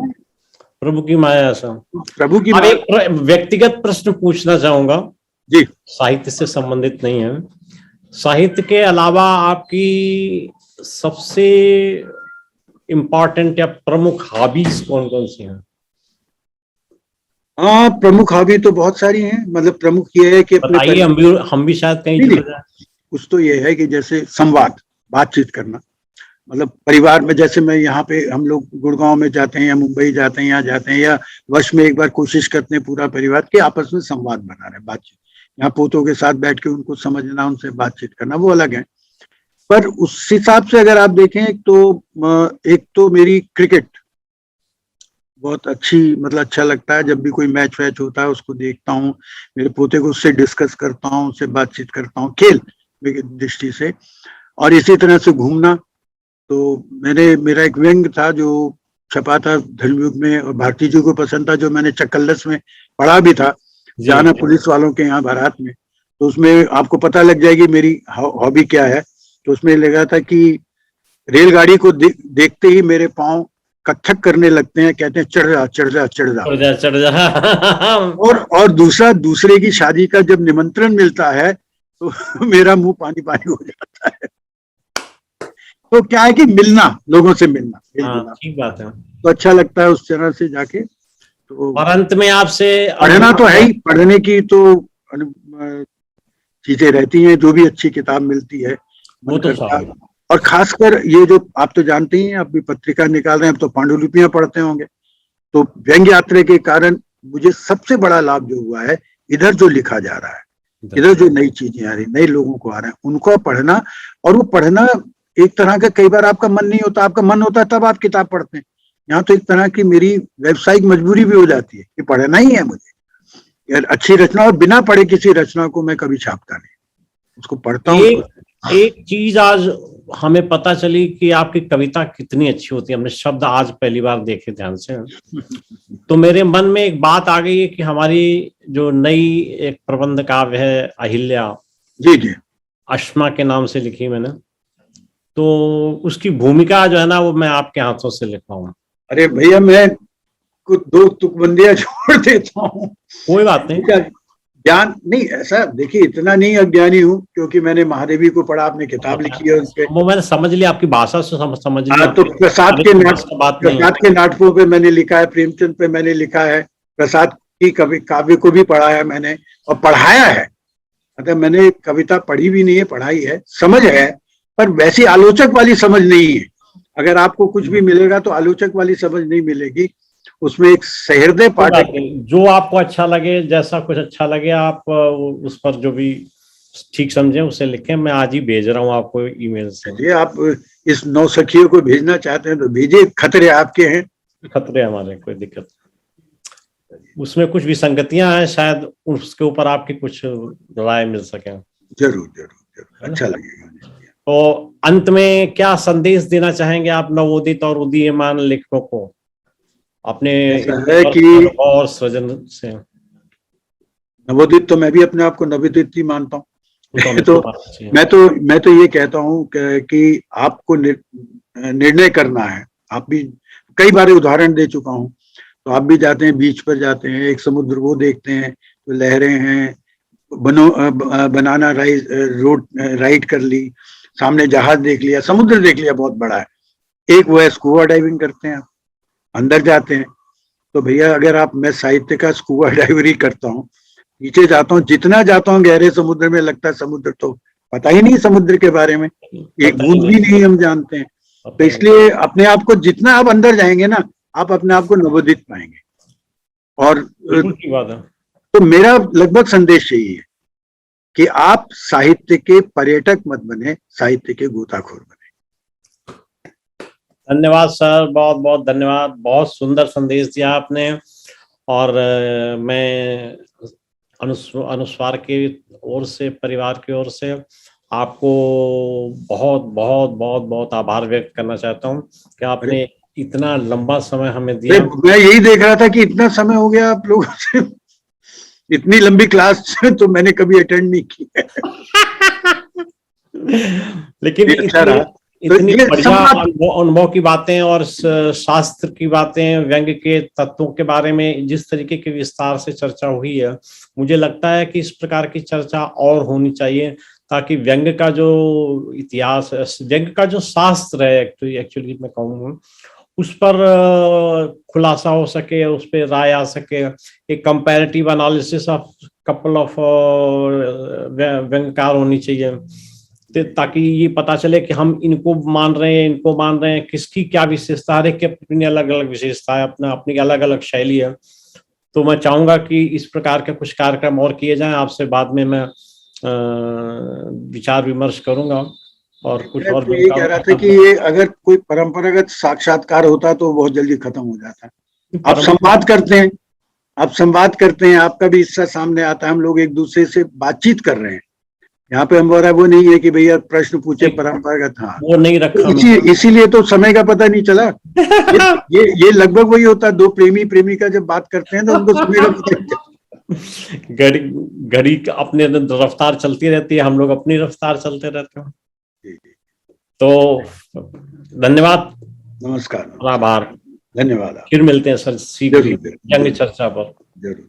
प्रभु की माया है सब, प्रभु की माया। एक व्यक्तिगत प्रश्न पूछना चाहूंगा जी, साहित्य से संबंधित नहीं है। साहित्य के अलावा आपकी सबसे इम्पोर्टेंट या प्रमुख हॉबीज कौन कौन सी हैं? हाँ, प्रमुख हॉबी तो बहुत सारी हैं। मतलब प्रमुख ये है कि बताइए, हम भी शायद कहीं जुड़ जाए। कुछ तो ये है कि जैसे संवाद, बातचीत करना, मतलब परिवार में, जैसे मैं यहाँ पे, हम लोग गुड़गांव में जाते हैं या मुंबई जाते हैं, यहाँ जाते हैं, या वर्ष में एक बार कोशिश करते हैं पूरा परिवार के आपस में संवाद बना रहे, बातचीत। यहाँ पोतों के साथ बैठ के उनको समझना, उनसे बातचीत करना, वो अलग है। पर उस हिसाब से अगर आप देखें एक तो मेरी क्रिकेट बहुत अच्छी, मतलब अच्छा लगता है। जब भी कोई मैच वैच होता है उसको देखता हूँ, मेरे पोते को उससे डिस्कस करता हूँ, उससे बातचीत करता हूँ खेल दृष्टि से। और इसी तरह से घूमना, तो मेरा एक व्यंग था जो छपा था धर्मयुग में, और भारती जी को पसंद था, जो मैंने चक्कलस में पढ़ा भी था, जाना पुलिस वालों के यहाँ बारात में। तो उसमें आपको पता लग जाएगी मेरी हॉबी क्या है। तो उसमें लगा था कि रेलगाड़ी को देखते ही मेरे पांव कथक करने लगते हैं, कहते हैं चढ़ जा चढ़ जा चढ़ जा चढ़ जा। और दूसरे की शादी का जब निमंत्रण मिलता है तो मेरा मुंह पानी पानी हो जाता है। तो क्या है कि मिलना, लोगों से मिलना, ठीक बात है, तो अच्छा लगता है उस तरह से जाके। तो और अंत में आपसे पढ़ना तो है ही, पढ़ने की तो चीजें रहती हैं, जो भी अच्छी किताब मिलती है वो तो सब। और खासकर ये जो आप तो जानते ही हैं, आप भी पत्रिका निकाल रहे हैं, अब तो पांडुलिपियां पढ़ते होंगे। तो व्यंग यात्रा के कारण मुझे सबसे बड़ा लाभ जो हुआ है, इधर जो लिखा जा रहा है, इधर जो नई चीजें आ रही, नए लोगों को आ रहे हैं, उनको पढ़ना। और वो पढ़ना एक तरह का, कई बार आपका मन नहीं होता, आपका मन होता है तब आप किताब पढ़ते हैं। यहाँ तो एक तरह की मेरी व्यावसायिक मजबूरी भी हो जाती है कि पढ़ना ही है मुझे, यार अच्छी रचना, और बिना पढ़े किसी रचना को मैं कभी छापता नहीं, उसको पढ़ता हूँ। एक चीज आज हमें पता चली कि आपकी कविता कितनी अच्छी होती है, हमने शब्द आज पहली बार देखे ध्यान से। तो मेरे मन में एक बात आ गई है कि हमारी जो नई एक प्रबंध काव्य है अहिल्या, जी जी, अश्मा के नाम से लिखी मैंने, तो उसकी भूमिका जो है ना वो मैं आपके हाथों से लिखा हूँ। अरे भैया, मैं कुछ दो तुकबंदियां छोड़ देता हूँ। कोई बात नहीं, ज्ञान नहीं ऐसा, देखिए इतना नहीं अज्ञानी हूँ, क्योंकि मैंने महादेवी को पढ़ा, आपने किताब लिखी है उनपे। वो मैंने समझ लिया, आपकी भाषा से समझ लिया। हाँ, तो प्रसाद बात के नाटकों पे मैंने लिखा है, प्रेमचंद पे मैंने लिखा है, प्रसाद की कवि काव्य को भी पढ़ा है मैंने और पढ़ाया है। मतलब मैंने कविता पढ़ी भी नहीं है, पढ़ाई है, समझ है, पर वैसी आलोचक वाली समझ नहीं है। अगर आपको कुछ भी मिलेगा तो आलोचक वाली समझ नहीं मिलेगी, उसमें एक सहृदय पाठक। जो आपको अच्छा लगे, जैसा कुछ अच्छा लगे, आप उस पर जो भी ठीक समझे उसे लिखें। मैं आज ही भेज रहा हूँ आपको ईमेल से। ये आप इस नौ सखियों को भेजना चाहते हैं तो भेजिए, खतरे आपके हैं। खतरे हमारे, कोई दिक्कत, उसमें कुछ विसंगतियां हैं, शायद उसके ऊपर आपकी कुछ राय मिल सके। जरूर जरूर जरूर, अच्छा लगेगा। तो अंत में क्या संदेश देना चाहेंगे आप नवोदित और उदीयमान लेखकों को अपने है कि और सृजन से? नवोदित तो मैं भी अपने आप को नवोदित ही मानता हूँ। तो मैं तो ये कहता हूँ कि आपको निर्णय करना है। आप भी कई बार उदाहरण दे चुका हूँ, तो आप भी जाते हैं, बीच पर जाते हैं, एक समुद्र वो देखते हैं तो लहरें हैं, बनाना रोड राइड कर ली, सामने जहाज देख लिया, समुद्र देख लिया बहुत बड़ा है। एक वो है स्कूबा डाइविंग करते हैं, अंदर जाते हैं। तो भैया अगर आप, मैं साहित्य का स्कूबा डाइवरी करता हूँ, नीचे जाता हूँ, जितना जाता हूँ गहरे समुद्र में, लगता है समुद्र तो पता ही नहीं समुद्र के बारे में, एक बूंद भी नहीं हम जानते हैं। तो इसलिए अपने आप को, जितना आप अंदर जाएंगे ना, आप अपने आप को नवोदित पाएंगे। और तो मेरा लगभग संदेश यही है कि आप साहित्य के पर्यटक मत बने, साहित्य के गोताखोर बने। धन्यवाद सर, बहुत बहुत धन्यवाद, बहुत सुंदर संदेश दिया आपने। और मैं अनुस्वार के ओर से, परिवार की ओर से आपको बहुत बहुत बहुत बहुत आभार व्यक्त करना चाहता हूँ कि आपने इतना लंबा समय हमें दिया। मैं यही देख रहा था कि इतना समय हो गया आप लोगों से, इतनी लंबी क्लास तो मैंने कभी अटेंड नहीं की है। लेकिन इतनी बढ़िया अनुभव की बातें और शास्त्र की बातें, व्यंग्य के तत्वों के बारे में जिस तरीके के विस्तार से चर्चा हुई है, मुझे लगता है कि इस प्रकार की चर्चा और होनी चाहिए, ताकि व्यंग्य का जो इतिहास है, व्यंग्य का जो शास्त्र है, एक्चुअली मैं कहूँगा, उस पर खुलासा हो सके, उस पर राय आ सके, एक comparative analysis of couple of व्यंग्यकार होनी चाहिए, ताकि ये पता चले कि हम इनको मान रहे हैं, इनको मान रहे हैं, किसकी क्या विशेषता, हर एक की अपनी अलग अलग विशेषता है, अपना अपनी अलग अलग शैली है। तो मैं चाहूंगा कि इस प्रकार के कुछ कार्यक्रम और किए जाएं। आपसे बाद में मैं विचार विमर्श करूंगा और कुछ और भी कह रहा था कि ये अगर कोई परंपरागत साक्षात्कार होता तो बहुत जल्दी खत्म हो जाता। आप संवाद करते हैं, आपका भी हिस्सा सामने आता है, हम लोग एक दूसरे से बातचीत कर रहे हैं। यहाँ पे हमारा वो नहीं है कि भैया प्रश्न पूछे परंपरागत, हाँ वो नहीं रखा। इसीलिए तो समय का पता नहीं चला। ये लगभग वही होता है, दो प्रेमिका जब बात करते हैं तो उनको समय का पता नहीं चलता। घड़ी अपने रफ्तार चलती रहती है, हम लोग अपनी रफ्तार चलते रहते हैं। तो धन्यवाद, नमस्कार, आभार, धन्यवाद। फिर मिलते हैं सर शीघ्र व्यंग्य चर्चा पर। जरूर।